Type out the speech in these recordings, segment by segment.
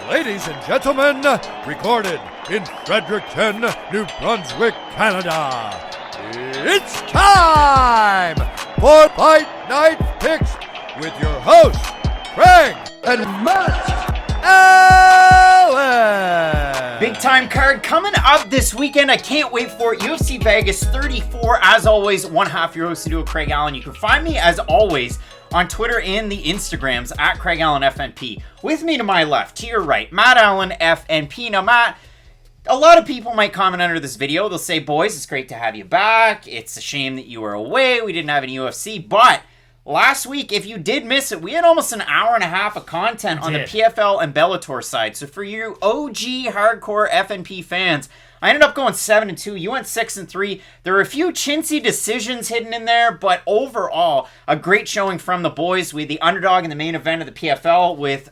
Ladies and gentlemen, recorded in Fredericton, New Brunswick, Canada, it's time for Fight Night Picks with your hosts, Craig and Matt Allen. Big time card coming up this weekend. I can't wait for it. UFC Vegas 34. As always, one half your host, Craig Allen. You can find me, as always, on Twitter and the Instagrams at Craig Allen FNP. With me to my left, to your right, Matt Allen FNP. Now, Matt, a lot of people might comment under this video. They'll say, boys, it's great to have you back. It's a shame that you were away. We didn't have any UFC. But last week, if you did miss it, we had almost an hour and a half of content on the PFL and Bellator side. So for you OG hardcore FNP fans, I ended up going 7-2. You went 6-3. There were a few chintzy decisions hidden in there, but overall, a great showing from the boys. We had the underdog in the main event of the PFL with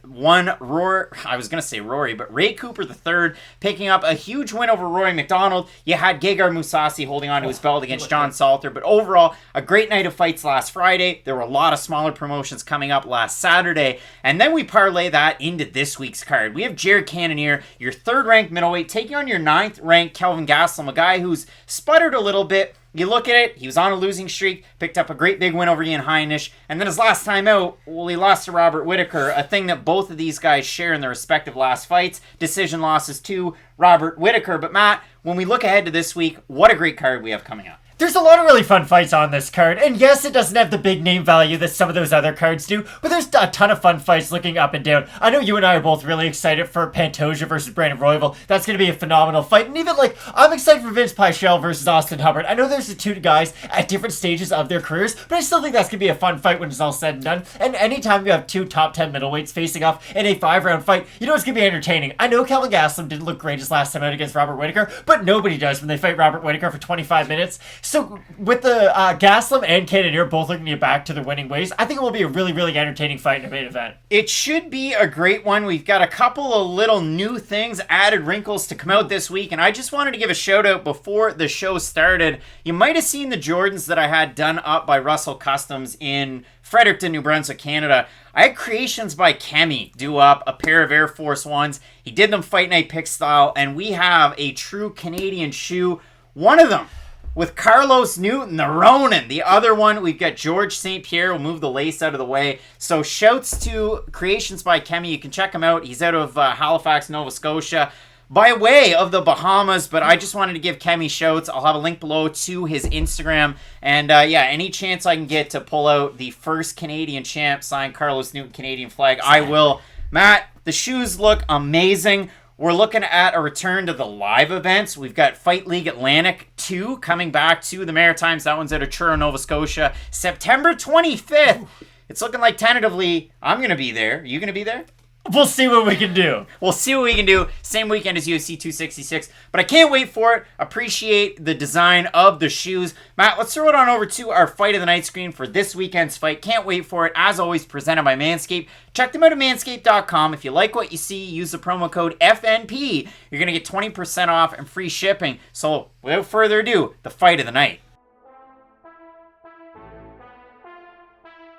Ray Cooper III picking up a huge win over Rory McDonald. You had Gegard Mousasi holding on to his belt against John Salter, but overall, a great night of fights last Friday. There were a lot of smaller promotions coming up last Saturday, and then we parlay that into this week's card. We have Jared Cannonier, your third-ranked middleweight, taking on your ninth-ranked Kelvin Gastelum, a guy who's sputtered a little bit. You look at it, he was on a losing streak, picked up a great big win over Ian Heinisch, and then his last time out, well, he lost to Robert Whittaker, a thing that both of these guys share in their respective last fights. Decision losses to Robert Whittaker. But Matt, when we look ahead to this week, what a great card we have coming up. There's a lot of really fun fights on this card, and yes, it doesn't have the big name value that some of those other cards do, but there's a ton of fun fights looking up and down. I know you and I are both really excited for Pantoja versus Brandon Royval. That's going to be a phenomenal fight, and even I'm excited for Vince Pichel versus Austin Hubbard. I know there's the two guys at different stages of their careers, but I still think that's going to be a fun fight when it's all said and done, and anytime you have two top 10 middleweights facing off in a 5-round fight, you know it's going to be entertaining. I know Kelvin Gastelum didn't look great his last time out against Robert Whittaker, but nobody does when they fight Robert Whittaker for 25 minutes, so with the Gastelum and Cannonier both looking to get back to their winning ways, I think it will be a really, really entertaining fight in the main event. It should be a great one. We've got a couple of little new things, added wrinkles to come out this week, and I just wanted to give a shout out before the show started. You might have seen the Jordans that I had done up by Russell Customs in Fredericton, New Brunswick, Canada. I had Creations by Kemi do up a pair of Air Force Ones. He did them Fight Night pick style, and we have a true Canadian shoe. One of them with Carlos Newton, the Ronin. The other one, we've got George St. Pierre. We'll move the lace out of the way. So shouts to Creations by Kemi. You can check him out. He's out of Halifax, Nova Scotia, by way of the Bahamas, but I just wanted to give Kemi shouts. I'll have a link below to his Instagram. And any chance I can get to pull out the first Canadian champ, signed Carlos Newton Canadian flag, I will. Matt, the shoes look amazing. We're looking at a return to the live events. We've got Fight League Atlantic 2 coming back to the Maritimes. That one's out of Truro, Nova Scotia, September 25th. It's looking like tentatively I'm going to be there. Are you going to be there? We'll see what we can do. We'll see what we can do. Same weekend as UFC 266. But I can't wait for it. Appreciate the design of the shoes. Matt, let's throw it on over to our Fight of the Night screen for this weekend's fight. Can't wait for it. As always, presented by Manscaped. Check them out at manscaped.com. If you like what you see, use the promo code FNP. You're going to get 20% off and free shipping. So without further ado, the Fight of the Night.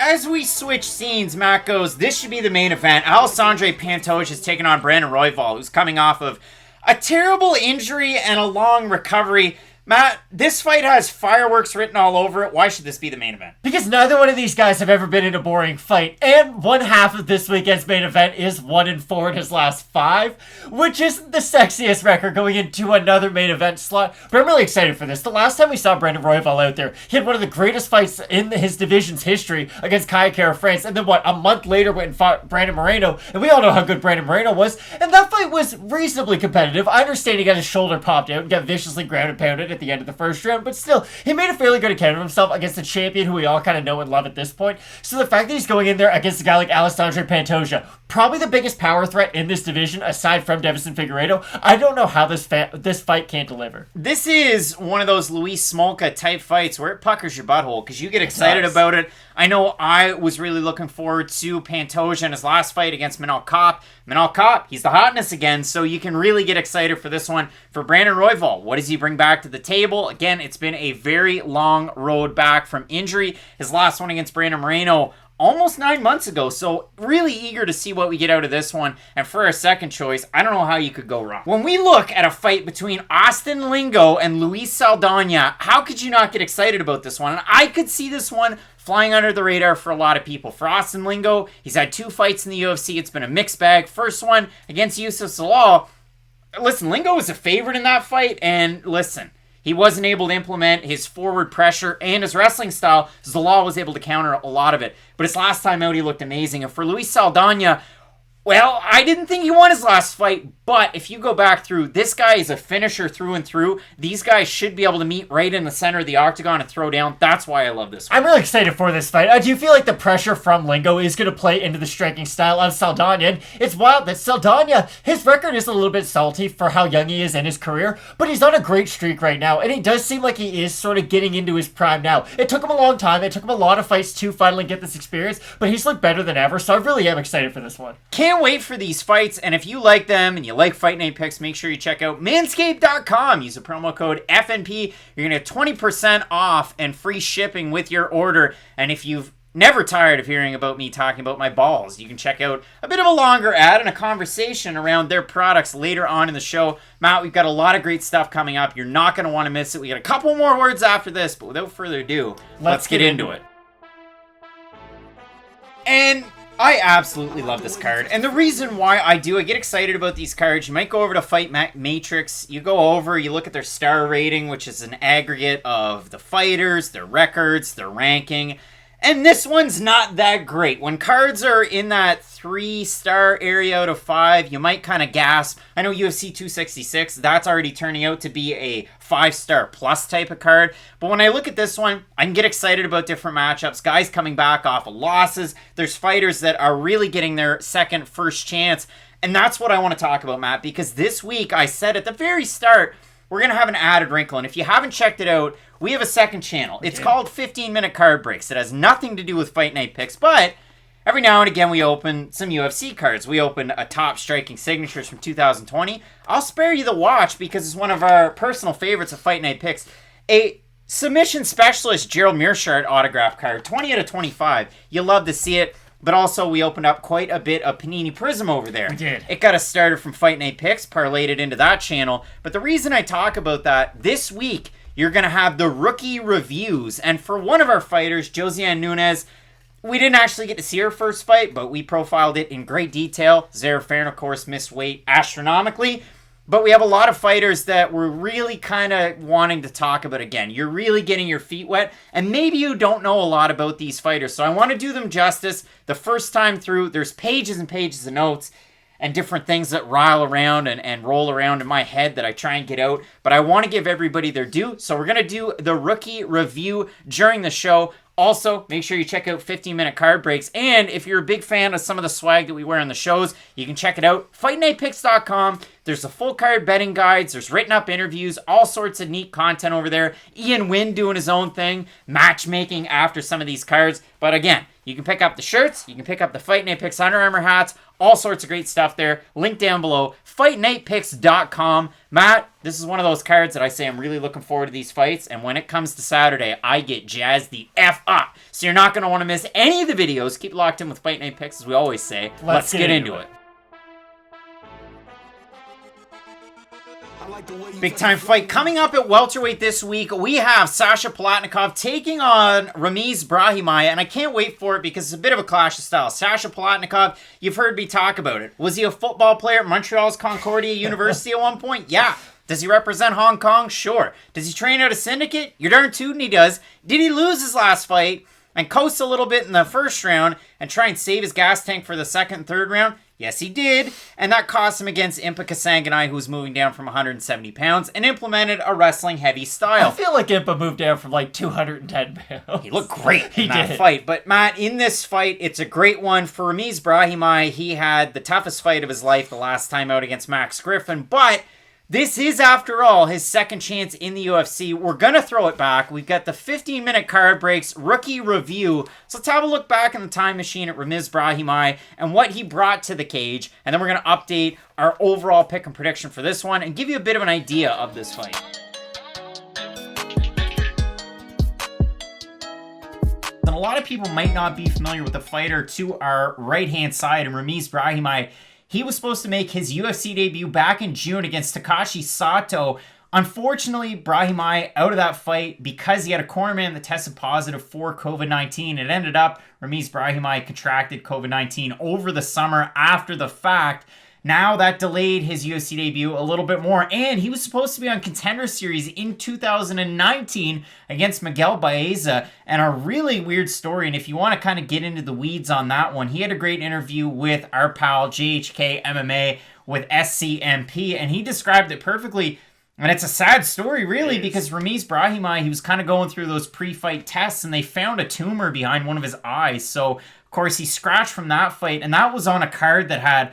As we switch scenes, Matt goes, this should be the main event. Alexandre Pantoja is taking on Brandon Royval, who's coming off of a terrible injury and a long recovery. Matt, this fight has fireworks written all over it. Why should this be the main event? Because neither one of these guys have ever been in a boring fight. And one half of this weekend's main event is 1-4 in his last 5, which isn't the sexiest record going into another main event slot. But I'm really excited for this. The last time we saw Brandon Royval out there, he had one of the greatest fights in his division's history against Kakhramnov of France. And then a month later went and fought Brandon Moreno. And we all know how good Brandon Moreno was. And that fight was reasonably competitive. I understand he got his shoulder popped out and got viciously ground and pounded at the end of the first round, but still, he made a fairly good account of himself against the champion who we all kind of know and love at this point. So the fact that he's going in there against a guy like Alexandre Pantoja, probably the biggest power threat in this division aside from Deiveson Figueiredo, I don't know how this fight can't deliver. This is one of those Luis Smolka type fights where it puckers your butthole because you get excited about it. I know I was really looking forward to Pantoja in his last fight against Manal Kopp. Manal Kopp, he's the hotness again, so you can really get excited for this one. For Brandon Royval, what does he bring back to the table? Again, it's been a very long road back from injury. His last one against Brandon Moreno, almost 9 months ago. So really eager to see what we get out of this one. And for our second choice, I don't know how you could go wrong. When we look at a fight between Austin Lingo and Luis Saldana, how could you not get excited about this one? And I could see this one flying under the radar for a lot of people. For Austin Lingo, he's had 2 fights in the UFC. It's been a mixed bag. First one against Youssef Zalal. Listen, Lingo was a favorite in that fight, and listen, he wasn't able to implement his forward pressure and his wrestling style. Zalal was able to counter a lot of it. But his last time out, he looked amazing. And for Luis Saldana, well, I didn't think he won his last fight, but if you go back through, this guy is a finisher through and through. These guys should be able to meet right in the center of the octagon and throw down. That's why I love this one. I'm really excited for this fight. I do feel like the pressure from Lingo is going to play into the striking style of Saldana. And it's wild that Saldana, his record is a little bit salty for how young he is in his career, but he's on a great streak right now, and he does seem like he is sort of getting into his prime now. It took him a long time. It took him a lot of fights to finally get this experience, but he's looked better than ever, so I really am excited for this one. Can't wait for these fights, and if you like them and you like Fight Night picks, make sure you check out manscaped.com. Use the promo code FNP. You're going to get 20% off and free shipping with your order. And if you've never tired of hearing about me talking about my balls, you can check out a bit of a longer ad and a conversation around their products later on in the show. Matt, we've got a lot of great stuff coming up. You're not going to want to miss it. We got a couple more words after this, but without further ado, let's get into it. And I absolutely love this card, and the reason why I get excited about these cards, you might go over to Fight Matrix, you go over, you look at their star rating, which is an aggregate of the fighters, their records, their ranking, and this one's not that great. When cards are in that 3-star area out of 5, you might kind of gasp. I know UFC 266, that's already turning out to be a 5-star plus type of card. But when I look at this one, I can get excited about different matchups. Guys coming back off of losses. There's fighters that are really getting their first chance. And that's what I want to talk about, Matt, because this week I said at the very start, we're going to have an added wrinkle. And if you haven't checked it out, we have a second channel. It's called 15-Minute Card Breaks. It has nothing to do with Fight Night picks, but every now and again we open some UFC cards. We open a top striking signatures from 2020. I'll spare you the watch because it's one of our personal favorites of Fight Night picks. A submission specialist Gerald Meerschaert autograph card, 20 out of 25. You love to see it. But also, we opened up quite a bit of Panini Prism over there. We did. It got us started from Fight Night Picks, parlayed it into that channel. But the reason I talk about that, this week, you're going to have the rookie reviews. And for one of our fighters, Josiane Nunes, we didn't actually get to see her first fight, but we profiled it in great detail. Zara Farn, of course, missed weight astronomically. But we have a lot of fighters that we're really kind of wanting to talk about again. You're really getting your feet wet, and maybe you don't know a lot about these fighters. So I want to do them justice. The first time through, there's pages and pages of notes and different things that rile around and roll around in my head that I try and get out. But I want to give everybody their due. So we're going to do the rookie review during the show. Also, make sure you check out 15-Minute Card Breaks. And if you're a big fan of some of the swag that we wear on the shows, you can check it out. FightNightPicks.com. There's the full card betting guides. There's written up interviews. All sorts of neat content over there. Ian Wynn doing his own thing. Matchmaking after some of these cards. But again, you can pick up the shirts. You can pick up the Fight Night Picks Under Armour hats. All sorts of great stuff there. Link down below. FightNightPicks.com. Matt, this is one of those cards that I say I'm really looking forward to these fights. And when it comes to Saturday, I get jazzed the F up. So you're not going to want to miss any of the videos. Keep locked in with Fight Night Picks, as we always say. Let's get into it. Big time fight coming up at welterweight this week. We have Sasha Palatnikov taking on Ramiz Brahimaj, and I can't wait for it because it's a bit of a clash of styles. Sasha Palatnikov, you've heard me talk about it. Was he a football player at Montreal's Concordia University at one point? Yeah. Does he represent Hong Kong? Sure. Does he train out of Syndicate? You're darn tootin' he does. Did he lose his last fight and coast a little bit in the first round and try and save his gas tank for the second and third round? Yes, he did, and that cost him against Impa Kasanganay, who was moving down from 170 pounds, and implemented a wrestling-heavy style. I feel like Impa moved down from like 210 pounds. He looked great in that fight. But, Matt, in this fight, it's a great one. For Ramiz Brahimaj, he had the toughest fight of his life the last time out against Max Griffin, but this is, after all, his second chance in the UFC. We're going to throw it back. We've got the 15-Minute Card Breaks rookie review. So let's have a look back in the time machine at Ramiz Brahimaj and what he brought to the cage. And then we're going to update our overall pick and prediction for this one and give you a bit of an idea of this fight. And a lot of people might not be familiar with the fighter to our right-hand side, and Ramiz Brahimaj. He was supposed to make his UFC debut back in June against Takashi Sato. Unfortunately, Brahimaj out of that fight because he had a cornerman that tested positive for COVID-19. It ended up Ramiz Brahimaj contracted COVID-19 over the summer after the fact. Now that delayed his UFC debut a little bit more, and he was supposed to be on Contender Series in 2019 against Miguel Baeza, and a really weird story, and if you want to kind of get into the weeds on that one, he had a great interview with our pal JHK MMA with SCMP, and he described it perfectly. And it's a sad story, really, because Ramiz Brahimaj, he was kind of going through those pre-fight tests, and they found a tumor behind one of his eyes. So, of course, he scratched from that fight, and that was on a card that had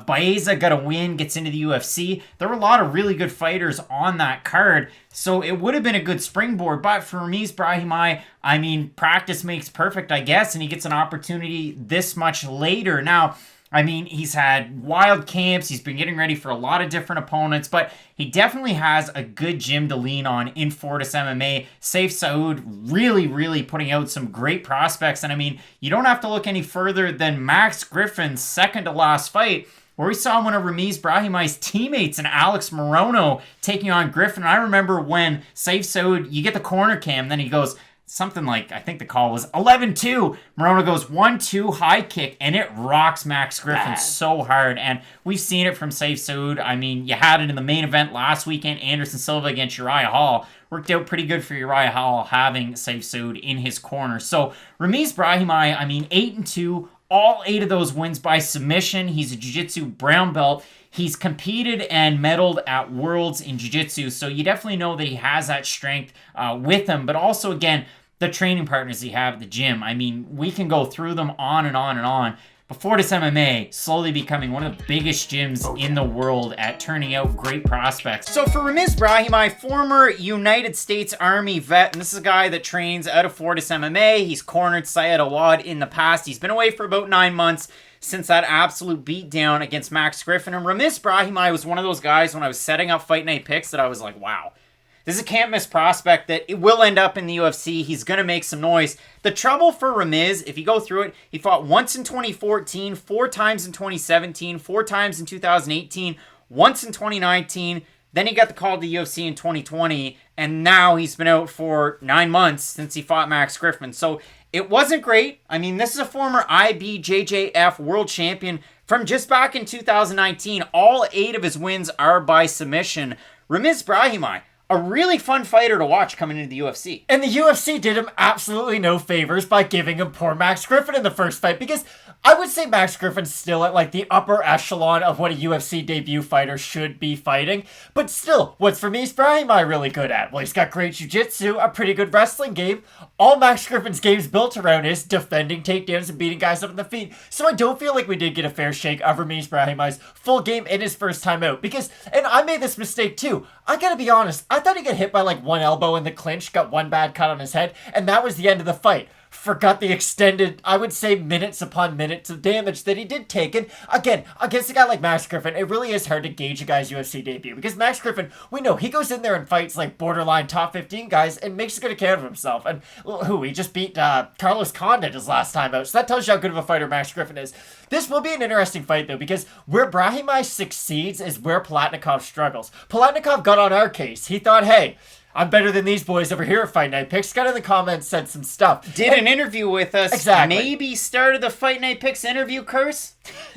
Baeza got a win, gets into the UFC. There were a lot of really good fighters on that card, so it would have been a good springboard. But for Ramiz Brahimaj, I mean, practice makes perfect, I guess, and he gets an opportunity this much later. Now, I mean, he's had wild camps. He's been getting ready for a lot of different opponents, but he definitely has a good gym to lean on in Fortis MMA. Saif Saud really putting out some great prospects. And I mean, you don't have to look any further than Max Griffin's second to last fight, where we saw one of Ramiz Brahimaj's teammates and Alex Morono taking on Griffin. And I remember when Saif Saud, you get the corner cam, then he goes, something like, I think the call was 11-2. Morono goes 1-2 high kick, and it rocks Max Griffin so hard. And we've seen it from Saif Saud. I mean, you had it in the main event last weekend, Anderson Silva against Uriah Hall. Worked out pretty good for Uriah Hall having Saif Saud in his corner. So Ramiz Brahimaj, I mean, 8-2, all 8 of those wins by submission. He's a jiu-jitsu brown belt. He's competed and medaled at Worlds in Jiu-Jitsu, so you definitely know that he has that strength with him. But also, again, the training partners he have at the gym. I mean, we can go through them on and on and on. But Fortis MMA slowly becoming one of the biggest gyms in the world at turning out great prospects. So for Ramiz Brahimaj, former United States Army vet, and this is a guy that trains out of Fortis MMA. He's cornered Syed Awad in the past. He's been away for about 9 months since that absolute beatdown against Max Griffin. And Ramiz Brahimaj was one of those guys when I was setting up Fight Night picks that I was like, wow, this is a can't-miss prospect that it will end up in the UFC. He's going to make some noise. The trouble for Ramiz, if you go through it, he fought once in 2014, 4 times in 2017, 4 times in 2018, once in 2019. Then he got the call to the UFC in 2020, and now he's been out for 9 months since he fought Max Griffin. So it wasn't great. I mean, this is a former IBJJF world champion from just back in 2019. All 8 of his wins are by submission. Ramiz Brahimaj, a really fun fighter to watch coming into the UFC. And the UFC did him absolutely no favors by giving him poor Max Griffin in the first fight, because I would say Max Griffin's still at like the upper echelon of what a UFC debut fighter should be fighting. But still, what's Ramiz Brahimaj really good at? Well, he's got great jiu-jitsu, a pretty good wrestling game. All Max Griffin's game's built around is defending takedowns and beating guys up in the feet. So I don't feel like we did get a fair shake of Ramiz Brahimaj's full game in his first time out. Because, and I made this mistake too, I gotta be honest, I thought he got hit by like one elbow in the clinch, got one bad cut on his head, and that was the end of the fight. Forgot the extended, I would say, minutes upon minutes of damage that he did take. And again, against a guy like Max Griffin, it really is hard to gauge a guy's UFC debut. Because Max Griffin, we know, he goes in there and fights like borderline top 15 guys and makes a good account of himself. And he just beat Carlos Condit his last time out. So that tells you how good of a fighter Max Griffin is. This will be an interesting fight, though, because where Brahimaj succeeds is where Palatnikov struggles. Palatnikov got on our case. He thought, hey, I'm better than these boys over here at Fight Night Picks. Got in the comments, said some stuff. Did an interview with us. Exactly. Maybe started the Fight Night Picks interview curse.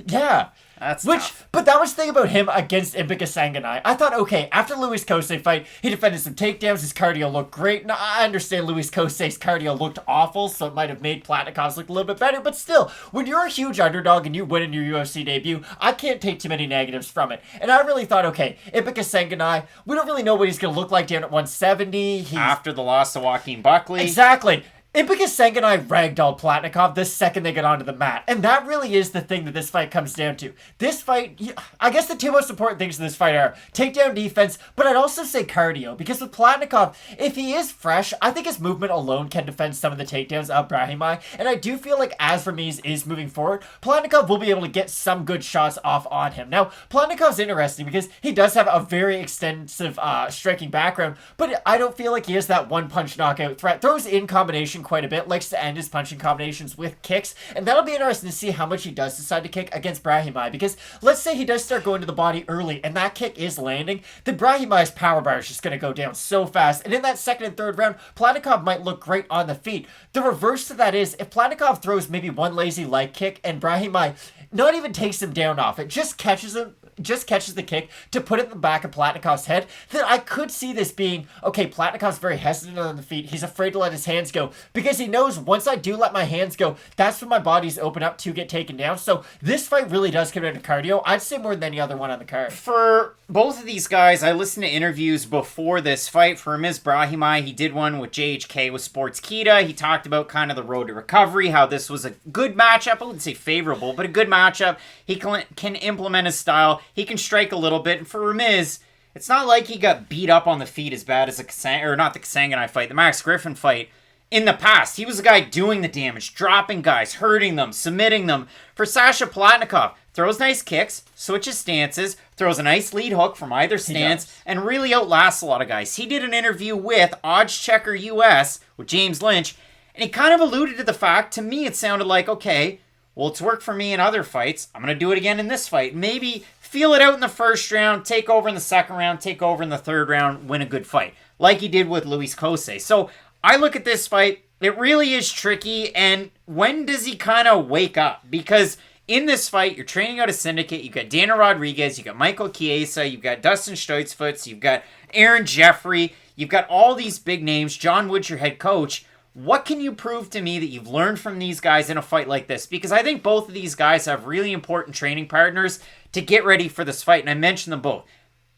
Yeah. That's tough. But that was the thing about him against Ibika Sanganai. I thought, okay, after Luis Kosei fight, he defended some takedowns, his cardio looked great. Now, I understand Luis Kosei's cardio looked awful, so it might have made Palatnikov's look a little bit better, but still, when you're a huge underdog and you win in your UFC debut, I can't take too many negatives from it. And I really thought, okay, Ibika Sanganai, we don't really know what he's going to look like down at 170. After the loss to Joaquin Buckley. Exactly. Ibika Sanganai ragdolled Palatnikov the second they got onto the mat. And that really is the thing that this fight comes down to. This fight, I guess the 2 most important things in this fight are takedown defense, but I'd also say cardio. Because with Palatnikov, if he is fresh, I think his movement alone can defend some of the takedowns of Brahimaj. And I do feel like as Ramiz is moving forward, Palatnikov will be able to get some good shots off on him. Now, Palatnikov's interesting because he does have a very extensive striking background, but I don't feel like he has that one-punch knockout threat. Throws in combination punching quite a bit, likes to end his punching combinations with kicks, and that'll be interesting to see how much he does decide to kick against Brahimaj, because let's say he does start going to the body early, and that kick is landing, then Brahimaj's power bar is just going to go down so fast, and in that second and third round, Palatnikov might look great on the feet. The reverse to that is, if Palatnikov throws maybe one lazy leg kick, and Brahimaj not even takes him down off it, just catches the kick to put it in the back of Palatnikov's head, then I could see this being, okay, Palatnikov's very hesitant on the feet. He's afraid to let his hands go because he knows once I do let my hands go, that's when my body's open up to get taken down. So this fight really does come down to cardio. I'd say more than any other one on the card. For both of these guys, I listened to interviews before this fight. For Ramiz Brahimaj, he did one with JHK with Sportskeeda. He talked about kind of the road to recovery, how this was a good matchup. I wouldn't say favorable, but a good matchup. He can implement his style. He can strike a little bit. And for Ramiz, it's not like he got beat up on the feet as bad as the Kasanganay fight, the Max Griffin fight. In the past, he was the guy doing the damage, dropping guys, hurting them, submitting them. For Sasha Palatnikov, throws nice kicks, switches stances, throws a nice lead hook from either stance, and really outlasts a lot of guys. He did an interview with Odds Checker US with James Lynch, and he kind of alluded to the fact, to me it sounded like, okay, well, it's worked for me in other fights. I'm going to do it again in this fight. Maybe feel it out in the first round, take over in the second round, take over in the third round, win a good fight, like he did with Luis Kosei. So I look at this fight, it really is tricky, and when does he kind of wake up? Because in this fight, you're training out a syndicate, you've got Dana Rodriguez, you've got Michael Chiesa, you've got Dustin Stoltzfus, you've got Aaron Jeffrey, you've got all these big names, John Woods, your head coach. What can you prove to me that you've learned from these guys in a fight like this? Because I think both of these guys have really important training partners to get ready for this fight, and I mentioned them both.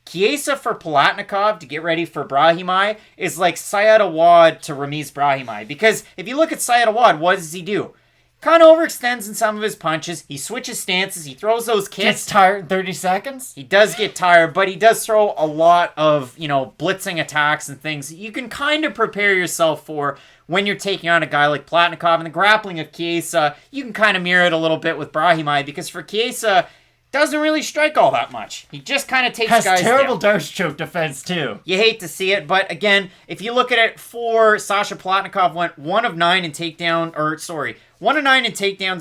Chiesa for Palatnikov to get ready for Brahimaj is like Syed Awad to Ramiz Brahimaj. Because if you look at Syed Awad, what does he do? Kind of overextends in some of his punches. He switches stances. He throws those kicks. Gets tired in 30 seconds? He does get tired, but he does throw a lot of, blitzing attacks and things you can kind of prepare yourself for when you're taking on a guy like Palatnikov. And the grappling of Chiesa, you can kind of mirror it a little bit with Brahimaj, because for Chiesa, doesn't really strike all that much. He just kind of takes guys down. Has terrible Darce choke defense, too. You hate to see it, but again, if you look at it, for Sasha Palatnikov went 1 of 9 in takedowns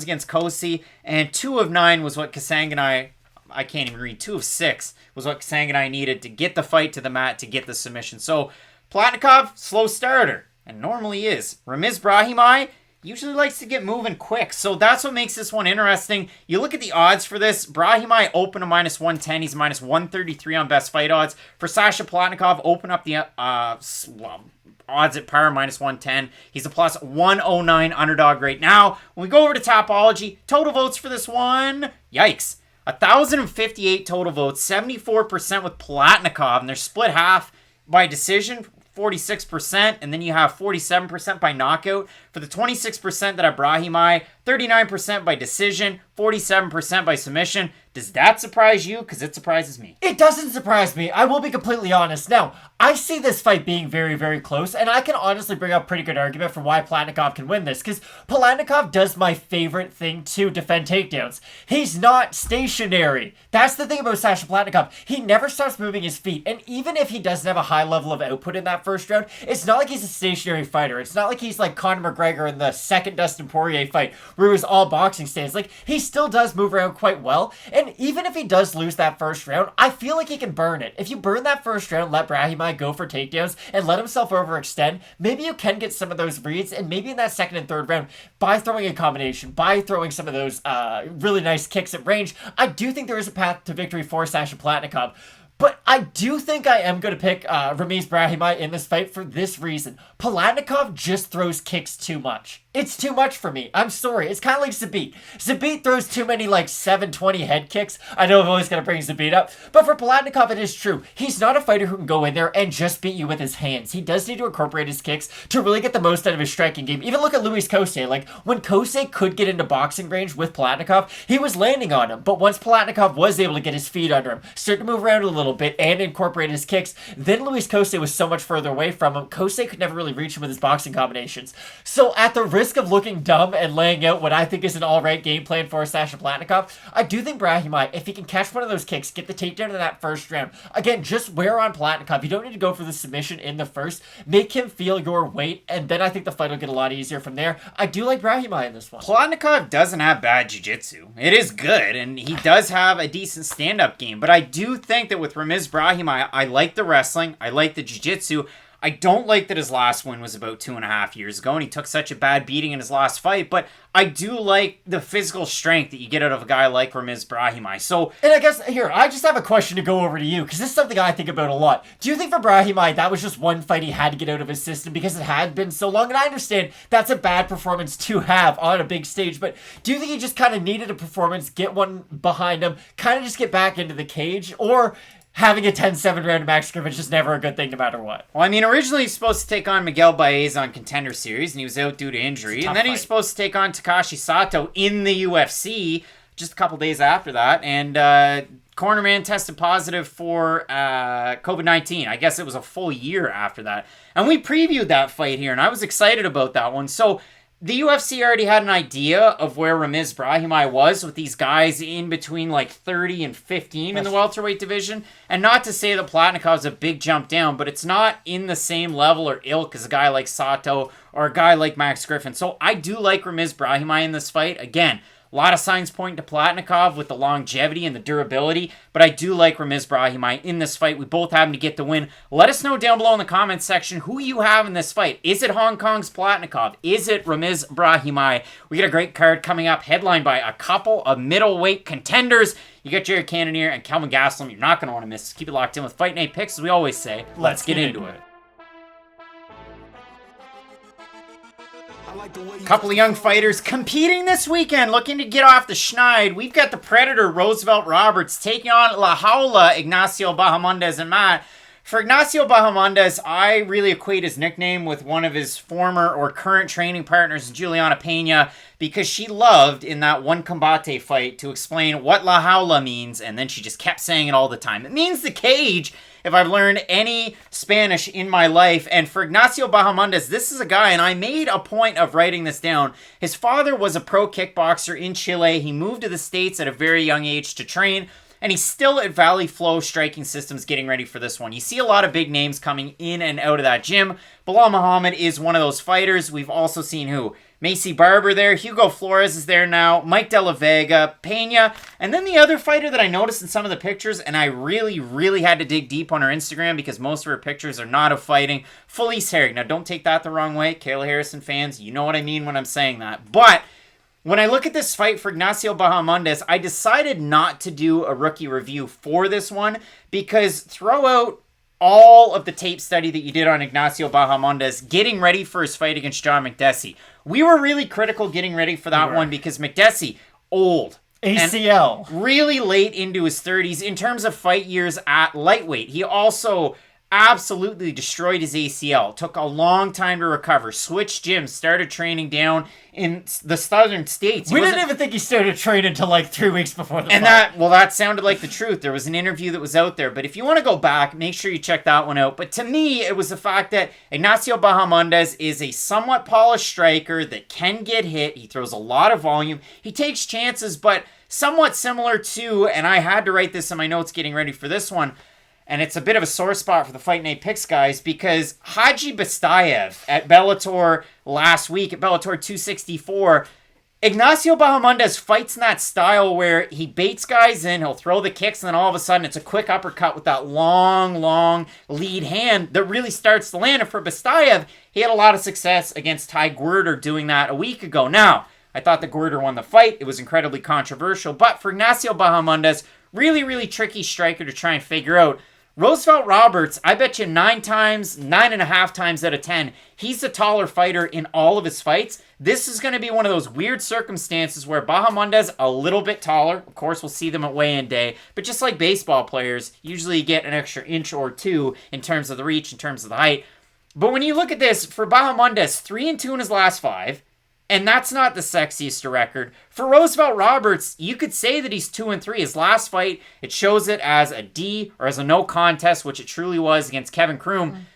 against Kosei, and 2 of 9 was what Kasanganay, I can't even read, 2 of 6 was what Kasanganay needed to get the fight to the mat, to get the submission. So, Palatnikov, slow starter, and normally is. Ramiz Brahimaj usually likes to get moving quick. So that's what makes this one interesting. You look at the odds for this. Brahimaj open to minus 110. He's minus 133 on best fight odds. For Sasha Palatnikov, open up the odds at par, minus 110. He's a plus 109 underdog right now. When we go over to Topology, total votes for this one, yikes. 1,058 total votes, 74% with Palatnikov, and they're split half by decision, 46%, and then you have 47% by knockout. For the 26% that have Brahimaj, 39% by decision, 47% by submission. Does that surprise you? Because it surprises me. It doesn't surprise me. I will be completely honest. Now, I see this fight being very, very close, and I can honestly bring up a pretty good argument for why Palatnikov can win this, because Palatnikov does my favorite thing to defend takedowns. He's not stationary. That's the thing about Sasha Palatnikov. He never stops moving his feet, and even if he doesn't have a high level of output in that first round, it's not like he's a stationary fighter. It's not like he's like Conor McGregor in the second Dustin Poirier fight, where it was all boxing stance. Like, he still does move around quite well, and even if he does lose that first round, I feel like he can burn it. If you burn that first round, let Brahimaj go for takedowns, and let himself overextend, maybe you can get some of those reads, and maybe in that second and third round, by throwing a combination, by throwing some of those really nice kicks at range, I do think there is a path to victory for Sasha Palatnikov. But I do think I am going to pick Ramiz Brahimaj in this fight for this reason. Palatnikov just throws kicks too much. It's too much for me. I'm sorry. It's kind of like Zabit. Zabit throws too many, 720 head kicks. I know I'm always going to bring Zabit up. But for Palatnikov, it is true. He's not a fighter who can go in there and just beat you with his hands. He does need to incorporate his kicks to really get the most out of his striking game. Even look at Luis Kosei. When Kosei could get into boxing range with Palatnikov, he was landing on him. But once Palatnikov was able to get his feet under him, start to move around a little bit, and incorporate his kicks, then Luis Kosei was so much further away from him, Kosei could never really reach him with his boxing combinations. So at the risk risk of looking dumb and laying out what I think is an all-right game plan for Sasha Palatnikov, I do think Brahimaj, if he can catch one of those kicks, get the takedown in that first round, again, just wear on Palatnikov. You don't need to go for the submission in the first. Make him feel your weight, and then I think the fight will get a lot easier from there. I do like Brahimaj in this one. Palatnikov doesn't have bad jiu-jitsu. It is good, and he does have a decent stand-up game, but I do think that with Ramiz Brahimaj, I like the wrestling, I like the jiu-jitsu. I don't like that his last win was about 2.5 years ago, and he took such a bad beating in his last fight, but I do like the physical strength that you get out of a guy like Ramiz Brahimaj. So, and I guess, here, I just have a question to go over to you, because this is something I think about a lot. Do you think for Brahimaj, that was just one fight he had to get out of his system because it had been so long? And I understand that's a bad performance to have on a big stage, but do you think he just kind of needed a performance, get one behind him, kind of just get back into the cage, or having a 10-7 round max scrimmage is just never a good thing no matter what? Well, I mean, originally he was supposed to take on Miguel Baez on Contender Series, and he was out due to injury. And then he's supposed to take on Takashi Sato in the UFC just a couple days after that. And Cornerman tested positive for COVID-19. I guess it was a full year after that. And we previewed that fight here, and I was excited about that one. So the UFC already had an idea of where Ramiz Brahimaj was with these guys in between like 30 and 15 in the welterweight division. And not to say that Palatnikov's a big jump down, but it's not in the same level or ilk as a guy like Sato or a guy like Max Griffin. So I do like Ramiz Brahimaj in this fight. Again, a lot of signs point to Palatnikov with the longevity and the durability, but I do like Ramiz Brahimaj in this fight. We both have him to get the win. Let us know down below in the comments section who you have in this fight. Is it Hong Kong's Palatnikov? Is it Ramiz Brahimaj? We got a great card coming up, headlined by a couple of middleweight contenders. You got Jared Cannonier and Kelvin Gastelum. You're not going to want to miss. Keep it locked in with Fight Night Picks, as we always say. Let's get into it. Couple of young fighters competing this weekend, looking to get off the schneid. We've got the Predator, Roosevelt Roberts, taking on La Jaula, Ignacio Bahamondes and Matt. For Ignacio Bahamondes, I really equate his nickname with one of his former or current training partners, Juliana Pena, because she loved in that one combate fight to explain what La Jaula means, and then she just kept saying it all the time. It means the cage, if I've learned any Spanish in my life. And for Ignacio Bahamondes, this is a guy, and I made a point of writing this down. His father was a pro kickboxer in Chile. He moved to the States at a very young age to train, and he's still at Valley Flow Striking Systems getting ready for this one. You see a lot of big names coming in and out of that gym. Bilal Muhammad is one of those fighters. We've also seen who? Macy Barber there. Hugo Flores is there now. Mike De La Vega. Pena. And then the other fighter that I noticed in some of the pictures, and I really, really had to dig deep on her Instagram because most of her pictures are not of fighting. Felice Herrig. Now, don't take that the wrong way. Kayla Harrison fans, you know what I mean when I'm saying that. But when I look at this fight for Ignacio Bahamondes, I decided not to do a rookie review for this one because throw out all of the tape study that you did on Ignacio Bahamondes getting ready for his fight against John Makdessi. We were really critical getting ready for that one because Makdessi, old. ACL. Really late into his 30s in terms of fight years at lightweight. He also absolutely destroyed his ACL. Took a long time to recover. Switched gyms. Started training down in the southern states. We didn't even think he started training until like 3 weeks before the fight. That sounded like the truth. There was an interview that was out there. But if you want to go back, make sure you check that one out. But to me, it was the fact that Ignacio Bahamondes is a somewhat polished striker that can get hit. He throws a lot of volume. He takes chances, but somewhat similar to, and I had to write this in my notes getting ready for this one, and it's a bit of a sore spot for the Fight Night Picks guys because Haji Bastayev at Bellator last week, at Bellator 264, Ignacio Bahamondes fights in that style where he baits guys in, he'll throw the kicks, and then all of a sudden it's a quick uppercut with that long lead hand that really starts to land. And for Bastayev, he had a lot of success against Ty Guerter doing that a week ago. Now, I thought that Guerter won the fight. It was incredibly controversial. But for Ignacio Bahamondes, really tricky striker to try and figure out. Roosevelt Roberts, I bet you 9.5 times out of 10, he's the taller fighter in all of his fights. This is going to be one of those weird circumstances where Bahamondes a little bit taller. Of course, we'll see them at weigh-in day. But just like baseball players, usually you get an extra inch or two in terms of the reach, in terms of the height. But when you look at this, for Bahamondes, 3-2 in his last 5. And that's not the sexiest record. For Roosevelt Roberts, you could say that he's 2-3. His last fight, it shows it as a D or as a no contest, which it truly was against Kevin Croom.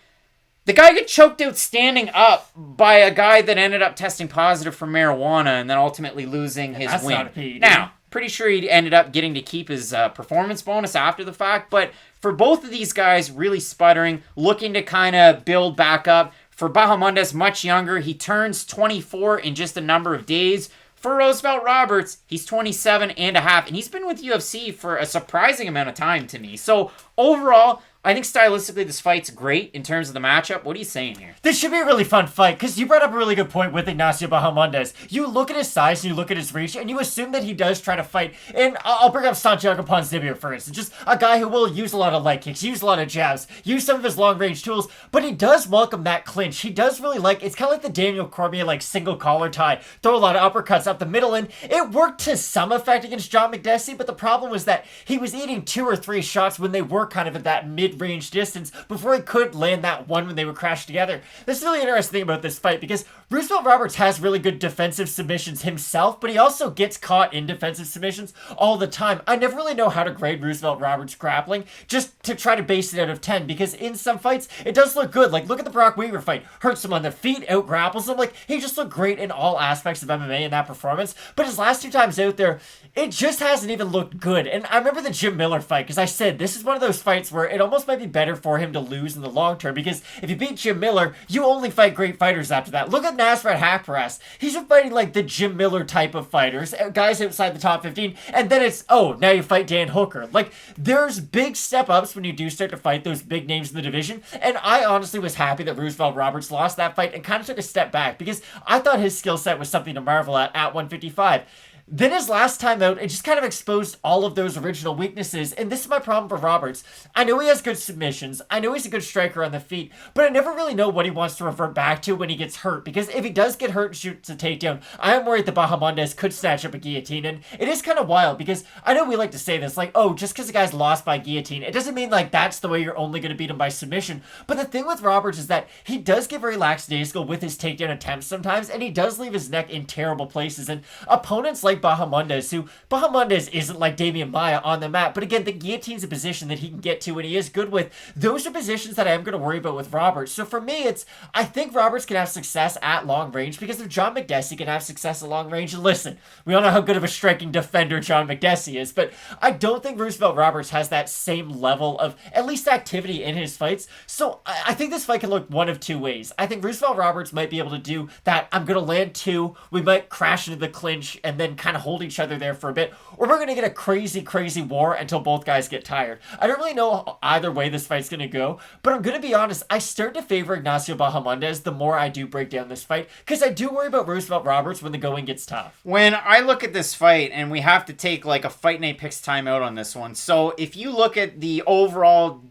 The guy got choked out standing up by a guy that ended up testing positive for marijuana and then ultimately losing his That's win. not a PED. Now, pretty sure he ended up getting to keep his performance bonus after the fact, but for both of these guys, really sputtering, looking to kind of build back up. For Bahamondes, much younger, he turns 24 in just a number of days. For Roosevelt Roberts, he's 27 and a half, and he's been with UFC for a surprising amount of time to me. So overall, I think stylistically this fight's great in terms of the matchup. What are you saying here? This should be a really fun fight, because you brought up a really good point with Ignacio Bahamondes. You look at his size, and you look at his reach, and you assume that he does try to fight. And I'll bring up Santiago Ponzinibbio, for instance. Just a guy who will use a lot of leg kicks, use a lot of jabs, use some of his long-range tools, but he does welcome that clinch. He does really like, it's kind of like the Daniel Cormier, like, single collar tie. Throw a lot of uppercuts up the middle, and it worked to some effect against John McDessie, but the problem was that he was eating 2 or 3 shots when they were kind of at that mid-range distance before he could land that one when they would crash together. This is really interesting thing about this fight because Roosevelt Roberts has really good defensive submissions himself, but he also gets caught in defensive submissions all the time. I never really know how to grade Roosevelt Roberts grappling, just to try to base it out of 10, because in some fights, it does look good. Like, look at the Brock Weaver fight. Hurts him on the feet, out grapples him. Like, he just looked great in all aspects of MMA in that performance, but his last 2 times out there, it just hasn't even looked good. And I remember the Jim Miller fight, because I said this is one of those fights where it almost might be better for him to lose in the long term, because if you beat Jim Miller, you only fight great fighters after that. Look at Nasrat Haqparast. He's been fighting like the Jim Miller type of fighters, guys outside the top 15, and then it's, oh, now you fight Dan Hooker. Like, there's big step-ups when you do start to fight those big names in the division, and I honestly was happy that Roosevelt Roberts lost that fight and kind of took a step back, because I thought his skill set was something to marvel at 155. Then his last time out, it just kind of exposed all of those original weaknesses, and this is my problem for Roberts. I know he has good submissions, I know he's a good striker on the feet, but I never really know what he wants to revert back to when he gets hurt, because if he does get hurt and shoots a takedown, I am worried that Bahamondes could snatch up a guillotine, and it is kind of wild, because I know we like to say this, like, oh, just because a guy's lost by guillotine, it doesn't mean, like, that's the way you're only going to beat him by submission, but the thing with Roberts is that he does get very lackadaisical with his takedown attempts sometimes, and he does leave his neck in terrible places, and opponents like Bahamondes, who Bahamondes isn't like Damian Maia on the mat, but again, the guillotine's a position that he can get to and he is good with. Those are positions that I am going to worry about with Roberts. So for me, I think Roberts can have success at long range, because if John McDessie can have success at long range, listen, we all know how good of a striking defender John McDessie is, but I don't think Roosevelt Roberts has that same level of at least activity in his fights. So I think this fight can look one of 2 ways. I think Roosevelt Roberts might be able to do that. I'm going to land 2, we might crash into the clinch and then kind of hold each other there for a bit, or we're going to get a crazy war until both guys get tired. I don't really know either way this fight's going to go, but I'm going to be honest, I start to favor Ignacio Bahamondes the more I do break down this fight, because I do worry about Roosevelt Roberts when the going gets tough. When I look at this fight, and we have to take like a Fight Night Picks timeout on this one, so if you look at the overall,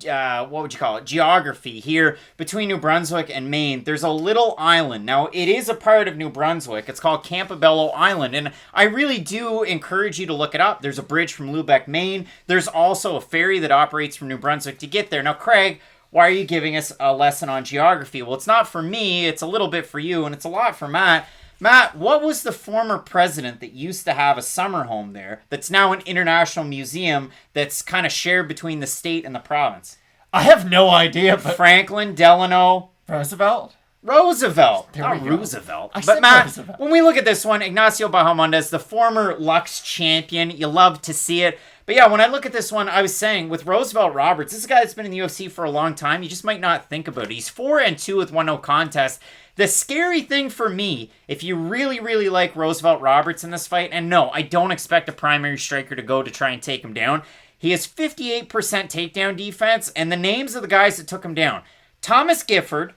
what would you call it, geography here between New Brunswick and Maine, there's a little island. Now, it is a part of New Brunswick. It's called Campobello Island, and I really do encourage you to look it up. There's a bridge from Lubec, Maine. There's also a ferry that operates from New Brunswick to get there. Now, Craig, why are you giving us a lesson on geography? Well, it's not for me. It's a little bit for you, and it's a lot for Matt. Matt, what was the former president that used to have a summer home there that's now an international museum that's kind of shared between the state and the province? I have no idea, but Franklin Delano Roosevelt? Roosevelt. There Not we go. Roosevelt. I But said Matt, Roosevelt. when we look at this one, Ignacio Bahamondes, the former Lux champion, you love to see it. But yeah, when I look at this one, I was saying with Roosevelt Roberts, this is a guy that's been in the UFC for a long time. You just might not think about it. He's 4-2 with 1-0 contest. The scary thing for me, if you really like Roosevelt Roberts in this fight, and no, I don't expect a primary striker to go to try and take him down. He has 58% takedown defense, and the names of the guys that took him down: Thomas Gifford,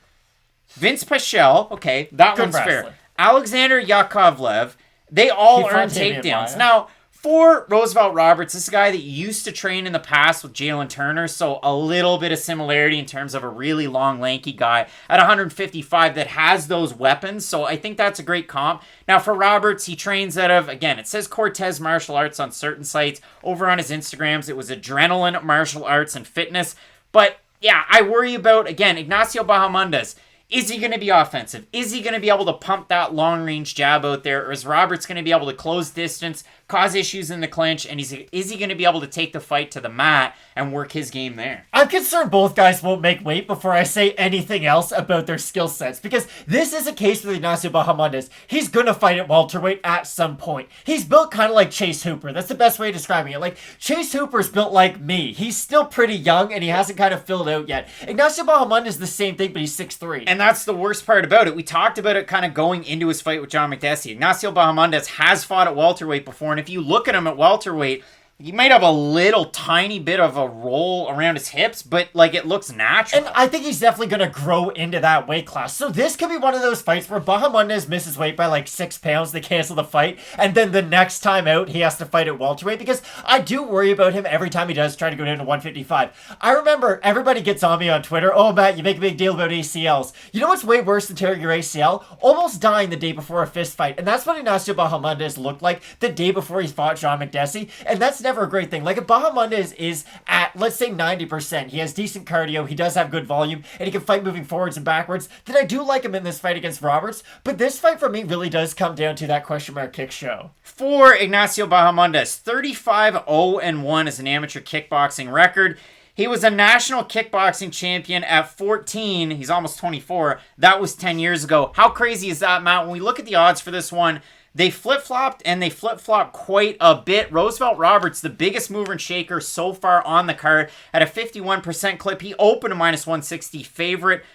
Vince Pichel, okay, that Good one's wrestler. fair. Alexander Yakovlev, they all He earn fought Damian takedowns. Maia. Now, for Roosevelt Roberts, this is a guy that used to train in the past with Jalen Turner, so a little bit of similarity in terms of a really long, lanky guy at 155 that has those weapons, so I think that's a great comp. Now, for Roberts, he trains out of, again, it says Cortez Martial Arts on certain sites. Over on his Instagrams, it was Adrenaline Martial Arts and Fitness. But, yeah, I worry about, again, Ignacio Bahamondes. Is he going to be offensive? Is he going to be able to pump that long-range jab out there? Or is Roberts going to be able to close distance, cause issues in the clinch, and is he going to be able to take the fight to the mat and work his game there? I'm concerned both guys won't make weight before I say anything else about their skill sets, because this is a case with Ignacio Bahamondes. He's gonna fight at welterweight at some point. He's built kind of like Chase Hooper. That's the best way of describing it. Like, Chase Hooper's built like me. He's still pretty young, and he hasn't kind of filled out yet. Ignacio Bahamondes is the same thing, but he's 6'3". And that's the worst part about it. We talked about it kind of going into his fight with John McDessie. Ignacio Bahamondes has fought at welterweight before, and if you look at him at welterweight, he might have a little tiny bit of a roll around his hips, but like it looks natural. And I think he's definitely going to grow into that weight class. So this could be one of those fights where Bahamondes misses weight by like 6 pounds, they cancel the fight, and then the next time out he has to fight at welterweight, because I do worry about him every time he does try to go down to 155. I remember everybody gets on me on Twitter, oh Matt, you make a big deal about ACLs. You know what's way worse than tearing your ACL? Almost dying the day before a fist fight. And that's what Ignacio Bahamondes looked like the day before he fought John McDessie, and that's never a great thing. Like, if Bahamondes is at, let's say, 90%, he has decent cardio, he does have good volume, and he can fight moving forwards and backwards, then I do like him in this fight against Roberts. But this fight for me really does come down to that question mark kick show. For Ignacio Bahamondes, 35-0-1 is an amateur kickboxing record. He was a national kickboxing champion at 14. He's almost 24. That was 10 years ago. How crazy is that, Matt? When we look at the odds for this one, they flip-flopped, and they flip-flopped quite a bit. Roosevelt Roberts, the biggest mover and shaker so far on the card, at a 51% clip. He opened a -160 favorite.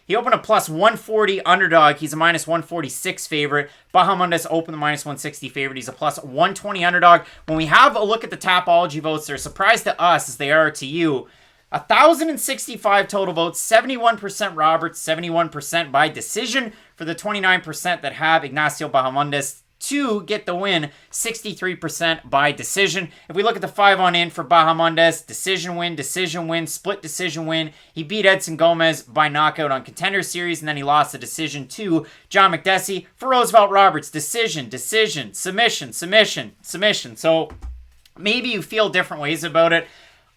He opened a +140 underdog. He's a -146 favorite. Bahamondes opened the -160 favorite. He's a +120 underdog. When we have a look at the Tapology votes, they're a surprise to us as they are to you. 1,065 total votes, 71% Roberts, 71% by decision for the 29% that have Ignacio Bahamondes to get the win, 63% by decision. If we look at the 5 on in for Bahamondes, decision win, split decision win. He beat Edson Gomez by knockout on Contender Series, and then he lost the decision to John McDessie. For Roosevelt Roberts, decision, submission. So maybe you feel different ways about it.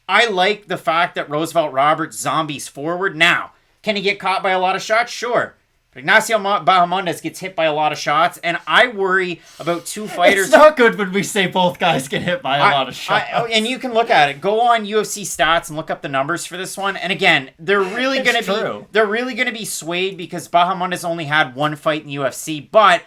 I like the fact that Roosevelt Roberts zombies forward. Now, can he get caught by a lot of shots? Sure. But Ignacio Bahamondes gets hit by a lot of shots, and I worry about two fighters. It's not good when we say both guys get hit by a lot of shots. And you can look at it. Go on UFC stats and look up the numbers for this one. And again, they're really going to be swayed because Bahamondes only had one fight in the UFC, but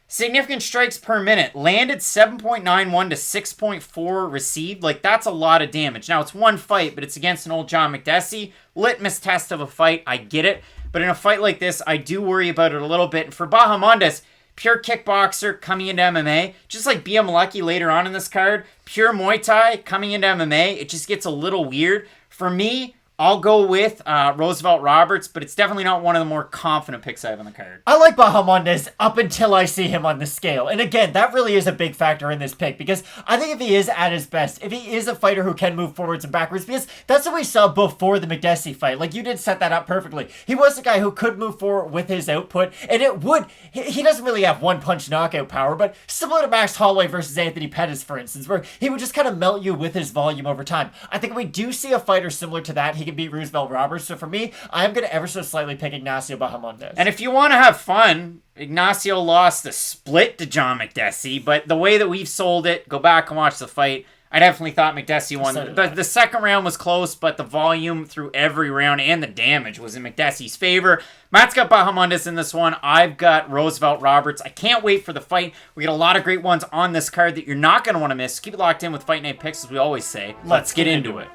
significant strikes per minute. Landed 7.91 to 6.4 received. Like, that's a lot of damage. Now, it's one fight, but it's against an old John McDessie. Litmus test of a fight. I get it. But in a fight like this, I do worry about it a little bit. And for Bahamondes, pure kickboxer coming into MMA, just like Malecki later on in this card, pure Muay Thai coming into MMA, it just gets a little weird. For me, I'll go with Roosevelt Roberts, but it's definitely not one of the more confident picks I have on the card. I like Bahamondes up until I see him on the scale. And again, that really is a big factor in this pick, because I think if he is at his best, if he is a fighter who can move forwards and backwards, because that's what we saw before the McDessie fight. Like, you did set that up perfectly. He was a guy who could move forward with his output, and it would, he doesn't really have one-punch knockout power, but similar to Max Holloway versus Anthony Pettis, for instance, where he would just kind of melt you with his volume over time. I think if we do see a fighter similar to that, he can beat Roosevelt Roberts. So for me, I'm going to ever so slightly pick Ignacio Bahamondes. And if you want to have fun, Ignacio lost the split to John McDessie, but the way that we've sold it, go back and watch the fight. I definitely thought McDessie won. The second round was close, but the volume through every round and the damage was in McDessie's favor. Matt's got Bahamondes in this one. I've got Roosevelt Roberts. I can't wait for the fight. We got a lot of great ones on this card that you're not going to want to miss. Keep it locked in with Fight Night Picks, as we always say. Let's get into it.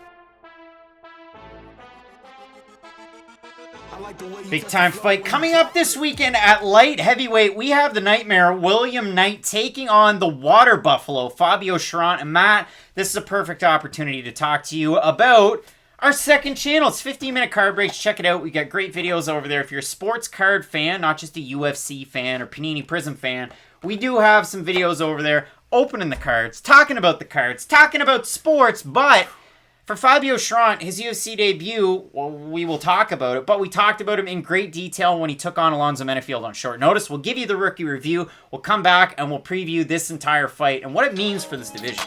Big time fight coming up this weekend at light heavyweight. We have the Nightmare William Knight taking on the Water Buffalo Fabio Cherant. And Matt, this is a perfect opportunity to talk to you about our second channel. It's 15-minute card breaks. Check it out. We got great videos over there. If you're a sports card fan, not just a UFC fan or Panini Prism fan, we do have some videos over there opening the cards, talking about sports, but for Fabio Cherant, his UFC debut, well, we will talk about it, but we talked about him in great detail when he took on Alonzo Menafield on short notice. We'll give you the rookie review, we'll come back, and we'll preview this entire fight and what it means for this division.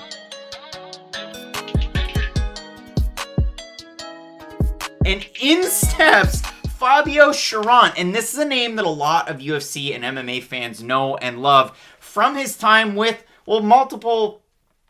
And in steps Fabio Cherant, and this is a name that a lot of UFC and MMA fans know and love from his time with, well, multiple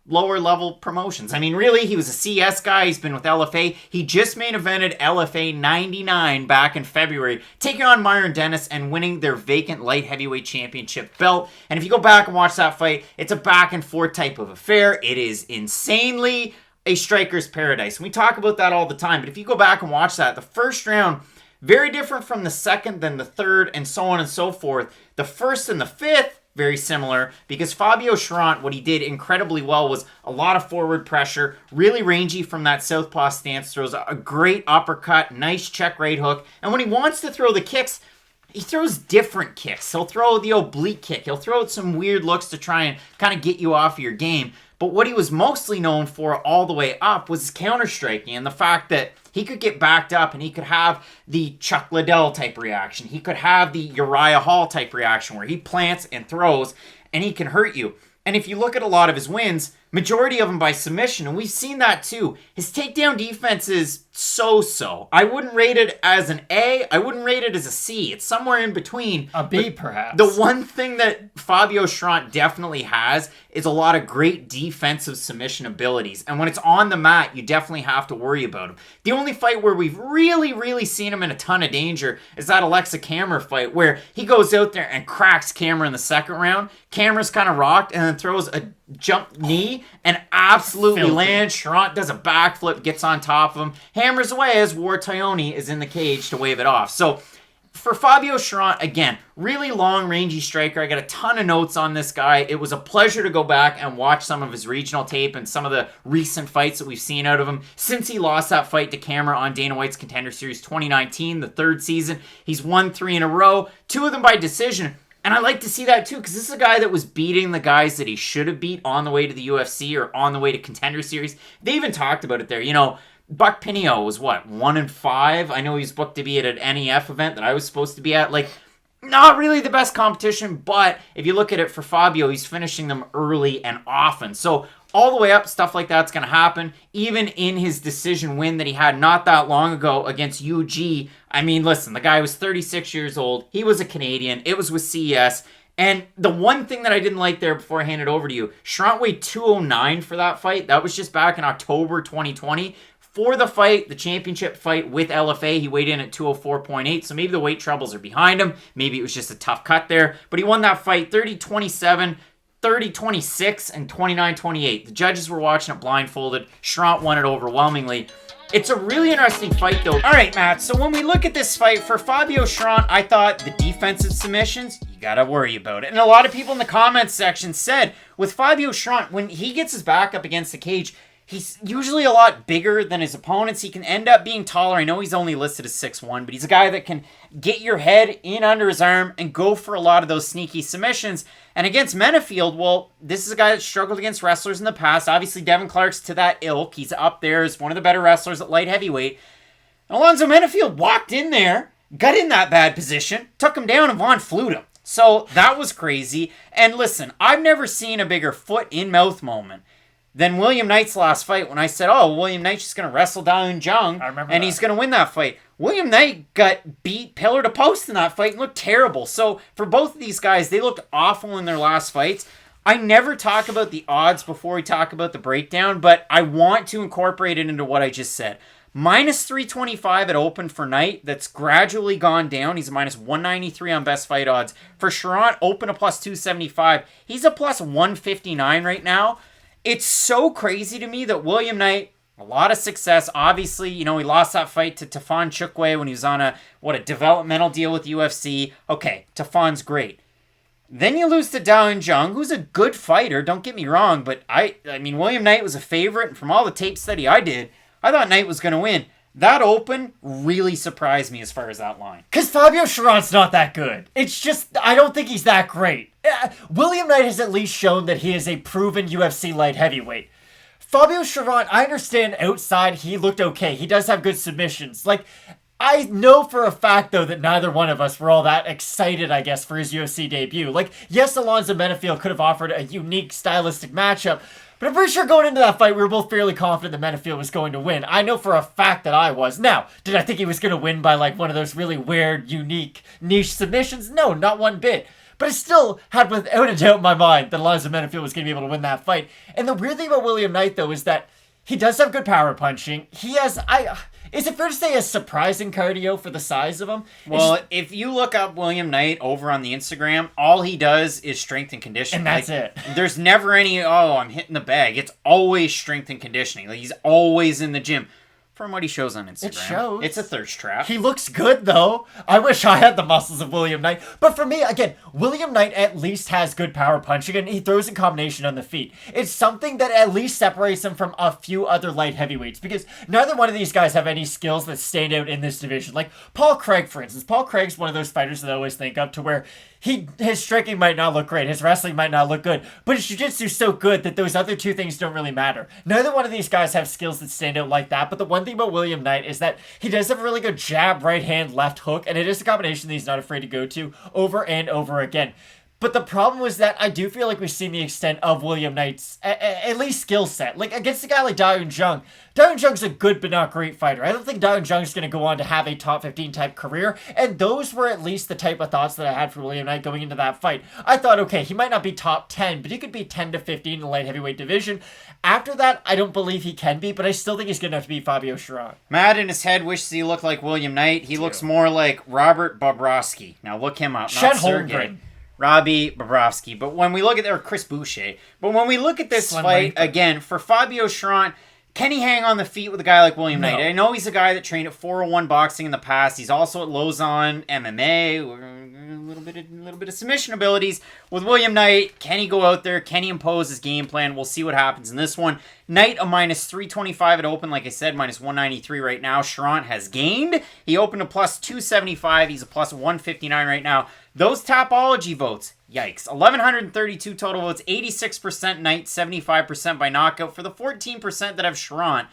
lower level promotions. I mean, really, he was a CS guy. He's been with LFA. He just main evented LFA 99 back in February, taking on Myron Dennis and winning their vacant light heavyweight championship belt. And if you go back and watch that fight, it's a back and forth type of affair. It is insanely a striker's paradise. And we talk about that all the time. But if you go back and watch that, the first round, very different from the second, then the third, and so on and so forth. The first and the fifth, very similar, because Fabio Cherant, what he did incredibly well was a lot of forward pressure, really rangy from that southpaw stance, throws a great uppercut, nice check right hook, and when he wants to throw the kicks, he throws different kicks. He'll throw the oblique kick, he'll throw some weird looks to try and kind of get you off of your game, but what he was mostly known for all the way up was his counter-striking and the fact that he could get backed up and he could have the Chuck Liddell type reaction. He could have the Uriah Hall type reaction where he plants and throws and he can hurt you. And if you look at a lot of his wins, majority of them by submission, and we've seen that too. His takedown defense is so-so. I wouldn't rate it as an A. I wouldn't rate it as a C. It's somewhere in between. A B, perhaps. The one thing that Fabio Cherant definitely has is a lot of great defensive submission abilities. And when it's on the mat, you definitely have to worry about him. The only fight where we've really seen him in a ton of danger is that Alexa Kammer fight where he goes out there and cracks Kammer in the second round. Kammer's kind of rocked and then throws a jump knee and absolutely lands. Cherant does a backflip, gets on top of him, hammers away as War Tyone is in the cage to wave it off. So for Fabio Cherant, again, really long, rangy striker. I got a ton of notes on this guy. It was a pleasure to go back and watch some of his regional tape and some of the recent fights that we've seen out of him since he lost that fight to Kammer on Dana White's Contender Series 2019, the third season. He's won 3 in a row, 2 of them by decision. And I like to see that too, because this is a guy that was beating the guys that he should have beat on the way to the UFC or on the way to Contender Series. They even talked about it there. You know, Buck Pinio was what, 1-5? I know he was booked to be at an NEF event that I was supposed to be at. Like, not really the best competition, but if you look at it for Fabio, he's finishing them early and often. So all the way up, stuff like that's going to happen. Even in his decision win that he had not that long ago against UG, I mean, listen, the guy was 36 years old. He was a Canadian. It was with CES. And the one thing that I didn't like there before I hand it over to you, Cherant weighed 209 for that fight. That was just back in October 2020. For the fight, the championship fight with LFA, he weighed in at 204.8, so maybe the weight troubles are behind him. Maybe it was just a tough cut there. But he won that fight 30-27, 30-26, and 29-28. The judges were watching it blindfolded. Cherant won it overwhelmingly. It's a really interesting fight, though. All right, Matt, so when we look at this fight, for Fabio Cherant, I thought the defensive submissions, you gotta worry about it. And a lot of people in the comments section said, with Fabio Cherant, when he gets his back up against the cage, he's usually a lot bigger than his opponents. He can end up being taller. I know he's only listed as 6'1", but he's a guy that can get your head in under his arm and go for a lot of those sneaky submissions. And against Menafield, well, this is a guy that struggled against wrestlers in the past. Obviously, Devin Clark's to that ilk. He's up there as one of the better wrestlers at light heavyweight. And Alonzo Menafield walked in there, got in that bad position, took him down, and Vaughn flued him. So that was crazy. And listen, I've never seen a bigger foot-in-mouth moment than William Knight's last fight when I said, oh, William Knight's just going to wrestle down Jung and he's going to win that fight. William Knight got beat pillar to post in that fight and looked terrible. So for both of these guys, they looked awful in their last fights. I never talk about the odds before we talk about the breakdown, but I want to incorporate it into what I just said. Minus 325 at open for Knight. That's gradually gone down. He's a minus 193 on best fight odds. For Cherant, open a plus 275. He's a plus 159 right now. It's so crazy to me that William Knight, a lot of success. Obviously, you know, he lost that fight to Tafon Chukwe when he was on a developmental deal with the UFC. Okay, Tafon's great. Then you lose to Dao Jung, who's a good fighter, don't get me wrong, but I mean, William Knight was a favorite, and from all the tape study I did, I thought Knight was going to win. That open really surprised me as far as that line. Because Fabio Cherant's not that good. It's just, I don't think he's that great. William Knight has at least shown that he is a proven UFC light heavyweight. Fabio Cherant, I understand outside he looked okay. He does have good submissions. Like, I know for a fact, though, that neither one of us were all that excited, I guess, for his UFC debut. Like, yes, Alonzo Menafield could have offered a unique stylistic matchup, but I'm pretty sure going into that fight, we were both fairly confident that Menafield was going to win. I know for a fact that I was. Now, did I think he was going to win by, like, one of those really weird, unique, niche submissions? No, not one bit. but I still had without a doubt in my mind that Alonzo Menifee was going to be able to win that fight. And the weird thing about William Knight, though, is that he does have good power punching. He has, is it fair to say, a surprising cardio for the size of him? Well, if you look up William Knight over on the Instagram, all he does is strength and conditioning. And that's it. There's never any, I'm hitting the bag. It's always strength and conditioning. Like, he's always in the gym. From what he shows on Instagram. It shows. It's a thirst trap. He looks good, though. I wish I had the muscles of William Knight. But for me, again, William Knight at least has good power punching, and he throws in combination on the feet. It's something that at least separates him from a few other light heavyweights, because neither one of these guys have any skills that stand out in this division. Like Paul Craig, for instance. Paul Craig's one of those fighters that I always think of to where his striking might not look great, his wrestling might not look good, but his jiu-jitsu's so good that those other two things don't really matter. Neither one of these guys have skills that stand out like that, but the one thing about William Knight is that he does have a really good jab, right hand, left hook, and it is a combination that he's not afraid to go to over and over again. But the problem was that I do feel like we've seen the extent of William Knight's, at least skill set. Like, against a guy like Daeun Jung, Daeun Jung's a good but not great fighter. I don't think Daeun Jung's going to go on to have a top 15 type career, and those were at least the type of thoughts that I had for William Knight going into that fight. I thought, okay, he might not be top 10, but he could be 10 to 15 in the light heavyweight division. After that, I don't believe he can be, but I still think he's good enough to beat Fabio Cherant. Matt in his head wishes he looked like William Knight. He looks more like Robert Bobrovsky. Now look him up, not Sergey. Robbie Bobrovsky. But when we look at, or Chris Boucher, but when we look at this fight, again, for Fabio Cherant, can he hang on the feet with a guy like William Knight? I know he's a guy that trained at 401 boxing in the past. He's also at Lausanne MMA, a little bit of submission abilities. With William Knight, can he go out there? Can he impose his game plan? We'll see what happens in this one. Knight a minus 325 at open, like I said, minus 193 right now. Cherant has gained. He opened a plus 275. He's a plus 159 right now. Those Tapology votes, yikes. 1,132 total votes, 86% Knight, 75% by knockout. For the 14% that have Cherant,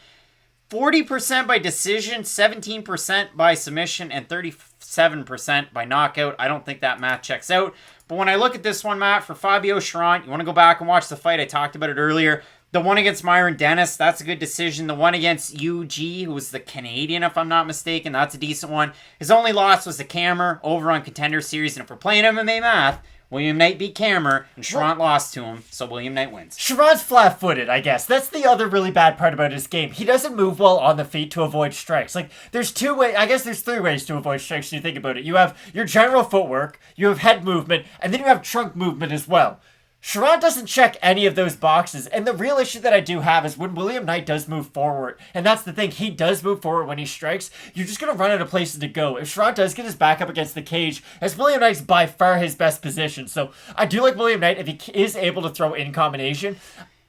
40% by decision, 17% by submission, and 37% by knockout. I don't think that math checks out. But when I look at this one, Matt, for Fabio Cherant, you want to go back and watch the fight. I talked about it earlier. The one against Myron Dennis, that's a good decision. The one against UG, who was the Canadian, if I'm not mistaken, that's a decent one. His only loss was to Kammer over on Contender Series. And if we're playing MMA math, William Knight beat Kammer, and Cherant lost to him, so William Knight wins. Cherant's flat-footed, I guess. That's the other really bad part about his game. He doesn't move well on the feet to avoid strikes. Like, there's two ways, I guess there's three ways to avoid strikes when you think about it. You have your general footwork, you have head movement, and then you have trunk movement as well. Cherant doesn't check any of those boxes, and the real issue that I do have is when William Knight does move forward, and that's the thing, he does move forward when he strikes, you're just going to run out of places to go. If Cherant does get his back up against the cage, as William Knight's by far his best position, so I do like William Knight if he is able to throw in combination.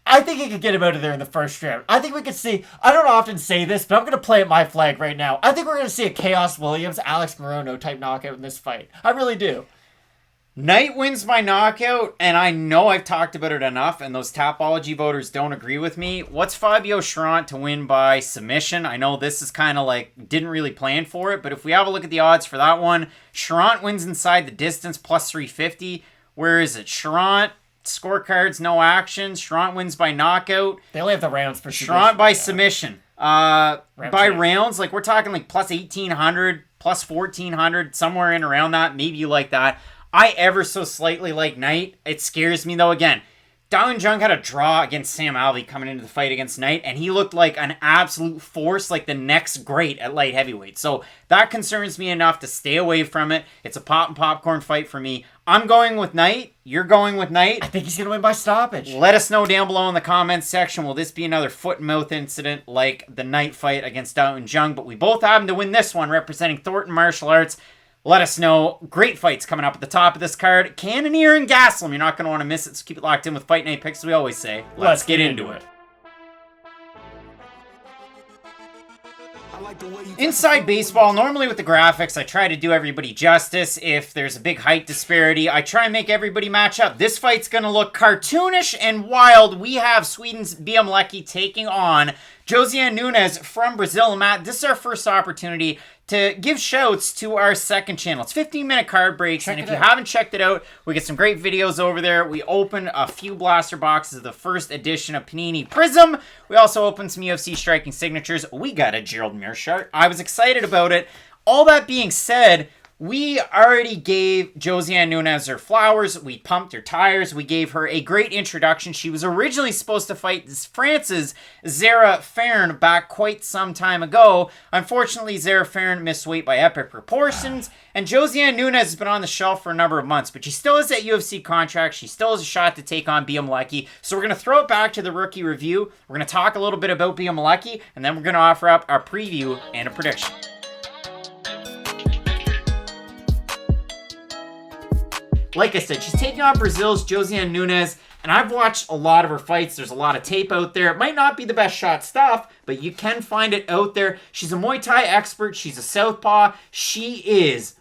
I think he could get him out of there in the first round. I think we could see, I don't often say this, but I'm going to play at my flag right now. I think we're going to see a Chaos Williams, Alex Morono type knockout in this fight. I really do. Knight wins by knockout, and I know I've talked about it enough, and those Tapology voters don't agree with me. What's Fabio Cherant to win by submission? I know this is kind of like, didn't really plan for it, but if we have a look at the odds for that one, Cherant wins inside the distance, plus 350. Where is it? Cherant, scorecards, no actions. Cherant wins by knockout. They only have the rounds for submission. Cherant by submission. By rounds, like we're talking like plus 1,800, plus 1,400, somewhere in around that. Maybe you like that. I ever so slightly like Knight. It scares me, though, again. Daeun Jung had a draw against Sam Alvey coming into the fight against Knight, and he looked like an absolute force, like the next great at light heavyweight. So that concerns me enough to stay away from it. It's a pop and popcorn fight for me. I'm going with Knight. You're going with Knight. I think he's going to win by stoppage. Let us know down below in the comments section. Will this be another foot and mouth incident like the Knight fight against Daeun Jung? But we both happen to win this one, representing Thornton Martial Arts. Let us know. Great fights coming up at the top of this card. Cannonier and Gastelum. You're not going to want to miss it, so keep it locked in with Fight Night Picks, as we always say. Let's get into it. Inside baseball, normally with the graphics, I try to do everybody justice. If there's a big height disparity, I try and make everybody match up. This fight's going to look cartoonish and wild. We have Sweden's Malecki taking on Josiane Nunes from Brazil. Matt, this is our first opportunity to give shouts to our second channel. It's 15-minute card breaks, and if you haven't checked it out, we get some great videos over there. We open a few blaster boxes of the first edition of Panini Prism. We also opened some UFC striking signatures. We got a Gerald Meerschaert. I was excited about it. All that being said, We already gave Josiane Nunes her flowers. We pumped her tires. We gave her a great introduction. She was originally supposed to fight France's Zara Farron back quite some time ago. Unfortunately, Zara Farron missed weight by epic proportions, and Josiane Nunes has been on the shelf for a number of months, but she still has that UFC contract. She still has a shot to take on Malecki. So we're going to throw it back to the rookie review. We're going to talk a little bit about Malecki, and then we're going to offer up our preview and a prediction. Like I said, she's taking on Brazil's Josiane Nunes, and I've watched a lot of her fights. There's a lot of tape out there. It might not be the best shot stuff, but you can find it out there. She's a Muay Thai expert. She's a southpaw. She is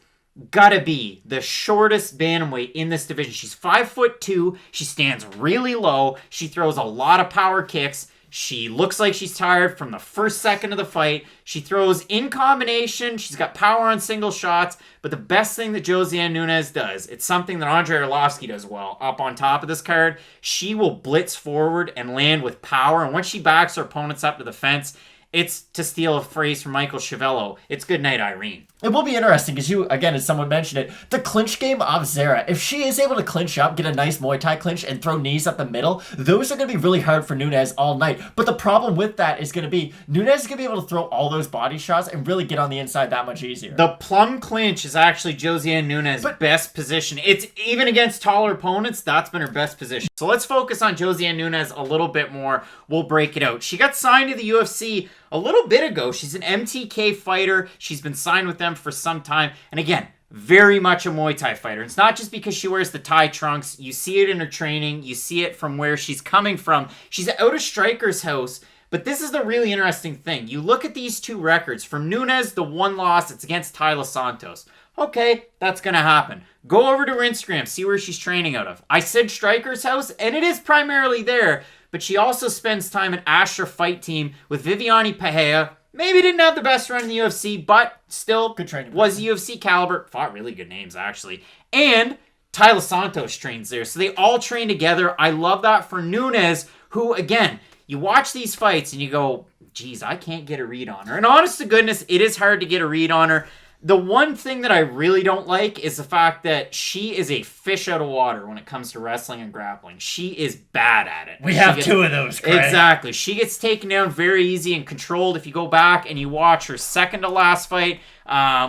gotta be the shortest bantamweight in this division. She's 5'2". She stands really low. She throws a lot of power kicks. She looks like she's tired from the first second of the fight. She throws in combination. She's got power on single shots. But the best thing that Josiane Nunes does, it's something that Andrei Arlovski does well. Up on top of this card, she will blitz forward and land with power. And once she backs her opponents up to the fence, it's, to steal a phrase from Michael Chiavello, it's good night, Irene. It will be interesting because you, again, as someone mentioned it, the clinch game of Zara, if she is able to clinch up, get a nice Muay Thai clinch, and throw knees up the middle, those are going to be really hard for Nunes all night. But the problem with that is going to be, Nunes is going to be able to throw all those body shots and really get on the inside that much easier. The plum clinch is actually Josiane Nunes' best position. It's even against taller opponents, that's been her best position. So let's focus on Josiane Nunes a little bit more. We'll break it out. She got signed to the UFC a little bit ago. She's an MTK fighter. She's been signed with them for some time. And again, very much a Muay Thai fighter. It's not just because she wears the Thai trunks. You see it in her training. You see it from where she's coming from. She's out of Striker's house. But this is the really interesting thing. You look at these two records. From Nunes, the one loss, it's against Taila Santos. Okay, that's going to happen. Go over to her Instagram. See where she's training out of. I said Striker's house, and it is primarily there. But she also spends time at Astra Fight Team with Viviane Pereira. Maybe didn't have the best run in the UFC, but still good training. Was UFC caliber. Fought really good names, actually. And Taila Santos trains there. So they all train together. I love that for Nunes, who, again, you watch these fights and you go, geez, I can't get a read on her. And honest to goodness, it is hard to get a read on her. The one thing that I really don't like is the fact that she is a fish out of water when it comes to wrestling and grappling. She is bad at it. We have two of those, Craig. Exactly. She gets taken down very easy and controlled. If you go back and you watch her second to last fight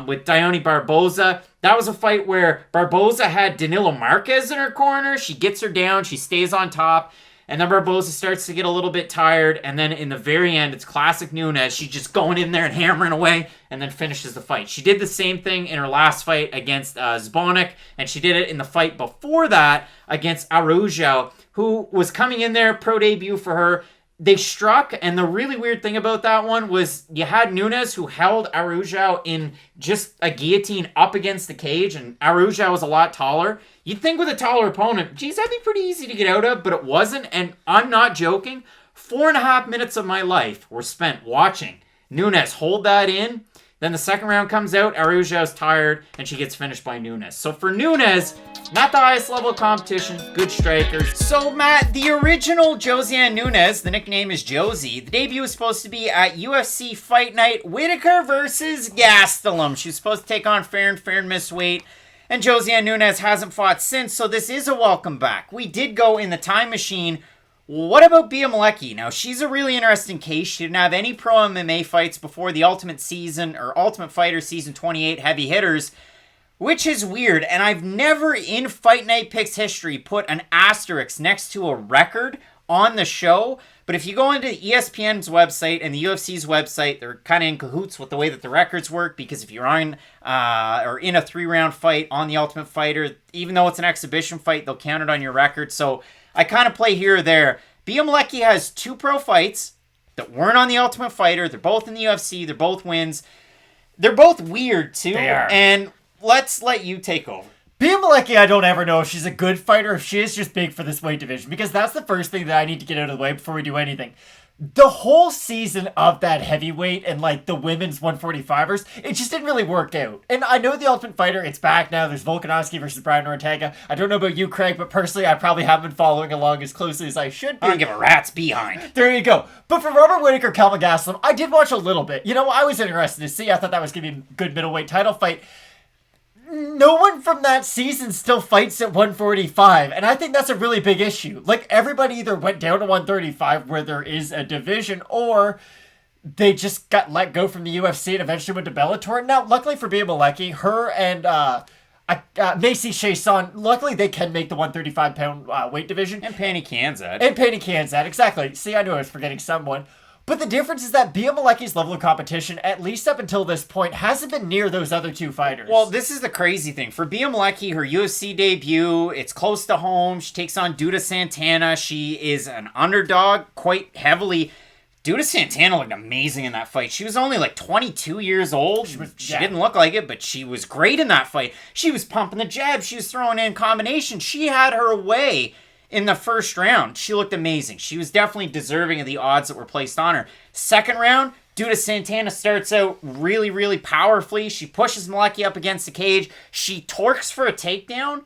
with Dione Barboza, that was a fight where Barboza had Danilo Marquez in her corner. She gets her down. She stays on top. And then Barboza starts to get a little bit tired. And then in the very end, it's classic Nunes. She's just going in there and hammering away and then finishes the fight. She did the same thing in her last fight against Zbonek. And she did it in the fight before that against Araujo, who was coming in there, pro debut for her. They struck, and the really weird thing about that one was you had Nunes, who held Araujo in just a guillotine up against the cage, and Araujo was a lot taller. You'd think with a taller opponent, geez, that'd be pretty easy to get out of, but it wasn't, and I'm not joking. 4.5 minutes of my life were spent watching Nunes hold that in. Then the second round comes out, Araujo's tired, and she gets finished by Nunes. So for Nunes, not the highest level of competition, good strikers. So Matt, the original Josiane Nunes, the nickname is Josie. The debut was supposed to be at UFC Fight Night, Whitaker versus Gastelum. She was supposed to take on Farron missed weight, and Josiane Nunes hasn't fought since, so this is a welcome back. We did go in the time machine. What about Malecki? Now, she's a really interesting case. She didn't have any pro MMA fights before the Ultimate Season or Ultimate Fighter Season 28 heavy hitters, which is weird. And I've never in Fight Night Picks history put an asterisk next to a record on the show. But if you go into ESPN's website and the UFC's website, they're kind of in cahoots with the way that the records work, because if you're on or in a 3-round fight on the Ultimate Fighter, even though it's an exhibition fight, they'll count it on your record. So I kind of play here or there. Malecki has 2 pro fights that weren't on the Ultimate Fighter. They're both in the UFC. They're both wins. They're both weird, too. They are. And let's let you take over. Malecki, I don't ever know if she's a good fighter or if she is just big for this weight division, because that's the first thing that I need to get out of the way before we do anything. The whole season of that heavyweight and like the women's 145ers, it just didn't really work out. And I know the Ultimate Fighter, it's back now. There's Volkanovski versus Brian Ortega. I don't know about you, Craig, but personally, I probably haven't been following along as closely as I should be. I don't give a rat's behind. There you go. But for Robert Whitaker, Kelvin Gastelum, I did watch a little bit. You know, I was interested to see. I thought that was going to be a good middleweight title fight. no one from that season still fights at 145, and I think that's a really big issue. Like, everybody either went down to 135 where there is a division, or they just got let go from the UFC and eventually went to Bellator. Now, luckily for Malecki, her and Macy Chiasson, luckily they can make the 135-pound weight division. And Panny Kanzad. Exactly. See, I knew I was forgetting someone. But the difference is that Malecki's level of competition, at least up until this point, hasn't been near those other two fighters. Well, this is the crazy thing. For Malecki, her UFC debut, it's close to home. She takes on Duda Santana. She is an underdog quite heavily. Duda Santana looked amazing in that fight. She was only like 22 years old. She didn't look like it, but she was great in that fight. She was pumping the jab. She was throwing in combinations. She had her way in the first round. She looked amazing. She was definitely deserving of the odds that were placed on her. Second round, Duda Santana starts out really, really powerfully. She pushes Malecki up against the cage. She torques for a takedown.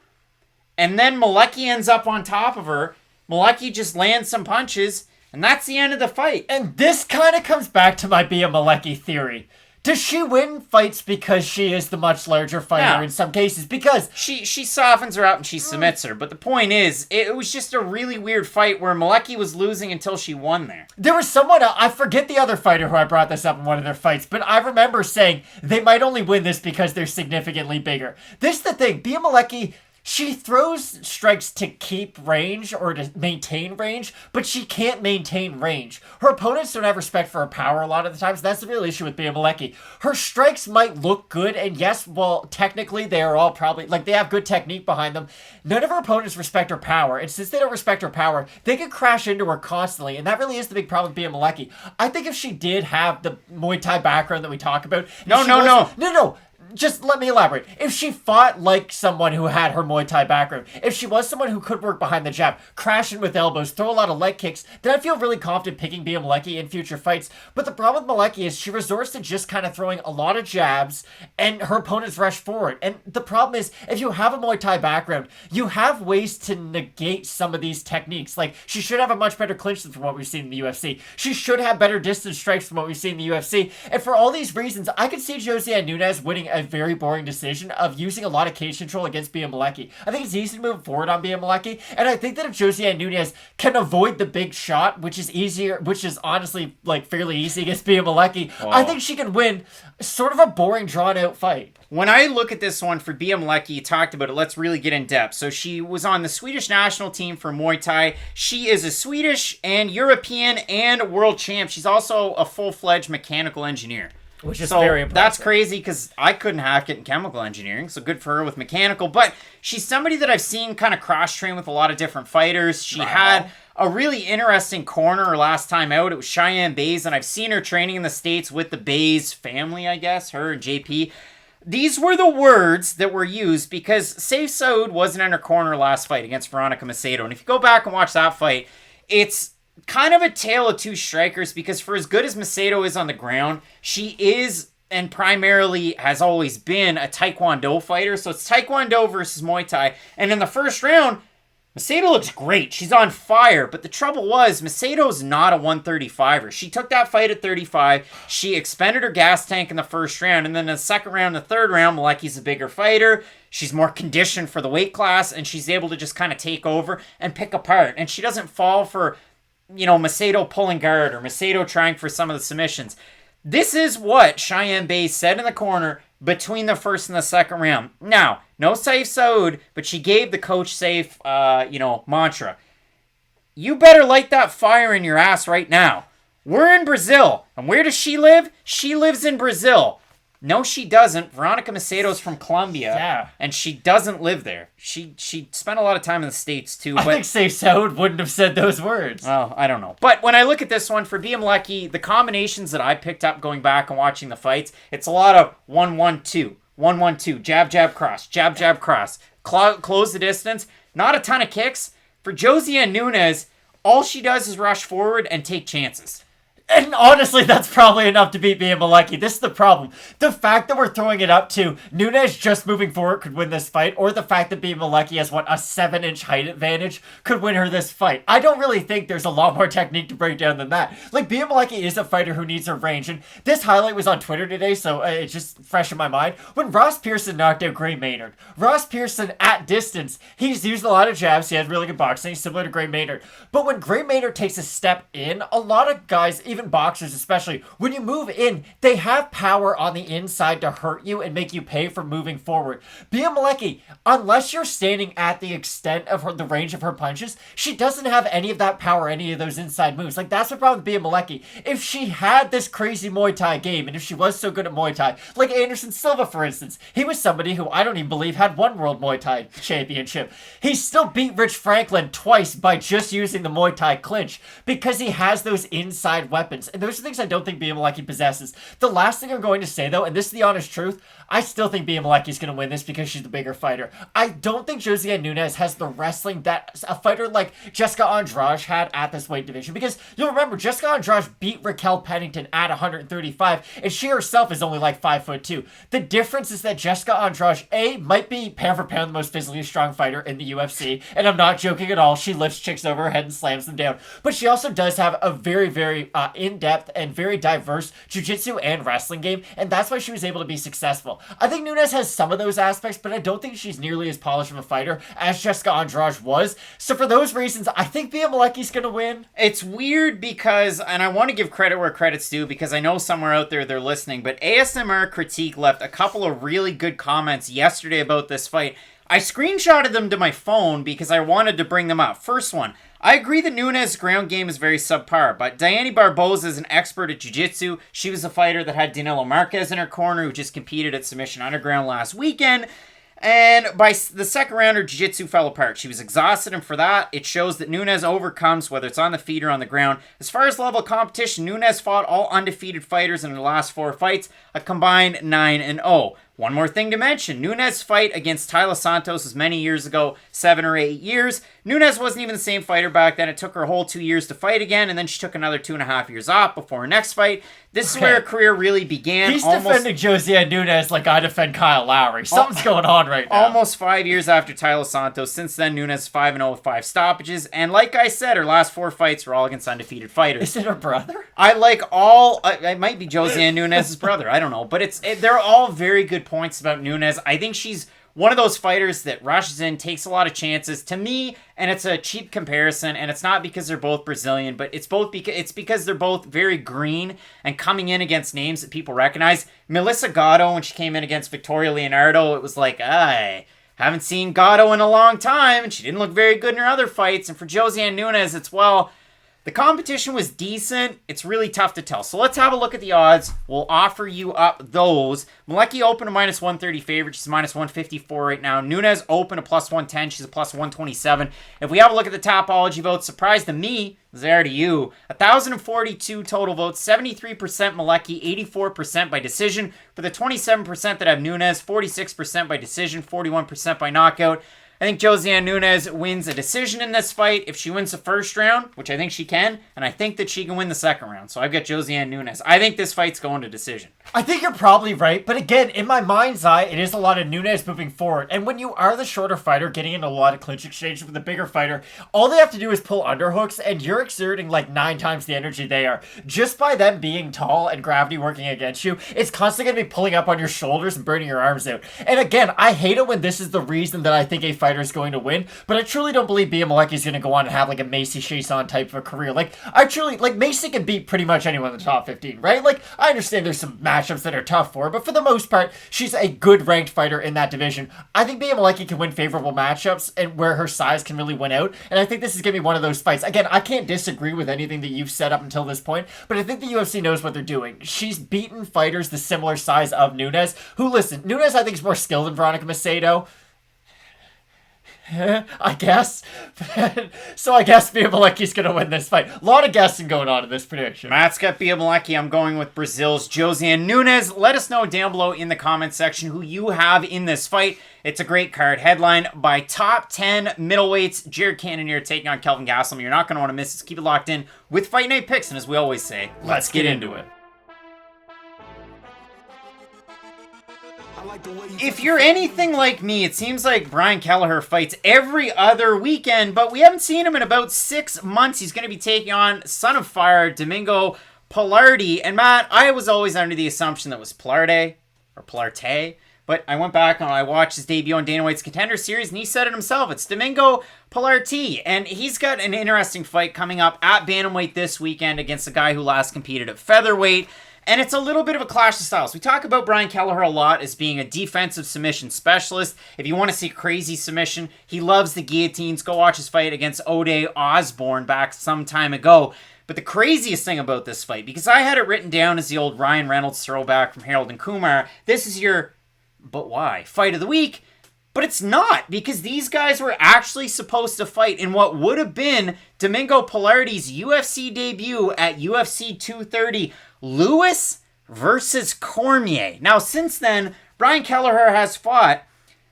And then Malecki ends up on top of her. Malecki just lands some punches. And that's the end of the fight. And this kind of comes back to my Malecki theory. Does she win fights because she is the much larger fighter in some cases? Because she softens her up and she submits her. But the point is, it was just a really weird fight where Malecki was losing until she won there. There was someone, I forget the other fighter who I brought this up in one of their fights, but I remember saying they might only win this because they're significantly bigger. This is the thing, Malecki, she throws strikes to keep range or to maintain range, but she can't maintain range. Her opponents don't have respect for her power a lot of the times. That's the real issue with Malecki. Her strikes might look good, and yes, well, technically they are all probably, like, they have good technique behind them. None of her opponents respect her power, and since they don't respect her power, they can crash into her constantly, and that really is the big problem with Malecki. I think if she did have the Muay Thai background that we talk about... No. Just let me elaborate. If she fought like someone who had her Muay Thai background, if she was someone who could work behind the jab, crash in with elbows, throw a lot of leg kicks, then I feel really confident picking Malecki in future fights. But the problem with Malecki is she resorts to just kind of throwing a lot of jabs, and her opponents rush forward. And the problem is, if you have a Muay Thai background, you have ways to negate some of these techniques. Like, she should have a much better clinch than from what we've seen in the UFC. She should have better distance strikes from what we've seen in the UFC. And for all these reasons, I could see Josiane Nunes winning a very boring decision of using a lot of cage control against Malecki. I think it's easy to move forward on Malecki, and I think that if Josiane Nunes can avoid the big shot, which is honestly like fairly easy against Malecki, I think she can win sort of a boring, drawn-out fight. When I look at this one for Malecki, you talked about it, let's really get in depth. So she was on the Swedish national team for Muay Thai. She is a Swedish and European and world champ. She's also a full-fledged mechanical engineer. Which is very impressive. That's crazy because I couldn't hack it in chemical engineering, so good for her with mechanical. But she's somebody that I've seen kind of cross-train with a lot of different fighters. She had a really interesting corner her last time out. It was Cheyenne Bays, and I've seen her training in the States with the Bays family, I guess, her and JP. These were the words that were used because Sayif Saud wasn't in her corner last fight against Veronica Macedo. And if you go back and watch that fight, it's kind of a tale of two strikers because for as good as Macedo is on the ground, she is and primarily has always been a Taekwondo fighter. So it's Taekwondo versus Muay Thai. And in the first round, Macedo looks great. She's on fire. But the trouble was, Macedo's not a 135er. She took that fight at 35. She expended her gas tank in the first round. And then in the second round, the third round, Malecki's a bigger fighter. She's more conditioned for the weight class. And she's able to just kind of take over and pick apart. And she doesn't fall for, Macedo pulling guard or Macedo trying for some of the submissions. This is what Cheyenne Bay said in the corner between the first and the second round. Now, no Sayif Saud, but she gave the coach Sayif, mantra. You better light that fire in your ass right now. We're in Brazil. And where does she live? She lives in Brazil. No, she doesn't. Veronica Macedo's from Colombia, and she doesn't live there. She spent a lot of time in the States, too. I think Sayif Saud wouldn't have said those words. Oh, I don't know. But when I look at this one, for Malecki, the combinations that I picked up going back and watching the fights, it's a lot of 1-1-2, 1-1-2, jab, jab, cross, jab, jab, cross, close the distance, not a ton of kicks. For Josiane Nunes, all she does is rush forward and take chances. And honestly, that's probably enough to beat Malecki. This is the problem. The fact that we're throwing it up to Nunes just moving forward could win this fight, or the fact that Malecki has, a 7-inch height advantage could win her this fight. I don't really think there's a lot more technique to break down than that. Like, Malecki is a fighter who needs her range, and this highlight was on Twitter today, so it's just fresh in my mind. When Ross Pearson knocked out Gray Maynard, Ross Pearson, at distance, he's used a lot of jabs, he had really good boxing, similar to Gray Maynard. But when Gray Maynard takes a step in, a lot of guys, even boxers especially, when you move in, they have power on the inside to hurt you and make you pay for moving forward. Malecki, unless you're standing at the extent of the range of her punches, she doesn't have any of that power, any of those inside moves. Like, that's the problem with Malecki. If she had this crazy Muay Thai game, and if she was so good at Muay Thai, like Anderson Silva, for instance, he was somebody who I don't even believe had one World Muay Thai Championship. He still beat Rich Franklin twice by just using the Muay Thai clinch, because he has those inside weapons. And those are things I don't think Malecki possesses. The last thing I'm going to say, though, and this is the honest truth, I still think Malecki is going to win this because she's the bigger fighter. I don't think Josiane Nunes has the wrestling that a fighter like Jessica Andrade had at this weight division. Because you'll remember, Jessica Andrade beat Raquel Pennington at 135, and she herself is only like 5'2". The difference is that Jessica Andrade, A, might be pound for pound the most physically strong fighter in the UFC, and I'm not joking at all. She lifts chicks over her head and slams them down. But she also does have a very, very in-depth and very diverse jiu-jitsu and wrestling game, and that's why she was able to be successful. I think Nunes has some of those aspects, but I don't think she's nearly as polished of a fighter as Jessica Andrade was. So for those reasons, I think Malecki's going to win. It's weird because, and I want to give credit where credit's due, because I know somewhere out there they're listening, but ASMR Critique left a couple of really good comments yesterday about this fight. I screenshotted them to my phone because I wanted to bring them up. First one, I agree that Nunes' ground game is very subpar, but Diane Barboza is an expert at jiu-jitsu. She was a fighter that had Danilo Marquez in her corner, who just competed at Submission Underground last weekend. And by the second round, her jiu-jitsu fell apart. She was exhausted, and for that, it shows that Nunes overcomes, whether it's on the feet or on the ground. As far as level of competition, Nunes fought all undefeated fighters in her last 4 fights, a combined 9-0. One more thing to mention, Nunes' fight against Tyler Santos was many years ago, 7 or 8 years. Nunes wasn't even the same fighter back then. It took her a whole 2 years to fight again, and then she took another 2.5 years off before her next fight. This is where her career really began. He's defending Josiane Nunes like I defend Kyle Lowry. Something's going on right now. Almost 5 years after Tyler Santos. Since then, Nunes 5-0 with 5 stoppages. And like I said, her last 4 fights were all against undefeated fighters. Is it her brother? I like all... It might be Josiane Nunes' brother. I don't know. But they're all very good points about Nunes. I think she's one of those fighters that rushes in, takes a lot of chances. To me, and it's a cheap comparison, and it's not because they're both Brazilian, but it's because they're both very green and coming in against names that people recognize. Melissa Gatto, when she came in against Victoria Leonardo, it was like, I haven't seen Gatto in a long time, and she didn't look very good in her other fights. And for Josiane Nunes, it's, well, the competition was decent. It's really tough to tell. So let's have a look at the odds. We'll offer you up those. Malecki open a -130 favorite. She's -154 right now. Nunes open a +110. She's a +127. If we have a look at the Topology votes, surprise to me, there to you. 1,042 total votes. 73% Malecki, 84% by decision. For the 27% that have Nunes, 46% by decision, 41% by knockout. I think Josiane Nunes wins a decision in this fight. If she wins the first round, which I think she can, and I think that she can win the second round. So I've got Josiane Nunes. I think this fight's going to decision. I think you're probably right, but again, in my mind's eye, it is a lot of Nunes moving forward. And when you are the shorter fighter getting into a lot of clinch exchanges with the bigger fighter, all they have to do is pull underhooks, and you're exerting like 9 times the energy they are. Just by them being tall and gravity working against you, it's constantly going to be pulling up on your shoulders and burning your arms out. And again, I hate it when this is the reason that I think a fighter is going to win, but I truly don't believe Malecki is going to go on and have like a Macy Chiasson type of a career. Like, I truly, like, Macy can beat pretty much anyone in the top 15, right? Like, I understand there's some matchups that are tough for her, but for the most part, she's a good ranked fighter in that division. I think Malecki can win favorable matchups and where her size can really win out, and I think this is going to be one of those fights. Again, I can't disagree with anything that you've said up until this point, but I think the UFC knows what they're doing. She's beaten fighters the similar size of Nunes, who, listen, Nunes I think is more skilled than Veronica Macedo. I guess. So I guess Malecki's going to win this fight. A lot of guessing going on in this prediction. Matt's got Malecki. I'm going with Brazil's Josiane. Nunes, let us know down below in the comment section who you have in this fight. It's a great card. Headline by top 10 middleweights. Cannonier taking on Kelvin Gastelum. You're not going to want to miss this. Keep it locked in with Fight Night Picks. And as we always say, let's get into it. If you're anything like me, it seems like Brian Kelleher fights every other weekend, but we haven't seen him in about 6 months. He's going to be taking on Son of Fire, Domingo Pilarte. And Matt, I was always under the assumption that it was Pilarte, but I went back and I watched his debut on Dana White's Contender Series, and he said it himself. It's Domingo Pilarte, and he's got an interesting fight coming up at bantamweight this weekend against a guy who last competed at featherweight. And it's a little bit of a clash of styles. We talk about Brian Kelleher a lot as being a defensive submission specialist. If you want to see crazy submission, he loves the guillotines. Go watch his fight against Ode Osborne back some time ago. But the craziest thing about this fight, because I had it written down as the old Ryan Reynolds throwback from Harold and Kumar, this is your, but why, fight of the week. But it's not, because these guys were actually supposed to fight in what would have been Domingo Pilarte's UFC debut at UFC 230. Lewis versus Cormier. Now, since then, Brian Kelleher has fought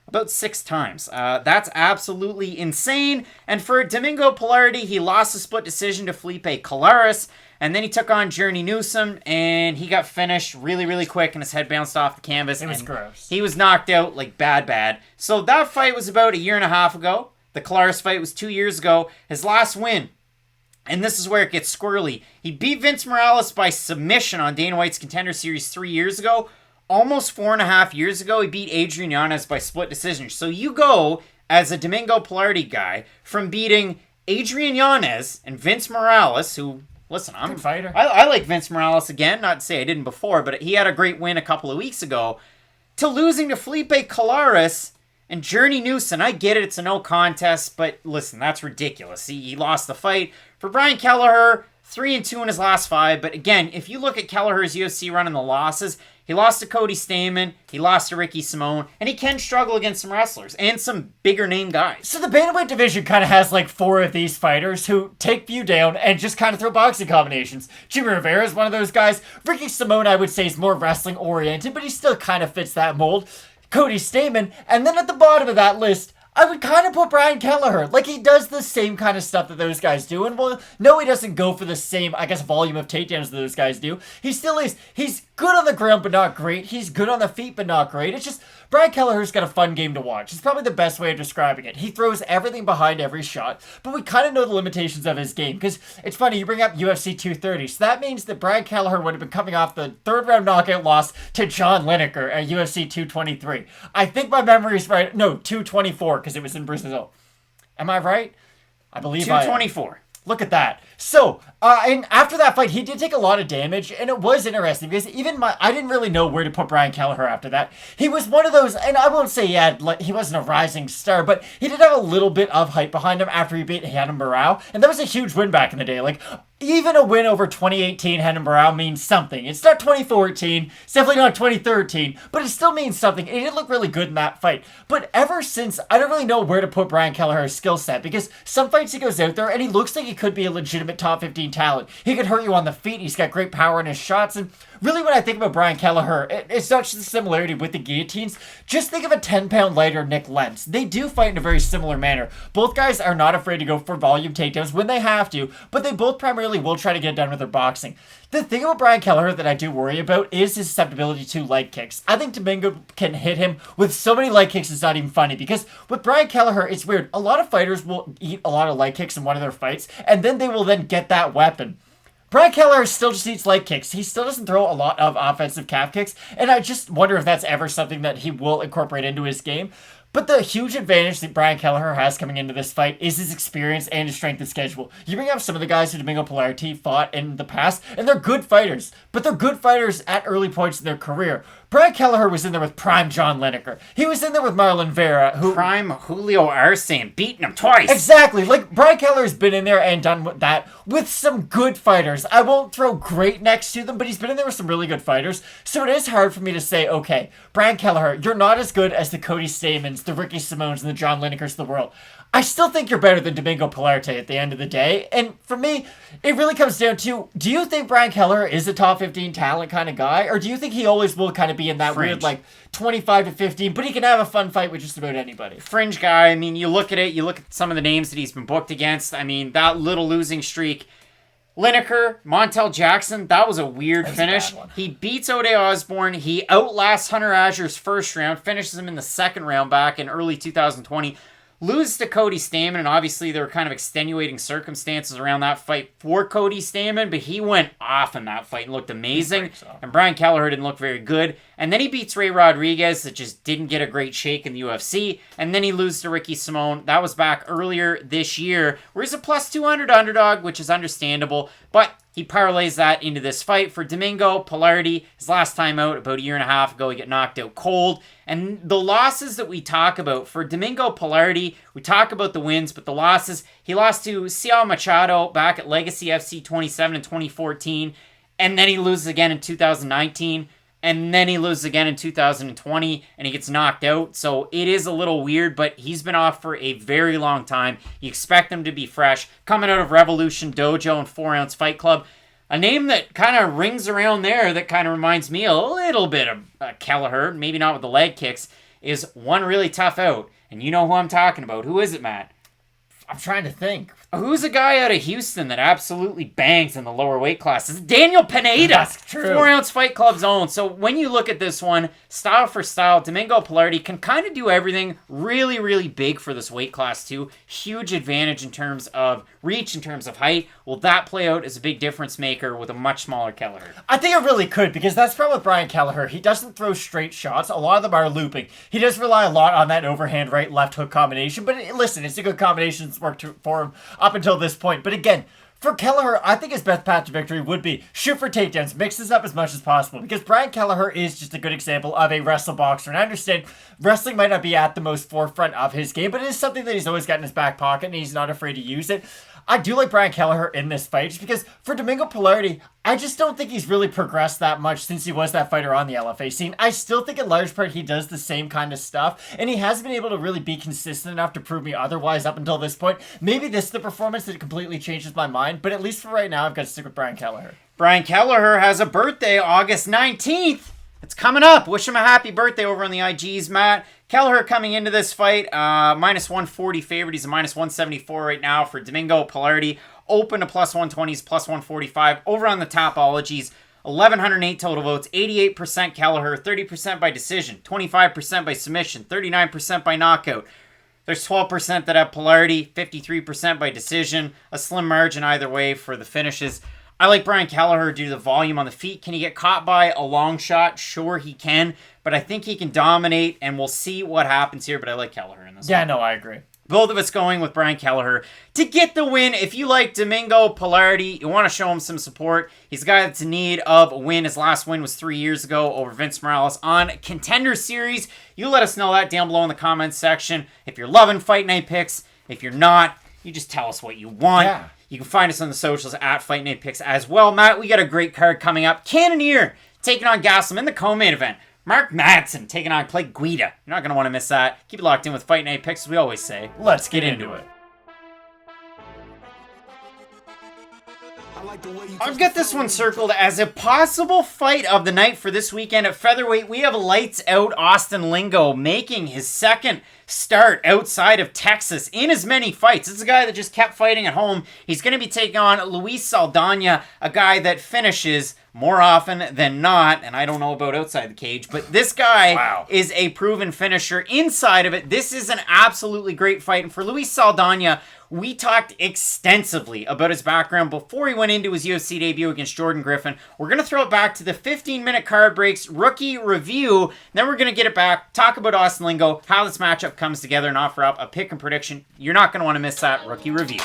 about 6 times. That's absolutely insane. And for Domingo Pilarte, he lost a split decision to Felipe Colares, and then he took on Journey Newsom, and he got finished really, really quick, and his head bounced off the canvas. It was gross. He was knocked out, like, bad. So that fight was about 1.5 years ago. The Colares fight was 2 years ago. His last win, and this is where it gets squirrely, he beat Vince Morales by submission on Dana White's Contender Series 3 years ago. Almost 4.5 years ago, he beat Adrian Yanez by split decision. So you go, as a Domingo Pilarte guy, from beating Adrian Yanez and Vince Morales, who, listen, I'm good fighter. I like Vince Morales again. Not to say I didn't before, but he had a great win a couple of weeks ago, to losing to Felipe Colares and Journey Newsom. I get it, it's a no contest, but listen, that's ridiculous. He lost the fight. For Brian Kelleher, 3-2 in his last 5. But again, if you look at Kelleher's UFC run and the losses, he lost to Cody Stamann, he lost to Ricky Simone, and he can struggle against some wrestlers and some bigger name guys. So the bantamweight division kind of has like 4 of these fighters who take you down and just kind of throw boxing combinations. Jimmy Rivera is one of those guys. Ricky Simone, I would say, is more wrestling oriented, but he still kind of fits that mold. Cody Stamann, and then at the bottom of that list, I would kind of put Brian Kelleher. Like, he does the same kind of stuff that those guys do. And, well, no, he doesn't go for the same, I guess, volume of takedowns that those guys do. He still is. He's good on the ground, but not great. He's good on the feet, but not great. It's just, Brian Kelleher's got a fun game to watch. It's probably the best way of describing it. He throws everything behind every shot, but we kind of know the limitations of his game. Because it's funny, you bring up UFC 230, so that means that Brian Kelleher would have been coming off the 3rd-round knockout loss to John Lineker at UFC 223. I think my memory's right. No, 224, because it was in Brazil. Am I right? I believe 224. Look at that. So, and after that fight, he did take a lot of damage, and it was interesting because even I didn't really know where to put Brian Kelleher after that. He was one of those, and I won't say he wasn't a rising star, but he did have a little bit of hype behind him after he beat Renan Barão, and that was a huge win back in the day. Like, even a win over 2018 Renan Barão means something. It's not 2014, it's definitely not 2013, but it still means something. And he did look really good in that fight. But ever since, I don't really know where to put Brian Kelleher's skill set, because some fights he goes out there and he looks like he could be a legitimate top 15 talent. He could hurt you on the feet, he's got great power in his shots, and really when I think about Brian Kelleher, it's not just the similarity with the guillotines. Just think of a 10-pound lighter Nick Lentz. They do fight in a very similar manner. Both guys are not afraid to go for volume takedowns when they have to, but they both primarily will try to get it done with their boxing. The thing about Brian Kelleher that I do worry about is his susceptibility to leg kicks. I think Domingo can hit him with so many leg kicks it's not even funny, because with Brian Kelleher, it's weird. A lot of fighters will eat a lot of leg kicks in one of their fights, and then they will then get that weapon. Brian Kelleher still just eats leg kicks. He still doesn't throw a lot of offensive calf kicks, and I just wonder if that's ever something that he will incorporate into his game. But the huge advantage that Brian Kelleher has coming into this fight is his experience and his strength of schedule. You bring up some of the guys who Domingo Pilarte fought in the past, and they're good fighters. But they're good fighters at early points in their career. Brian Kelleher was in there with prime John Lineker. He was in there with Marlon Vera, who... Prime Julio Arce, beating him twice. Exactly. Like, Brian Kelleher's been in there and done that with some good fighters. I won't throw great next to them, but he's been in there with some really good fighters. So it is hard for me to say, okay, Brian Kelleher, you're not as good as the Cody Stamans, the Ricky Simones, and the John Linekers of the world. I still think you're better than Domingo Pilarte at the end of the day. And for me, it really comes down to, do you think Brian Kelleher is a top 15 talent kind of guy? Or do you think he always will kind of be in that Fringe. weird, like, 25 to 15, but he can have a fun fight with just about anybody? Fringe guy. I mean, you look at it, you look at some of the names that he's been booked against. I mean, that little losing streak. Lineker, Montel Jackson, that was a weird finish. He beats Ode Osborne. He outlasts Hunter Azur's first round, finishes him in the second round back in early 2020. Loses to Cody Stamann, and obviously there were kind of extenuating circumstances around that fight for Cody Stamann, but he went off in that fight and looked amazing. And Brian Kelleher didn't look very good. And then he beats Ray Rodriguez, that just didn't get a great shake in the UFC. And then he loses to Ricky Simone. That was back earlier this year, where he's a plus 200 underdog, which is understandable. But he parlays that into this fight for Domingo Pilarte. His last time out, about a year and a half ago, he got knocked out cold. And the losses that we talk about for Domingo Pilarte, we talk about the wins, but the losses, he lost to Cial Machado back at Legacy FC 27 in 2014, and then he loses again in 2019, and then he loses again in 2020, and he gets knocked out. So it is a little weird, but he's been off for a very long time. You expect him to be fresh. Coming out of Revolution Dojo and 4 Ounce Fight Club, a name that kind of rings around there that kind of reminds me a little bit of Kelleher, maybe not with the leg kicks, is one really tough out. And you know who I'm talking about. Who is it, Matt? I'm trying to think. Who's a guy out of Houston that absolutely bangs in the lower weight classes? Daniel Pineda. That's true. 4 Ounce Fight Club's own. So when you look at this one, style for style, Domingo Pilarte can kind of do everything really, really big for this weight class too. Huge advantage in terms of reach, in terms of height. Will that play out as a big difference maker with a much smaller Kelleher? I think it really could, because that's the problem with Brian Kelleher. He doesn't throw straight shots. A lot of them are looping. He does rely a lot on that overhand right-left hook combination, but listen, it's a good combination that's worked for him up until this point. But again, for Kelleher, I think his best path to victory would be shoot for takedowns, mix this up as much as possible, because Brian Kelleher is just a good example of a wrestle boxer. And I understand wrestling might not be at the most forefront of his game, but it is something that he's always got in his back pocket, and he's not afraid to use it. I do like Brian Kelleher in this fight, just because for Domingo Pilarte, I just don't think he's really progressed that much since he was that fighter on the LFA scene. I still think in large part he does the same kind of stuff, and he hasn't been able to really be consistent enough to prove me otherwise up until this point. Maybe this is the performance that completely changes my mind, but at least for right now, I've got to stick with Brian Kelleher. Brian Kelleher has a birthday August 19th. It's coming up. Wish him a happy birthday over on the IGs, Matt. Kelleher coming into this fight, minus 140 favorite. He's a minus 174 right now for Domingo Pilarte. Open to plus 120s, plus 145. Over on the Topologies, 1,108 total votes, 88% Kelleher, 30% by decision, 25% by submission, 39% by knockout. There's 12% that have Pilarte, 53% by decision. A slim margin either way for the finishes. I like Brian Kelleher due to the volume on the feet. Can he get caught by a long shot? Sure, he can. But I think he can dominate, and we'll see what happens here. But I like Kelleher in this one. Yeah, no, I agree. Both of us going with Brian Kelleher to get the win. If you like Domingo Pilarte, you want to show him some support. He's a guy that's in need of a win. His last win was 3 years ago over Vince Morales on Contender Series. You let us know that down below in the comments section. If you're loving Fight Night picks, if you're not, you just tell us what you want. Yeah. You can find us on the socials at Fight Night Picks as well. Matt, we got a great card coming up. Cannonier taking on Gastelum in the co-main event. Mark Madsen taking on Guida. You're not going to want to miss that. Keep it locked in with Fight Night Picks, as we always say. Let's get into it. I've got this one circled as a possible fight of the night for this weekend at featherweight. We have lights out Austin Lingo making his second start outside of Texas in as many fights. This is a guy that just kept fighting at home. He's going to be taking on Luis Saldana, a guy that finishes more often than not, and I don't know about outside the cage, but this guy is a proven finisher inside of it. This is an absolutely great fight, and for Luis Saldana, we talked extensively about his background before he went into his UFC debut against Jordan Griffin. We're going to throw it back to the 15-minute card breaks, rookie review, then we're going to get it back, talk about Austin Lingo, how this matchup comes together, and offer up a pick and prediction. You're not going to want to miss that rookie review.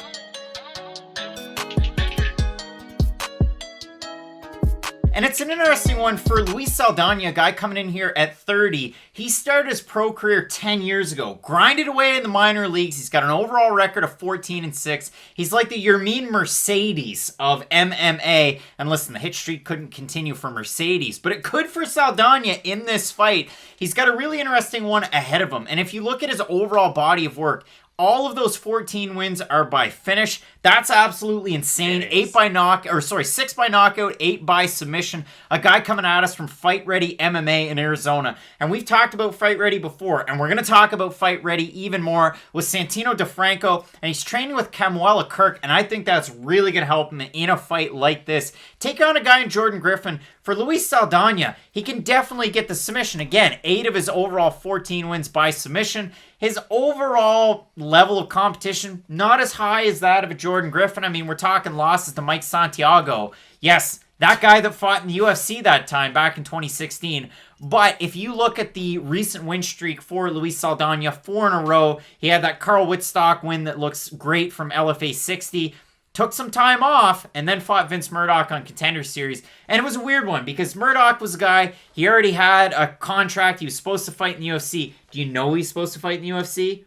And it's an interesting one for Luis Saldana, a guy coming in here at 30. He started his pro career 10 years ago, grinded away in the minor leagues. He's got an overall record of 14-6. He's like the Yermin Mercedes of MMA. And listen, the hit streak couldn't continue for Mercedes, but it could for Saldana in this fight. He's got a really interesting one ahead of him. And if you look at his overall body of work, all of those 14 wins are by finish. That's absolutely insane. 6 by knockout, 8 by submission. A guy coming at us from Fight Ready MMA in Arizona. And we've talked about Fight Ready before, and we're going to talk about Fight Ready even more with Santino DeFranco, and he's training with Camuela Kirk, and I think that's really going to help him in a fight like this. Take on a guy in Jordan Griffin. For Luis Saldana, he can definitely get the submission. Again, 8 of his overall 14 wins by submission. His overall level of competition, not as high as that of a Jordan Griffin. I mean, we're talking losses to Mike Santiago. Yes, that guy that fought in the UFC that time back in 2016. But if you look at the recent win streak for Luis Saldana, 4 in a row. He had that Carl Wittstock win that looks great from LFA 60. Took some time off, and then fought Vince Murdoch on Contender Series. And it was a weird one, because Murdoch was a guy, he already had a contract, he was supposed to fight in the UFC. Do you know he's supposed to fight in the UFC?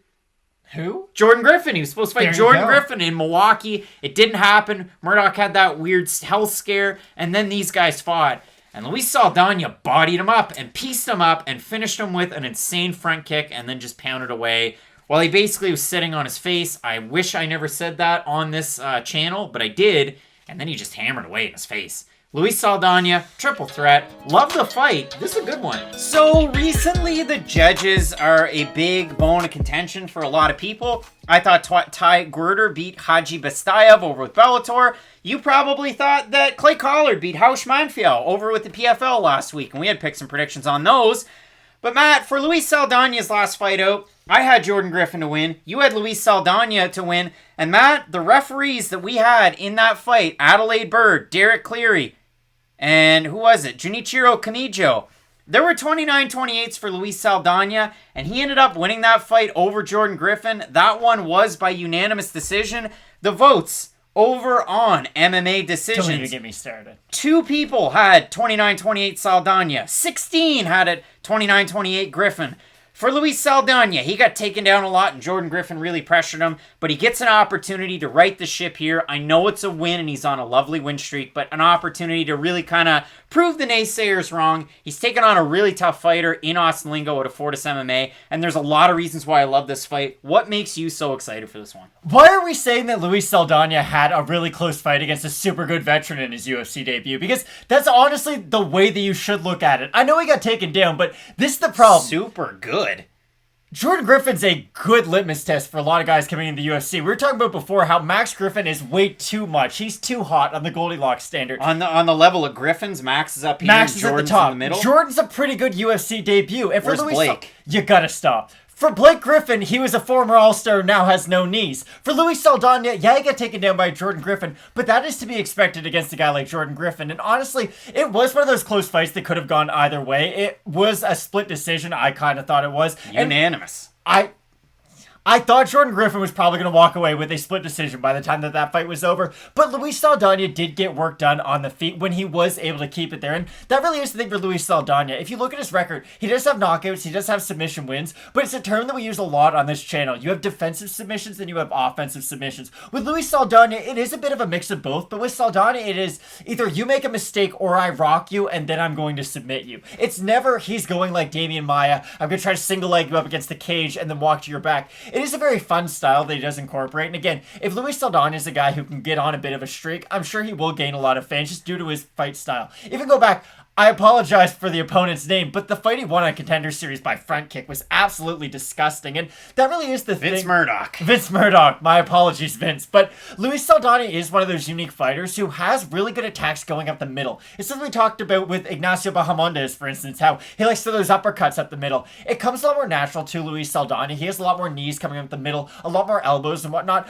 Who? Jordan Griffin. He was supposed to fight Jordan Griffin in Milwaukee. It didn't happen. Murdoch had that weird health scare, and then these guys fought. And Luis Saldana bodied him up, and pieced him up, and finished him with an insane front kick, and then just pounded away. Well, he basically was sitting on his face. I wish I never said that on this channel, but I did. And then he just hammered away in his face. Luis Saldana, triple threat. Love the fight. This is a good one. So recently, the judges are a big bone of contention for a lot of people. I thought Ty Guerder beat Haji Bastayev over with Bellator. You probably thought that Clay Collard beat Hausch Manfiel over with the PFL last week. And we had picked some predictions on those. But Matt, for Luis Saldana's last fight out, I had Jordan Griffin to win. You had Luis Saldana to win. And Matt, the referees that we had in that fight, Adelaide Bird, Derek Cleary, and who was it? Junichiro Kamijo. There were 29-28s for Luis Saldana, and he ended up winning that fight over Jordan Griffin. That one was by unanimous decision. The votes over on MMA decisions. Don't even get me started. 2 people had 29-28 Saldana. 16 had it 29-28 Griffin. For Luis Saldana, he got taken down a lot and Jordan Griffin really pressured him, but he gets an opportunity to right the ship here. I know it's a win and he's on a lovely win streak, but an opportunity to really kind of prove the naysayers wrong. He's taken on a really tough fighter in Austin Lingo at a Fortis MMA, and there's a lot of reasons why I love this fight. What makes you so excited for this one? Why are we saying that Luis Saldana had a really close fight against a super good veteran in his UFC debut? Because that's honestly the way that you should look at it. I know he got taken down, but this is the problem. Super good. Jordan Griffin's a good litmus test for a lot of guys coming into the UFC. We were talking about before how Max Griffin is way too much. He's too hot on the Goldilocks standard. On the level of Griffin's, Max is up here. Max is Jordan's at the top. in the middle. Jordan's a pretty good UFC debut. And for Where's Luis Blake? You gotta stop. For Blake Griffin, he was a former All-Star, now has no knees. For Luis Saldana, yeah, he got taken down by Jordan Griffin, but that is to be expected against a guy like Jordan Griffin. And honestly, it was one of those close fights that could have gone either way. It was a split decision. I kind of thought it was. Unanimous. I thought Jordan Griffin was probably going to walk away with a split decision by the time that fight was over, but Luis Saldana did get work done on the feet when he was able to keep it there, and that really is the thing for Luis Saldana. If you look at his record, he does have knockouts, he does have submission wins, but it's a term that we use a lot on this channel. You have defensive submissions and you have offensive submissions. With Luis Saldana, it is a bit of a mix of both, but with Saldana, it is either you make a mistake or I rock you and then I'm going to submit you. It's never he's going like Damian Maia, I'm going to try to single leg you up against the cage and then walk to your back. It is a very fun style that he does incorporate. And again, if Luis Saldana is a guy who can get on a bit of a streak, I'm sure he will gain a lot of fans just due to his fight style. Even go back, I apologize for the opponent's name, but the fight he won on Contender Series by front kick was absolutely disgusting, and that really is the thing. Vince Murdoch. My apologies, Vince. But Luis Saldana is one of those unique fighters who has really good attacks going up the middle. It's something we talked about with Ignacio Bahamondes, for instance, how he likes to throw those uppercuts up the middle. It comes a lot more natural to Luis Saldana. He has a lot more knees coming up the middle, a lot more elbows and whatnot.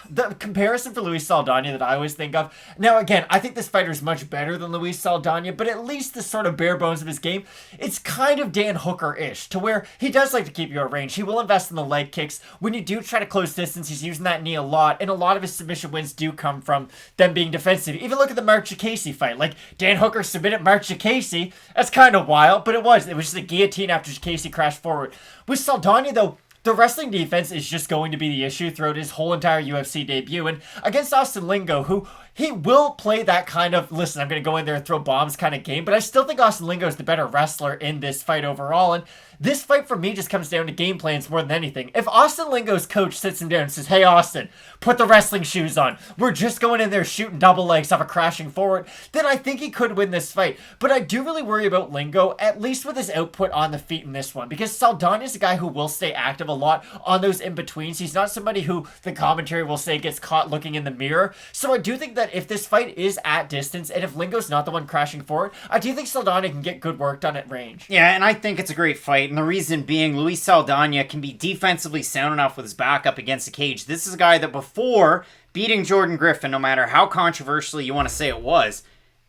The comparison for Luis Saldana that I always think of, now again, I think this fighter is much better than in Luis Saldana, but at least the sort of bare bones of his game, it's kind of Dan Hooker-ish, to where he does like to keep you at range. He will invest in the leg kicks. When you do try to close distance, he's using that knee a lot, and a lot of his submission wins do come from them being defensive. Even look at the Mark Casey fight. Like, Dan Hooker submitted Mark Casey. That's kind of wild, but it was just a guillotine after Casey crashed forward. With Saldana, though, the wrestling defense is just going to be the issue throughout his whole entire UFC debut. And against Austin Lingo, who he will play that kind of, listen, I'm going to go in there and throw bombs kind of game, but I still think Austin Lingo is the better wrestler in this fight overall. And this fight for me just comes down to game plans more than anything. If Austin Lingo's coach sits him down and says, hey, Austin, put the wrestling shoes on. We're just going in there shooting double legs off of crashing forward, then I think he could win this fight. But I do really worry about Lingo, at least with his output on the feet in this one, because Saldana is a guy who will stay active a lot on those in-betweens. He's not somebody who the commentary will say gets caught looking in the mirror. So I do think that if this fight is at distance, and if Lingo's not the one crashing forward, I do think Saldana can get good work done at range. Yeah, and I think it's a great fight. And the reason being, Luis Saldana can be defensively sound enough with his back up against the cage. This is a guy that before beating Jordan Griffin, no matter how controversially you want to say it was,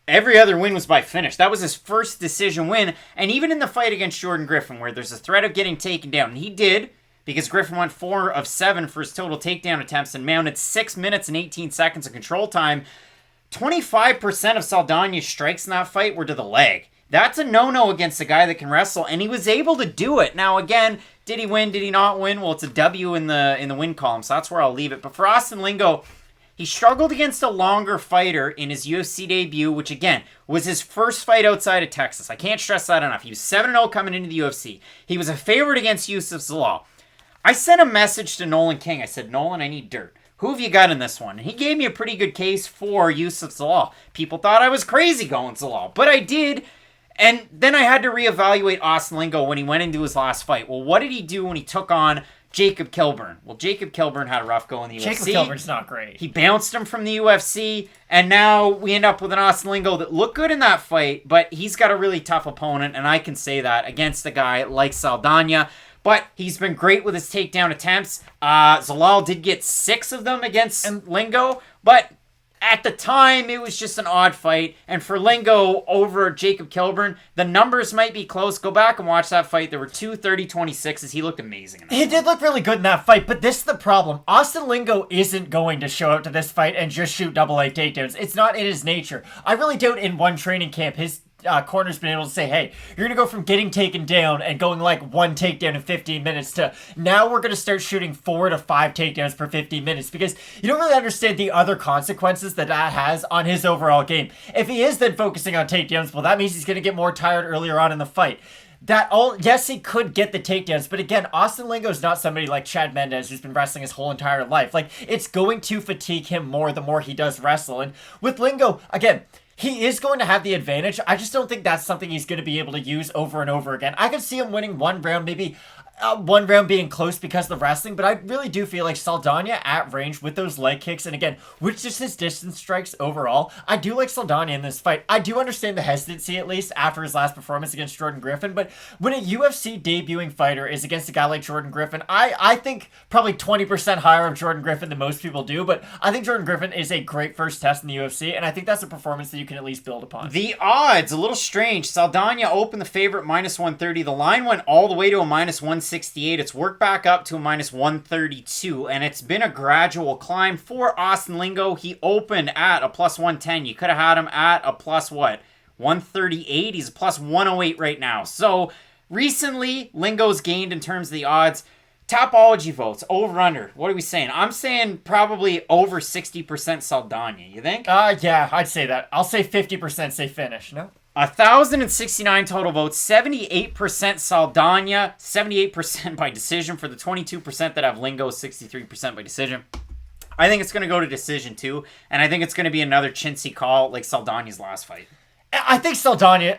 every other win was by finish. That was his first decision win. And even in the fight against Jordan Griffin, where there's a threat of getting taken down, and he did, because Griffin went 4 of 7 for his total takedown attempts and mounted 6 minutes and 18 seconds of control time. 25% of Saldana's strikes in that fight were to the leg. That's a no-no against a guy that can wrestle, and he was able to do it. Now, again, did he win? Did he not win? Well, it's a W in the win column, so that's where I'll leave it. But for Austin Lingo, he struggled against a longer fighter in his UFC debut, which, again, was his first fight outside of Texas. I can't stress that enough. He was 7-0 coming into the UFC. He was a favorite against Yusuf Zalal. I sent a message to Nolan King. I said, Nolan, I need dirt. Who have you got in this one? And he gave me a pretty good case for Yusuf Zalal. People thought I was crazy going Zalal, but I did. And then I had to reevaluate Austin Lingo when he went into his last fight. Well, what did he do when he took on Jacob Kilburn? Well, Jacob Kilburn had a rough go in the UFC. Jacob Kilburn's not great. He bounced him from the UFC, and now we end up with an Austin Lingo that looked good in that fight, but he's got a really tough opponent, and I can say that against a guy like Saldana. But he's been great with his takedown attempts. Zalal did get 6 of them against Lingo, but at the time, it was just an odd fight. And for Lingo over Jacob Kilburn, the numbers might be close. Go back and watch that fight. There were 2 30-26s. He looked amazing. He did look really good in that fight, but this is the problem. Austin Lingo isn't going to show up to this fight and just shoot double-A takedowns. It's not in his nature. I really doubt in one training camp his corner's been able to say, hey, you're going to go from getting taken down and going like 1 takedown in 15 minutes to now we're going to start shooting 4 to 5 takedowns per 15 minutes, because you don't really understand the other consequences that has on his overall game. If he is then focusing on takedowns, well, that means he's going to get more tired earlier on in the fight. Yes, he could get the takedowns, but again, Austin Lingo is not somebody like Chad Mendes who's been wrestling his whole entire life. Like, it's going to fatigue him more the more he does wrestle. And with Lingo, again, he is going to have the advantage. I just don't think that's something he's going to be able to use over and over again. I could see him winning one round, maybe one round being close because of the wrestling, but I really do feel like Saldana at range with those leg kicks, and again, with just his distance strikes overall, I do like Saldana in this fight. I do understand the hesitancy, at least, after his last performance against Jordan Griffin, but when a UFC debuting fighter is against a guy like Jordan Griffin, I think probably 20% higher of Jordan Griffin than most people do, but I think Jordan Griffin is a great first test in the UFC, and I think that's a performance that you can at least build upon. The odds, a little strange. Saldana opened the favorite -130. The line went all the way to a -168. It's worked back up to a -132, and it's been a gradual climb for Austin Lingo. He opened at a +110. You could have had him at a +138. He's a +108 right now. So recently, Lingo's gained in terms of the odds. Topology votes, over under. What are we saying? I'm saying probably over 60% Saldana. You think? Yeah, I'd say that. I'll say 50% say finish. No? 1,069 total votes, 78% Saldana, 78% by decision for the 22% that have Lingo, 63% by decision. I think it's going to go to decision too, and I think it's going to be another chintzy call like Saldana's last fight. I think Saldana,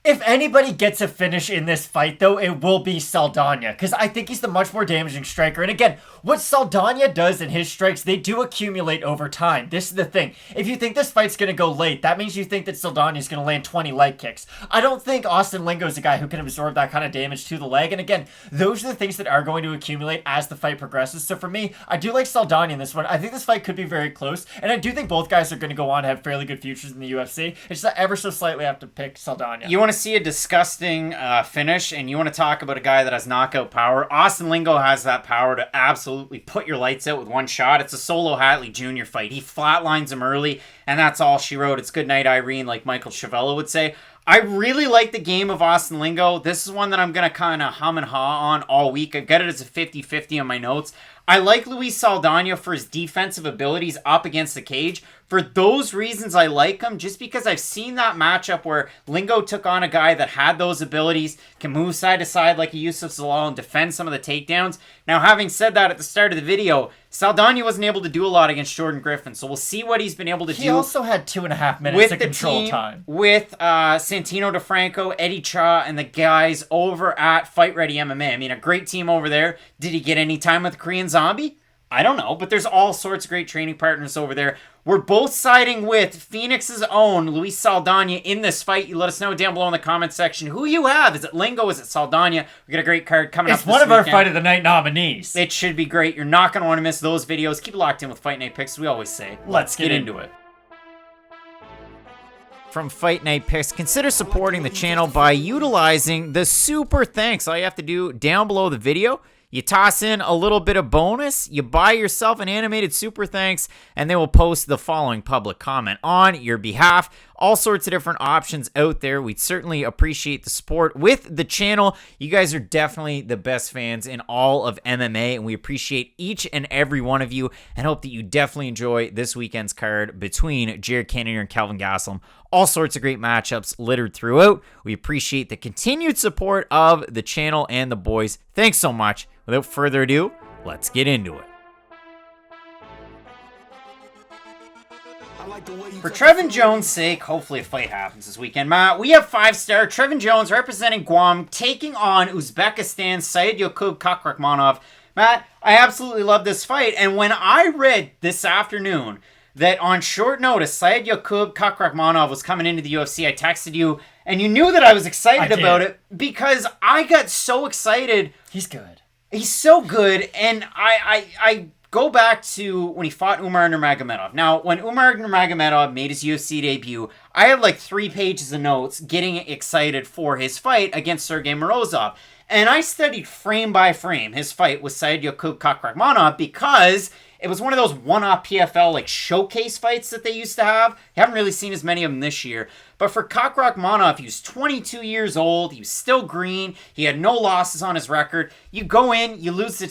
If anybody gets a finish in this fight, though, it will be Saldana, because I think he's the much more damaging striker. And again, what Saldana does in his strikes, they do accumulate over time. This is the thing. If you think this fight's going to go late, that means you think that Saldana is going to land 20 leg kicks. I don't think Austin Lingo is a guy who can absorb that kind of damage to the leg. And again, those are the things that are going to accumulate as the fight progresses. So for me, I do like Saldana in this one. I think this fight could be very close. And I do think both guys are going to go on to have fairly good futures in the UFC. It's just that ever so slightly I have to pick Saldana. You want to see a disgusting finish, and you want to talk about a guy that has knockout power. Austin Lingo has that power to absolutely put your lights out with one shot. It's a Solo Hatley Jr. fight. He flatlines him early, and that's all she wrote. It's good night, Irene, like Michael Chiavello would say. I really like the game of Austin Lingo. This is one that I'm going to kind of hum and haw on all week. I've got it as a 50-50 on my notes. I like Luis Saldana for his defensive abilities up against the cage. For those reasons, I like him, just because I've seen that matchup where Lingo took on a guy that had those abilities, can move side to side like a Yusuf Zalal and defend some of the takedowns. Now, having said that at the start of the video, Saldana wasn't able to do a lot against Jordan Griffin, so we'll see what he's been able to do. He also had 2.5 minutes of control time. With Santino DeFranco, Eddie Cha, and the guys over at Fight Ready MMA. I mean, a great team over there. Did he get any time with Korean Zombie? I don't know, but there's all sorts of great training partners over there. We're both siding with Phoenix's own Luis Saldana in this fight. You let us know down below in the comment section who you have. Is it Lingo? Is it Saldana? We got a great card coming up this weekend. It's one of our Fight of the Night nominees. It should be great. You're not going to want to miss those videos. Keep it locked in with Fight Night Picks. We always say, let's get into it. From Fight Night Picks, consider supporting the channel by utilizing the super thanks. All you have to do down below the video, you toss in a little bit of bonus, you buy yourself an animated super thanks, and they will post the following public comment on your behalf. All sorts of different options out there. We'd certainly appreciate the support with the channel. You guys are definitely the best fans in all of MMA, and we appreciate each and every one of you, and hope that you definitely enjoy this weekend's card between Jared Cannonier and Kelvin Gastelum. All sorts of great matchups littered throughout. We appreciate the continued support of the channel and the boys. Thanks so much. Without further ado, let's get into it. For Trevin Jones' sake, hopefully a fight happens this weekend, Matt. We have 5-star Trevin Jones representing Guam, taking on Uzbekistan's Saidyokub Kakhramnov. Matt, I absolutely love this fight, and when I read this afternoon that on short notice Saidyokub Kakhramnov was coming into the UFC, I texted you, and you knew that I was excited about it because I got so excited. He's good. He's so good, and I go back to when he fought Umar Nurmagomedov. Now, when Umar Nurmagomedov made his UFC debut, I had like 3 pages of notes getting excited for his fight against Sergey Morozov. And I studied frame by frame his fight with Saidyokub Kakhramnov because it was one of those one-off PFL like showcase fights that they used to have. I haven't really seen as many of them this year. But for Kakhramnov, he was 22 years old. He was still green. He had no losses on his record. You go in, you lose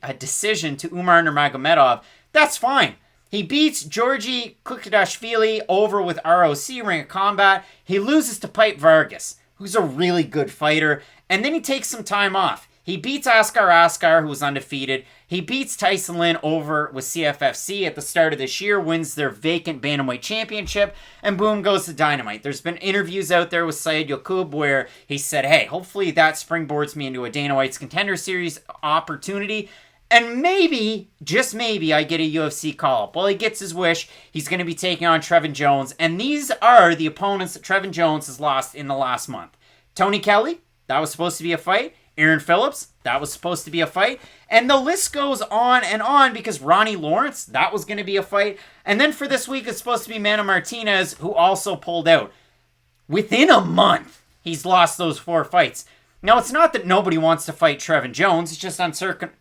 a decision to Umar Nurmagomedov. That's fine. He beats Georgi Kukadashvili over with ROC, Ring of Combat. He loses to Pipe Vargas, who's a really good fighter. And then he takes some time off. He beats Askar, who was undefeated. He beats Tyson Lin over with CFFC at the start of this year, wins their vacant bantamweight championship, and boom goes to Dynamite. There's been interviews out there with Saidyokub where he said, hey, hopefully that springboards me into a Dana White's Contender Series opportunity, and maybe, just maybe, I get a UFC call-up. Well, he gets his wish. He's going to be taking on Trevin Jones, and these are the opponents that Trevin Jones has lost in the last month. Tony Kelly, that was supposed to be a fight. Aaron Phillips, that was supposed to be a fight. And the list goes on and on because Ronnie Lawrence, that was going to be a fight. And then for this week, it's supposed to be Manny Martinez, who also pulled out. Within a month, he's lost those 4 fights. Now, it's not that nobody wants to fight Trevin Jones. It's just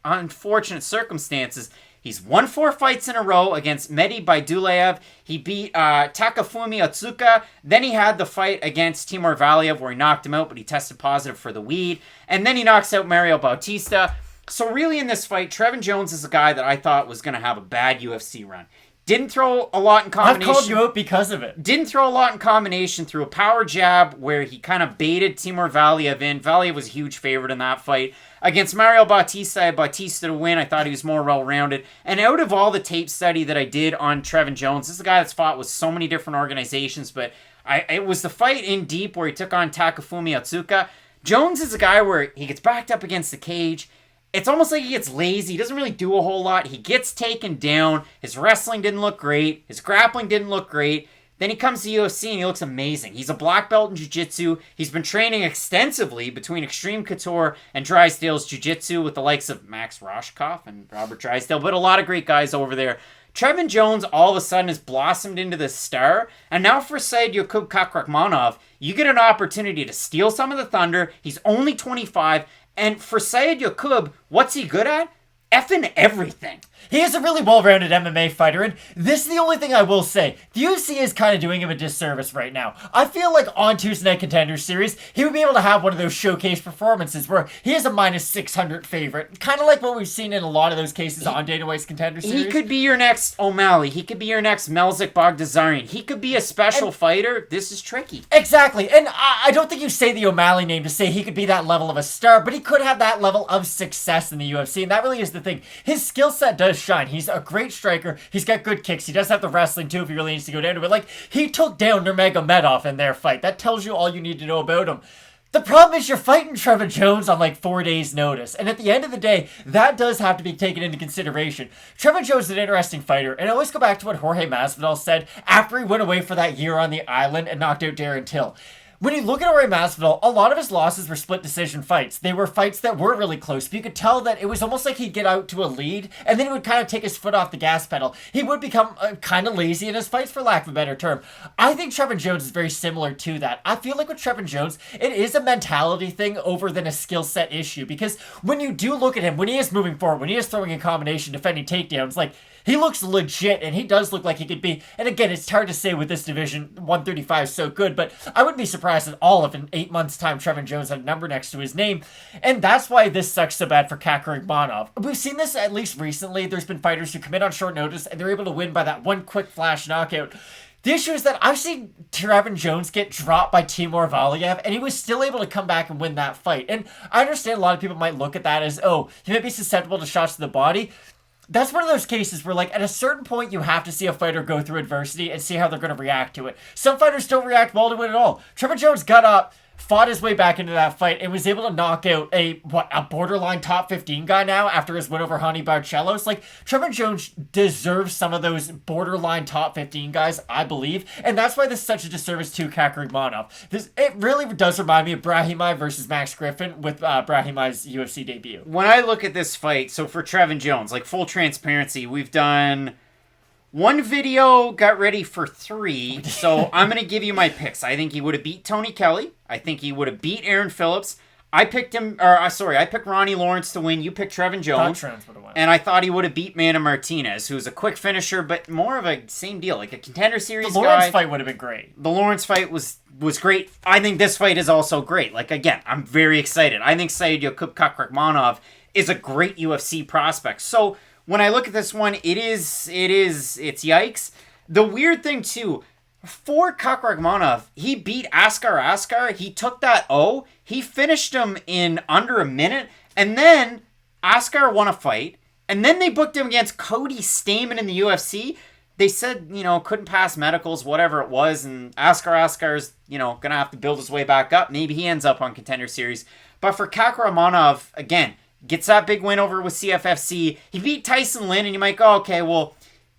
unfortunate circumstances. He's won 4 fights in a row against Mehdi Baidullayev. He beat Takafumi Otsuka. Then he had the fight against Timur Valiev where he knocked him out, but he tested positive for the weed. And then he knocks out Mario Bautista. So really in this fight, Trevin Jones is a guy that I thought was going to have a bad UFC run. Didn't throw a lot in combination. I've called you out because of it. Didn't throw a lot in combination. Threw a power jab where he kind of baited Timur Valiev in. Valiev was a huge favorite in that fight. Against Mario Bautista, I had Bautista to win. I thought he was more well-rounded. And out of all the tape study that I did on Trevin Jones, this is a guy that's fought with so many different organizations, but It was the fight in deep where he took on Takafumi Otsuka. Jones is a guy where he gets backed up against the cage. It's almost like he gets lazy. He doesn't really do a whole lot. He gets taken down. His wrestling didn't look great. His grappling didn't look great. Then he comes to UFC and he looks amazing. He's a black belt in jiu-jitsu. He's been training extensively between Extreme Couture and Drysdale's jiu-jitsu with the likes of Max Roshkoff and Robert Drysdale, but a lot of great guys over there. Trevin Jones all of a sudden has blossomed into this star, and now for Saidyokub Kakhramnov, you get an opportunity to steal some of the thunder. He's only 25, and for Saidyokub, what's he good at? Effing everything. He is a really well-rounded MMA fighter, and this is the only thing I will say. The UFC is kind of doing him a disservice right now. I feel like on Tuesday Night Contenders series, he would be able to have one of those showcase performances where he is a minus 600 favorite. Kind of like what we've seen in a lot of those cases on Dana White's Contender series. He could be your next O'Malley. He could be your next Melzik Bogdasarian. He could be a special fighter. This is tricky. Exactly, and I don't think you say the O'Malley name to say he could be that level of a star, but he could have that level of success in the UFC, and that really is the thing. His skill set does shine. He's a great striker. He's got good kicks. He does have the wrestling too if he really needs to go down to it. Like, he took down Nurmagomedov in their fight. That tells you all you need to know about him. The problem is you're fighting Trevin Jones on like 4 days' notice. And at the end of the day, that does have to be taken into consideration. Trevin Jones is an interesting fighter. And I always go back to what Jorge Masvidal said after he went away for that year on the island and knocked out Darren Till. When you look at Jorge Masvidal, a lot of his losses were split decision fights. They were fights that were really close, but you could tell that it was almost like he'd get out to a lead, and then he would kind of take his foot off the gas pedal. He would become kind of lazy in his fights, for lack of a better term. I think Trevin Jones is very similar to that. I feel like with Trevin Jones, it is a mentality thing over than a skill set issue, because when you do look at him, when he is moving forward, when he is throwing in combination, defending takedowns, like, he looks legit, and he does look like he could be, and again, it's hard to say with this division, 135 is so good, but I wouldn't be surprised at all if in 8 months' time Trevin Jones had a number next to his name, and that's why this sucks so bad for Kakhramnov. We've seen this at least recently. There's been fighters who come in on short notice, and they're able to win by that one quick flash knockout. The issue is that I've seen Trevin Jones get dropped by Timur Valiev, and he was still able to come back and win that fight, and I understand a lot of people might look at that as, oh, he might be susceptible to shots to the body. That's one of those cases where, like, at a certain point, you have to see a fighter go through adversity and see how they're going to react to it. Some fighters don't react well to it at all. Trevin Jones got up, fought his way back into that fight, and was able to knock out a borderline top 15 guy now after his win over Hani Barcelos. Like, Trevin Jones deserves some of those borderline top 15 guys, I believe, and that's why this is such a disservice to Kakhramnov. It really does remind me of Brahimaj versus Max Griffin with Brahimaj's UFC debut. When I look at this fight, so for Trevin Jones, like, full transparency, we've done one video, got ready for 3, so I'm going to give you my picks. I think he would have beat Tony Kelly. I think he would have beat Aaron Phillips. I picked Ronnie Lawrence to win. You picked Trevin Jones. And I thought he would have beat Manny Martinez, who's a quick finisher, but more of a same deal, like a contender series guy. The Lawrence fight would have been great. The Lawrence fight was great. I think this fight is also great. Like, again, I'm very excited. I think Saidyokub Kakhramnov is a great UFC prospect. So when I look at this one, it's yikes. The weird thing, too, for Kakhramnov, he beat Askar. He took that O. He finished him in under a minute. And then Askar won a fight. And then they booked him against Cody Stamann in the UFC. They said, couldn't pass medicals, whatever it was. And Askar's, going to have to build his way back up. Maybe he ends up on Contender Series. But for Kakhramnov, again, gets that big win over with CFFC. He beat Tyson Lin, and you might go, okay, well,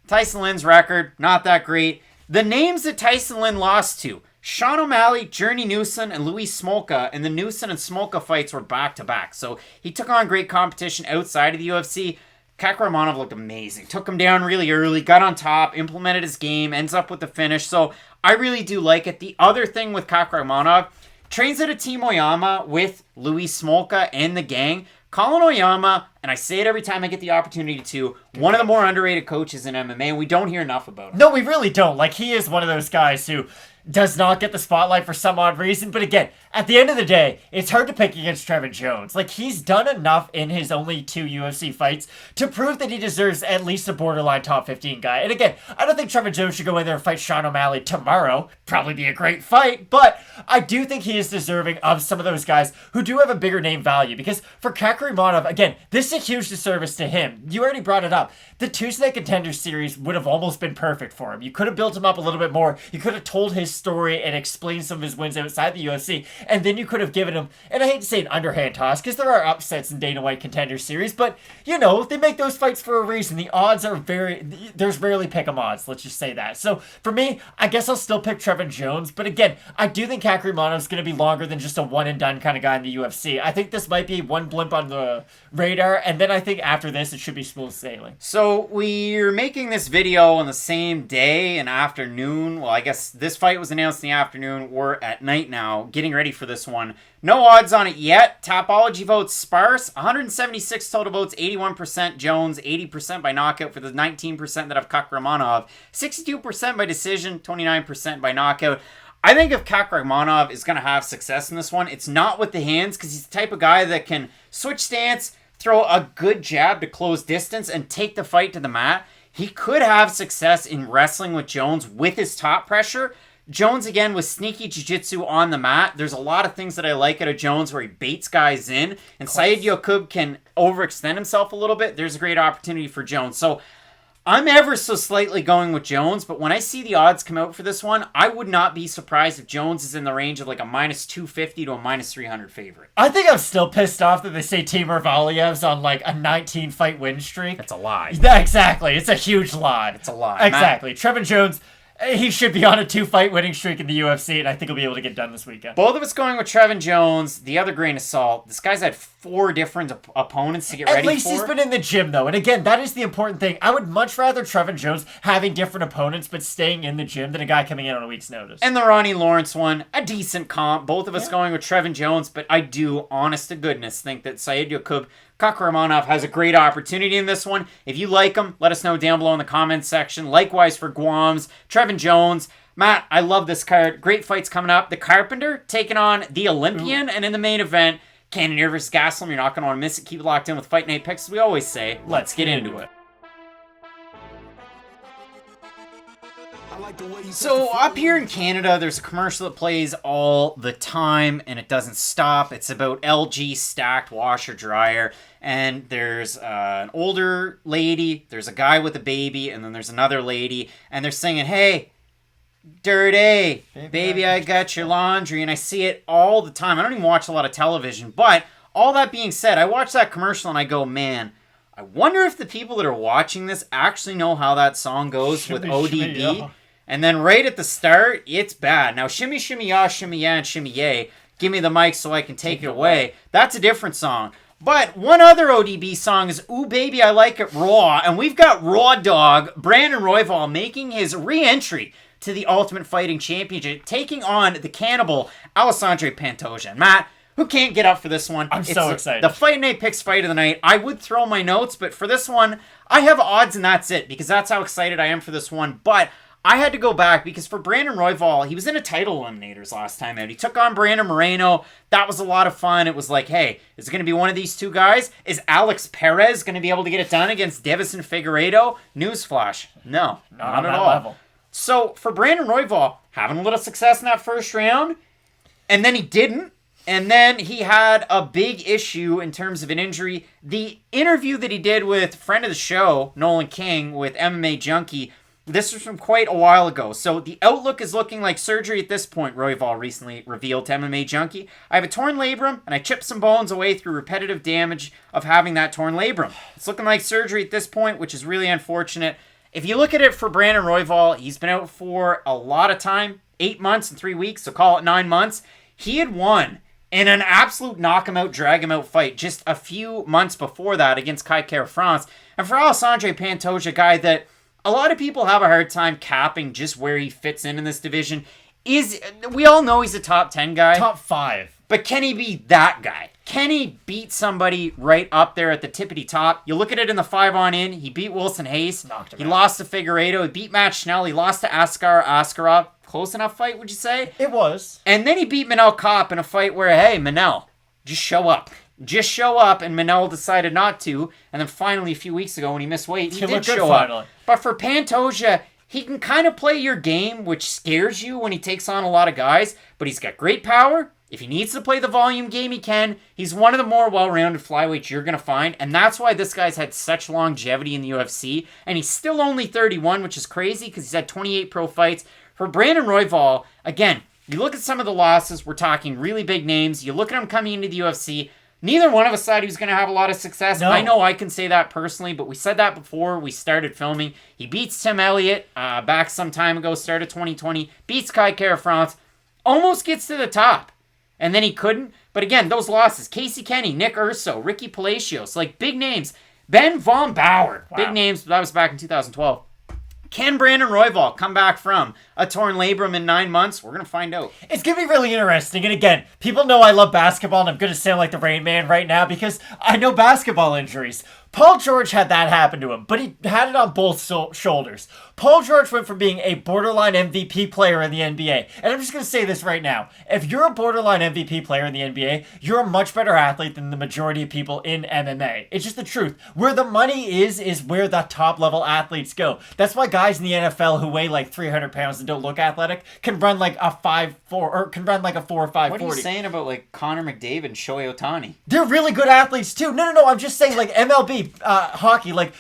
Tyson Lin's record, not that great. The names that Tyson Lin lost to, Sean O'Malley, Journey Newson, and Luis Smolka, and the Newson and Smolka fights were back-to-back. So he took on great competition outside of the UFC. Kakhramnov looked amazing. Took him down really early, got on top, implemented his game, ends up with the finish. So I really do like it. The other thing with Kakhramnov, trains at a Team Oyama with Luis Smolka and the gang. Colin Oyama, and I say it every time I get the opportunity to, one of the more underrated coaches in MMA, and we don't hear enough about him. No, we really don't. Like, he is one of those guys who does not get the spotlight for some odd reason. But again, at the end of the day, it's hard to pick against Trevin Jones. Like, he's done enough in his only 2 UFC fights to prove that he deserves at least a borderline top 15 guy. And again, I don't think Trevin Jones should go in there and fight Sean O'Malley tomorrow. Probably be a great fight, but I do think he is deserving of some of those guys who do have a bigger name value. Because for Kakhramnov, again, this is a huge disservice to him. You already brought it up. The Tuesday Contenders series would have almost been perfect for him. You could have built him up a little bit more. You could have told his story and explained some of his wins outside the UFC. And then you could have given him, and I hate to say an underhand toss, because there are upsets in Dana White Contender series, but, you know, they make those fights for a reason. The odds are there's rarely pick 'em odds, let's just say that. So, for me, I guess I'll still pick Trevin Jones, but again, I do think Kakhramnov's going to be longer than just a one-and-done kind of guy in the UFC. I think this might be one blimp on the radar, and then I think after this, it should be smooth sailing. So, we're making this video on the same day and afternoon. Well, I guess this fight was announced in the afternoon. We're at night now, getting ready for this one. No odds on it yet. Tapology votes sparse. 176 total votes, 81% Jones, 80% by knockout for the 19% that have Kakhramnov, 62% by decision, 29% by knockout. I think if Kakhramnov is going to have success in this one, it's not with the hands, because he's the type of guy that can switch stance, throw a good jab to close distance, and take the fight to the mat. He could have success in wrestling with Jones with his top pressure. Jones, again, with sneaky jiu-jitsu on the mat. There's a lot of things that I like out of Jones where he baits guys in. And Saidyokub can overextend himself a little bit. There's a great opportunity for Jones. So I'm ever so slightly going with Jones, but when I see the odds come out for this one, I would not be surprised if Jones is in the range of like a minus 250 to a minus 300 favorite. I think I'm still pissed off that they say Timur Valiev's on like a 19-fight win streak. That's a lie. Yeah, exactly. It's a huge lie. It's a lie. Exactly. Trevin Jones, he should be on a 2-fight winning streak in the UFC, and I think he'll be able to get done this weekend. Both of us going with Trevin Jones. The other grain of salt, this guy's had 4 different opponents to get ready for. At least he's been in the gym, though. And again, that is the important thing. I would much rather Trevin Jones having different opponents but staying in the gym than a guy coming in on a week's notice. And the Ronnie Lawrence one, a decent comp. Both of us going with Trevin Jones, but I do, honest to goodness, think that Saidyokub Kakhramnov has a great opportunity in this one. If you like him, let us know down below in the comments section. Likewise for Guam's, Trevin Jones. Matt, I love this card. Great fights coming up. The Carpenter taking on the Olympian, and in the main event, Cannonier versus Gastelum. You're not going to want to miss it. Keep it locked in with Fight Night picks. As we always say, let's get into it. So up here in Canada, there's a commercial that plays all the time, and it doesn't stop. It's about LG stacked washer dryer, and there's an older lady, there's a guy with a baby, and then there's another lady, and they're singing, "Hey, dirty, baby, I got your laundry," and I see it all the time. I don't even watch a lot of television, but all that being said, I watch that commercial and I go, man, I wonder if the people that are watching this actually know how that song goes with ODB. Shimmy, yeah. And then right at the start, it's bad. Now, shimmy, shimmy, ya, shimmy, ya, and shimmy, yay. Give me the mic so I can take it away. That's a different song. But one other ODB song is Ooh Baby, I Like It Raw. And we've got Raw Dog, Brandon Royval, making his re-entry to the Ultimate Fighting Championship, taking on the cannibal Alexandre Pantoja. And Matt, who can't get up for this one? I'm so excited. The Fight Night Picks Fight of the Night. I would throw my notes, but for this one, I have odds and that's it, because that's how excited I am for this one. But I had to go back because for Brandon Royval, he was in a title eliminators last time out. He took on Brandon Moreno. That was a lot of fun. It was like, hey, is it going to be one of these two guys? Is Alex Perez going to be able to get it done against Davison Figueiredo? Newsflash. No, not at all. Level. So for Brandon Royval, having a little success in that first round, and then he didn't. And then he had a big issue in terms of an injury. The interview that he did with friend of the show, Nolan King, with MMA Junkie, this was from quite a while ago. So the outlook is looking like surgery at this point, Royval recently revealed to MMA Junkie. I have a torn labrum, and I chipped some bones away through repetitive damage of having that torn labrum. It's looking like surgery at this point, which is really unfortunate. If you look at it for Brandon Royval, he's been out for a lot of time, 8 months and 3 weeks, so call it 9 months. He had won in an absolute knock-him-out, drag-him-out fight just a few months before that against Kakhramnov. And for Alexandre Pantoja, a guy that a lot of people have a hard time capping just where he fits in this division. We all know he's a top 10 guy. Top 5. But can he be that guy? Can he beat somebody right up there at the tippity top? You look at it in the 5-on-in. He beat Wilson Hayes. He lost to Figueiredo. He beat Matt Schnell. He lost to Askar Askarov. Close enough fight, would you say? It was. And then he beat Manel Kopp in a fight where, hey, Manel, just show up. Just show up, and Manel decided not to. And then finally, a few weeks ago, when he missed weight, he did show up. But for Pantoja, he can kind of play your game, which scares you when he takes on a lot of guys. But he's got great power. If he needs to play the volume game, he can. He's one of the more well-rounded flyweights you're going to find, and that's why this guy's had such longevity in the UFC, and he's still only 31, which is crazy because he's had 28 pro fights. For Brandon Royval, again, you look at some of the losses, we're talking really big names. You look at him coming into the UFC, neither one of us thought he was going to have a lot of success. No. I know I can say that personally, but we said that before we started filming. He beats Tim Elliott back some time ago, start of 2020, beats Kai Kara-France, almost gets to the top. And then he couldn't. But again, those losses. Casey Kenny, Nick Urso, Ricky Palacios. Like, big names. Ben Von Bauer. Wow. Big names. That was back in 2012. Can Brandon Royval come back from a torn labrum in 9 months? We're going to find out. It's going to be really interesting. And again, people know I love basketball, and I'm going to sound like the Rain Man right now because I know basketball injuries. Paul George had that happen to him, but he had it on both shoulders. Paul George went from being a borderline MVP player in the NBA. And I'm just going to say this right now. If you're a borderline MVP player in the NBA, you're a much better athlete than the majority of people in MMA. It's just the truth. Where the money is where the top level athletes go. That's why guys in the NFL who weigh like 300 pounds and don't look athletic can run like a 5'4", or can run like a 4 or 5'40". What are you saying about like Connor McDavid and Shohei Ohtani? They're really good athletes too. No. I'm just saying like MLB, hockey, like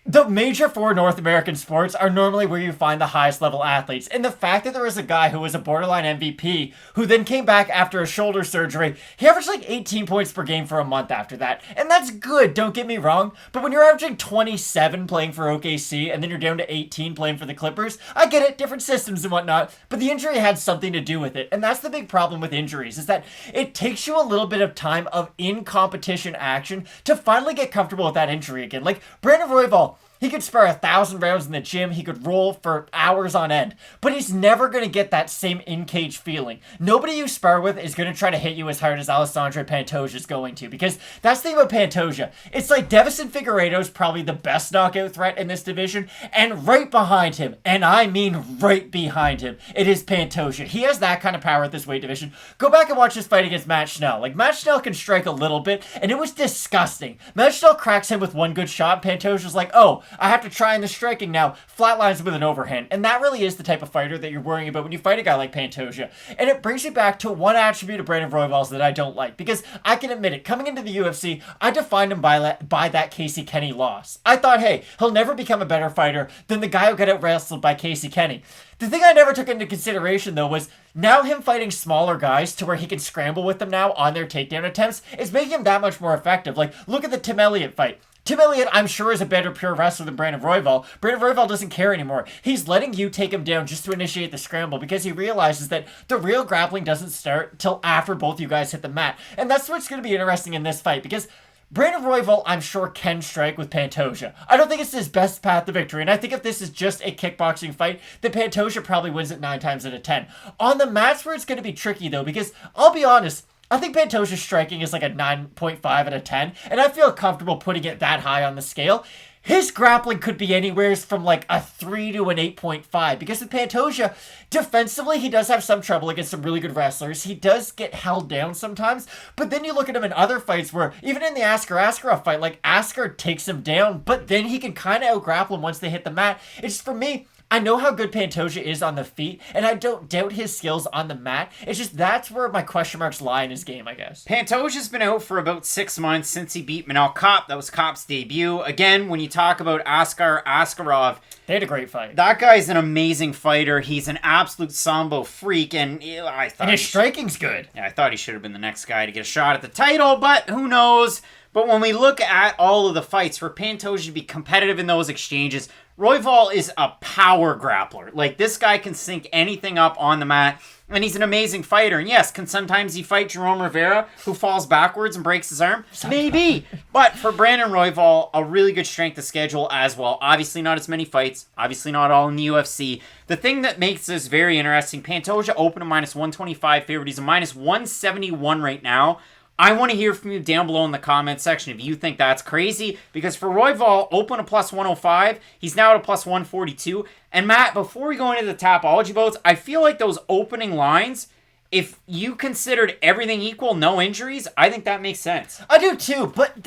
the major four North American sports are normally where you find the highest level athletes. And the fact that there was a guy who was a borderline MVP who then came back after a shoulder surgery, he averaged like 18 points per game for a month after that. And that's good, don't get me wrong. But when you're averaging 27 playing for OKC and then you're down to 18 playing for the Clippers, I get it, different systems and whatnot. But the injury had something to do with it. And that's the big problem with injuries, is that it takes you a little bit of time of in-competition action to finally get comfortable with that injury again. Like Brandon Royval, he could spar 1,000 rounds in the gym. He could roll for hours on end. But he's never going to get that same in-cage feeling. Nobody you spar with is going to try to hit you as hard as Alexandre Pantoja is going to. Because that's the thing about Pantoja. It's like Devison Figueiredo is probably the best knockout threat in this division. And right behind him, and I mean right behind him, it is Pantoja. He has that kind of power at this weight division. Go back and watch his fight against Matt Schnell. Like, Matt Schnell can strike a little bit, and it was disgusting. Matt Schnell cracks him with one good shot. Pantoja's like, oh, I have to try in the striking now. Flatlines with an overhand. And that really is the type of fighter that you're worrying about when you fight a guy like Pantoja. And it brings me back to one attribute of Brandon Royval's that I don't like. Because I can admit it, coming into the UFC, I defined him by that Casey Kenny loss. I thought, hey, he'll never become a better fighter than the guy who got out-wrestled by Casey Kenny. The thing I never took into consideration, though, was now him fighting smaller guys to where he can scramble with them now on their takedown attempts is making him that much more effective. Like, look at the Tim Elliott fight. Tim Elliott, I'm sure, is a better pure wrestler than Brandon Royval. Brandon Royval doesn't care anymore. He's letting you take him down just to initiate the scramble because he realizes that the real grappling doesn't start till after both you guys hit the mat. And that's what's going to be interesting in this fight because Brandon Royval, I'm sure, can strike with Pantoja. I don't think it's his best path to victory, and I think if this is just a kickboxing fight, then Pantoja probably wins it 9 times out of 10. On the mats where it's going to be tricky, though, because I'll be honest, I think Pantoja's striking is like a 9.5 out of 10, and I feel comfortable putting it that high on the scale. His grappling could be anywhere from like a 3 to an 8.5 because with Pantoja, defensively, he does have some trouble against some really good wrestlers. He does get held down sometimes, but then you look at him in other fights where even in the Askarov fight, like Askar takes him down, but then he can kind of out-grapple him once they hit the mat. It's just, for me, I know how good Pantoja is on the feet, and I don't doubt his skills on the mat. It's just that's where my question marks lie in his game, I guess. Pantoja's been out for about 6 months since he beat Manel Kopp. That was Kopp's debut. Again, when you talk about Askarov, they had a great fight. That guy's an amazing fighter. He's an absolute sambo freak, and I thought his striking's good. Yeah, I thought he should have been the next guy to get a shot at the title, but who knows? But when we look at all of the fights, for Pantoja to be competitive in those exchanges, Royval is a power grappler. Like, this guy can sync anything up on the mat. And he's an amazing fighter. And yes, can sometimes he fight Jerome Rivera, who falls backwards and breaks his arm? Maybe. But for Brandon Royval, a really good strength of schedule as well. Obviously not as many fights. Obviously not all in the UFC. The thing that makes this very interesting, Pantoja opened a -125 favorite. He's a -171 right now. I want to hear from you down below in the comment section if you think that's crazy. Because for Royval, open a +105. He's now at a +142. And Matt, before we go into the Tapology votes, I feel like those opening lines, if you considered everything equal, no injuries, I think that makes sense. I do too, but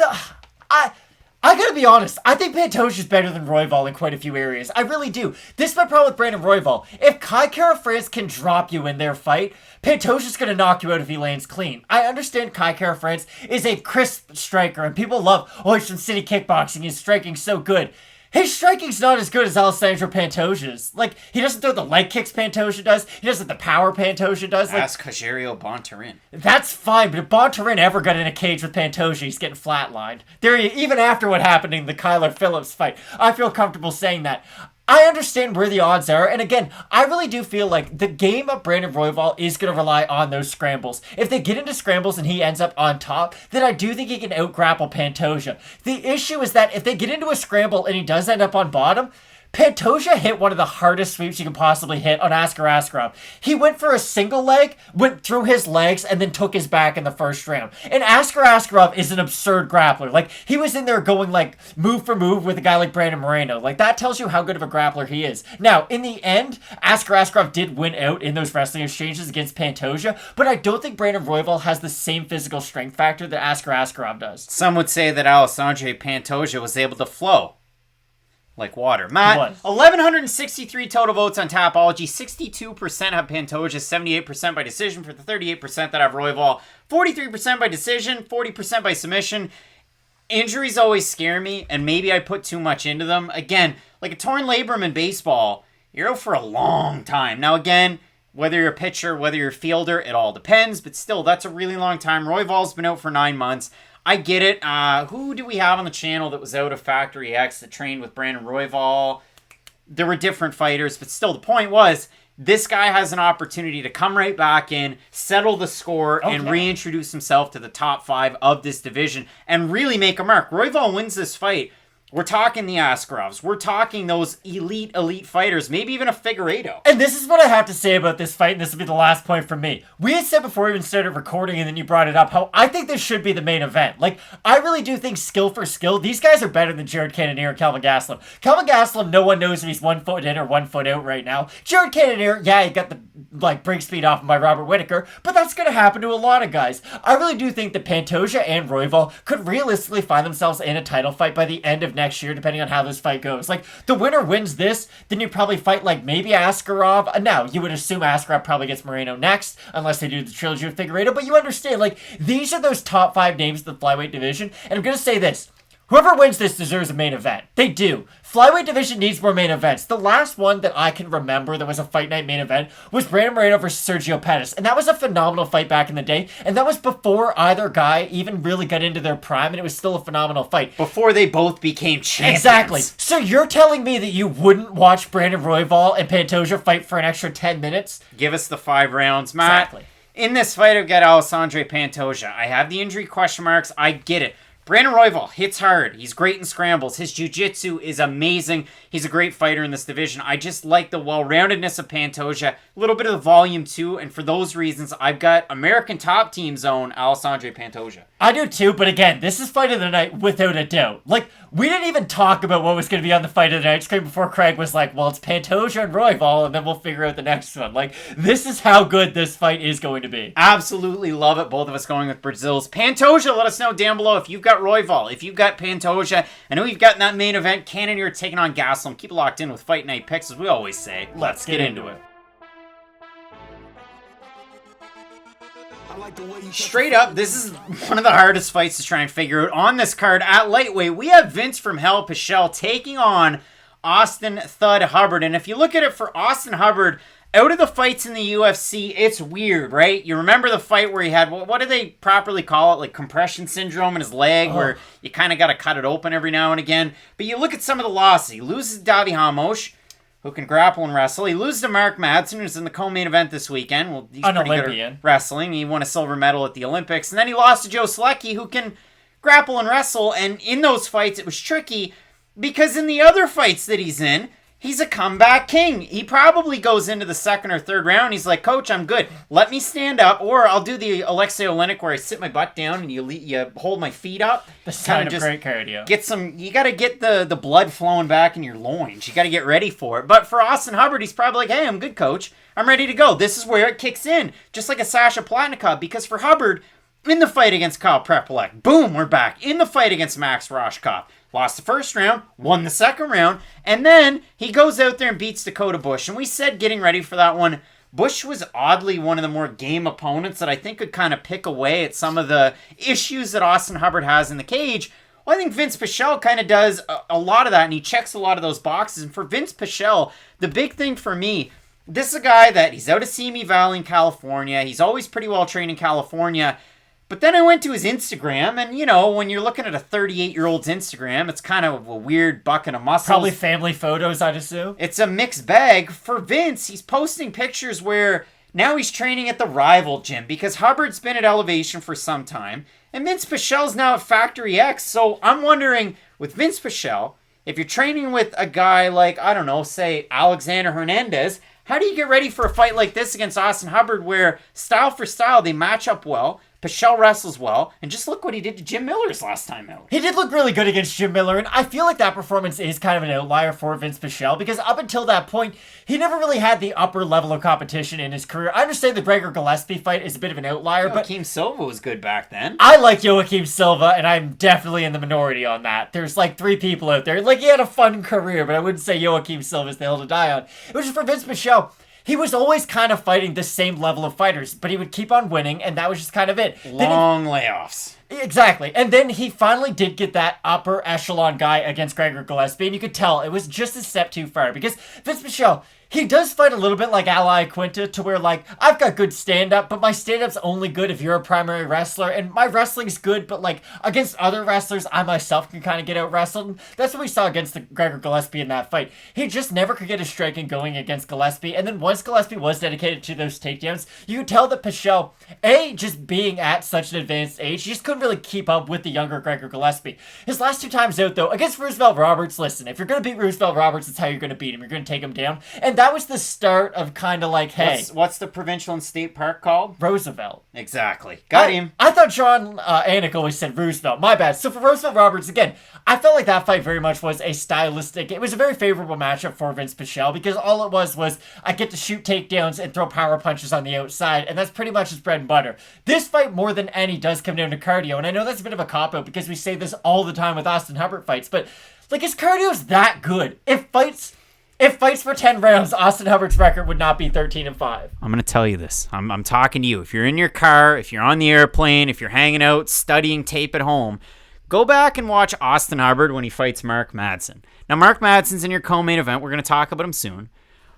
I gotta be honest, I think Pantoja's better than Royval in quite a few areas. I really do. This is my problem with Brandon Royval. If Kai Kara-France can drop you in their fight, Pantoja's gonna knock you out if he lands clean. I understand Kai Kara-France is a crisp striker, and people love, oh, he's from City Kickboxing, his striking's so good. His striking's not as good as Alexandre Pantoja's. Like, he doesn't throw the leg kicks Pantoja does. He doesn't the power Pantoja does. Ask Rogerio Bontorin. That's fine, but if Bontorin ever got in a cage with Pantoja, he's getting flatlined. Even after what happened in the Kyler Phillips fight, I feel comfortable saying that. I understand where the odds are, and again, I really do feel like the game of Brandon Royval is going to rely on those scrambles. If they get into scrambles and he ends up on top, then I do think he can out-grapple Pantoja. The issue is that if they get into a scramble and he does end up on bottom, Pantoja hit one of the hardest sweeps you can possibly hit on Askar Askarov. He went for a single leg, went through his legs, and then took his back in the first round. And Askar Askarov is an absurd grappler. Like, he was in there going, like, move for move with a guy like Brandon Moreno. Like, that tells you how good of a grappler he is. Now, in the end, Askar Askarov did win out in those wrestling exchanges against Pantoja, but I don't think Brandon Royval has the same physical strength factor that Askar Askarov does. Some would say that Alexandre Pantoja was able to flow like water. Matt, 1,163 total votes on Tapology. 62% have Pantoja, 78% by decision for the 38% that have Royval, 43% by decision, 40% by submission. Injuries always scare me, and maybe I put too much into them. Again, like a torn labrum in baseball, you're out for a long time. Now again, whether you're a pitcher, whether you're a fielder, it all depends, but still, that's a really long time. Royval's been out for 9 months. I get it. Who do we have on the channel that was out of Factory X that trained with Brandon Royval? There were different fighters, but still the point was this guy has an opportunity to come right back in, settle the score, and reintroduce himself to the top 5 of this division and really make a mark. Royval wins this fight. We're talking the Askarovs. We're talking those elite fighters. Maybe even a Figueiredo. And this is what I have to say about this fight, and this will be the last point from me. We had said before we even started recording, and then you brought it up, how I think this should be the main event. Like, I really do think skill for skill, these guys are better than Jared Cannonier and Kelvin Gastelum. Kelvin Gastelum, no one knows if he's 1 foot in or 1 foot out right now. Jared Cannonier, yeah, he got the break speed off him by Robert Whittaker, but that's going to happen to a lot of guys. I really do think that Pantoja and Royval could realistically find themselves in a title fight by the end of next year, depending on how this fight goes. Like, the winner wins this, then you probably fight, like, maybe Askarov. Now, you would assume Askarov probably gets Moreno next, unless they do the trilogy with Figueiredo, but you understand, like, these are those top 5 names of the flyweight division, and I'm going to say this. Whoever wins this deserves a main event. They do. Flyweight division needs more main events. The last one that I can remember that was a fight night main event was Brandon Moreno versus Sergio Pettis. And that was a phenomenal fight back in the day. And that was before either guy even really got into their prime. And it was still a phenomenal fight. Before they both became champions. Exactly. So you're telling me that you wouldn't watch Brandon Royval and Pantoja fight for an extra 10 minutes? Give us the 5 rounds, Matt. Exactly. In this fight, I've got Alexandre Pantoja. I have the injury question marks. I get it. Brandon Royval hits hard. He's great in scrambles. His jiu-jitsu is amazing. He's a great fighter in this division. I just like the well-roundedness of Pantoja. A little bit of the volume, too. And for those reasons, I've got American Top Team Zone, Alexandre Pantoja. I do, too. But again, this is fight of the night without a doubt. Like, we didn't even talk about what was going to be on the fight of the night screen before Craig was like, well, it's Pantoja and Royval, and then we'll figure out the next one. Like, this is how good this fight is going to be. Absolutely love it. Both of us going with Brazil's Pantoja. Let us know down below if you've got Royval, if you've got Pantoja. I know you've got in that main event, Cannonier taking on Gastelum. Keep it locked in with Fight Night Picks, as we always say. Let's get into it. Straight up, this is one of the hardest fights to try and figure out on this card. At lightweight, we have Vince from Hell Pichel taking on Austin Thud Hubbard. And if you look at it for Austin Hubbard, out of the fights in the UFC, it's weird, right? You remember the fight where he had, what do they properly call it? Like compression syndrome in his leg, where you kind of got to cut it open every now and again. But you look at some of the losses. He loses to Davy Hamosh, who can grapple and wrestle. He loses to Mark Madsen, who's in the co-main event this weekend. Well, he's An pretty Olympian. good at wrestling. He won a silver medal at the Olympics. And then he lost to Joe Selecki, who can grapple and wrestle. And in those fights, it was tricky because in the other fights that he's in, he's a comeback king. He probably goes into the second or third round. He's like, Coach, I'm good. Let me stand up, or I'll do the Alexei Oleinik where I sit my butt down and you hold my feet up. The sign of great cardio. You got to get the blood flowing back in your loins. You got to get ready for it. But for Austin Hubbard, he's probably like, hey, I'm good, Coach. I'm ready to go. This is where it kicks in, just like a Sasha Palatnikov. Because for Hubbard, in the fight against Kyle Prepolek, boom, we're back. In the fight against Max Roshkov, lost the first round, won the second round, and then he goes out there and beats Dakota Bush. And we said getting ready for that one, Bush was oddly one of the more game opponents that I think could kind of pick away at some of the issues that Austin Hubbard has in the cage. Well, I think Vince Pichel kind of does a lot of that, and he checks a lot of those boxes. And for Vince Pichel, the big thing for me, this is a guy that he's out of Simi Valley in California. He's always pretty well trained in California. But then I went to his Instagram, and, you know, when you're looking at a 38-year-old's Instagram, it's kind of a weird bucket of muscles. Probably family photos, I'd assume. It's a mixed bag. For Vince, he's posting pictures where now he's training at the rival gym because Hubbard's been at Elevation for some time, and Vince Pichel's now at Factory X. So I'm wondering, with Vince Pichel, if you're training with a guy like, I don't know, say Alexandre Hernandez, how do you get ready for a fight like this against Austin Hubbard where style for style, they match up well? Pichel wrestles well, and just look what he did to Jim Miller's last time out. He did look really good against Jim Miller, and I feel like that performance is kind of an outlier for Vince Pichel, because up until that point, he never really had the upper level of competition in his career. I understand the Gregor Gillespie fight is a bit of an outlier, but Joaquim Silva was good back then. I like Joaquim Silva, and I'm definitely in the minority on that. There's like 3 people out there. Like, he had a fun career, but I wouldn't say Joaquim Silva's the hill to die on. It was just for Vince Pichel. He was always kind of fighting the same level of fighters, but he would keep on winning, and that was just kind of it. Long layoffs. Exactly. And then he finally did get that upper echelon guy against Gregor Gillespie, and you could tell it was just a step too far, because Vince Pichel, he does fight a little bit like Ally Quinta, to where, like, I've got good stand-up, but my stand-up's only good if you're a primary wrestler, and my wrestling's good, but, like, against other wrestlers, I myself can kind of get out-wrestled, and that's what we saw against the Gregor Gillespie in that fight. He just never could get his striking going against Gillespie, and then once Gillespie was dedicated to those takedowns, you could tell that Pichel, just being at such an advanced age, he just couldn't really keep up with the younger Gregor Gillespie. His last 2 times out, though, against Roosevelt Roberts, listen, if you're going to beat Roosevelt Roberts, that's how you're going to beat him. You're going to take him down, and that was the start of kind of like, hey. What's the provincial and state park called? Roosevelt. Exactly. Got him. I thought John Anik always said Roosevelt. My bad. So for Roosevelt Roberts, again, I felt like that fight very much was a stylistic. It was a very favorable matchup for Vince Pichel, because all it was I get to shoot takedowns and throw power punches on the outside, and that's pretty much his bread and butter. This fight, more than any, does come down to cardio, and I know that's a bit of a cop-out because we say this all the time with Austin Hubbard fights, but, like, his cardio's that good. If fights for 10 rounds, Austin Hubbard's record would not be 13-5. I'm going to tell you this. I'm talking to you. If you're in your car, if you're on the airplane, if you're hanging out, studying tape at home, go back and watch Austin Hubbard when he fights Mark Madsen. Now, Mark Madsen's in your co-main event. We're going to talk about him soon.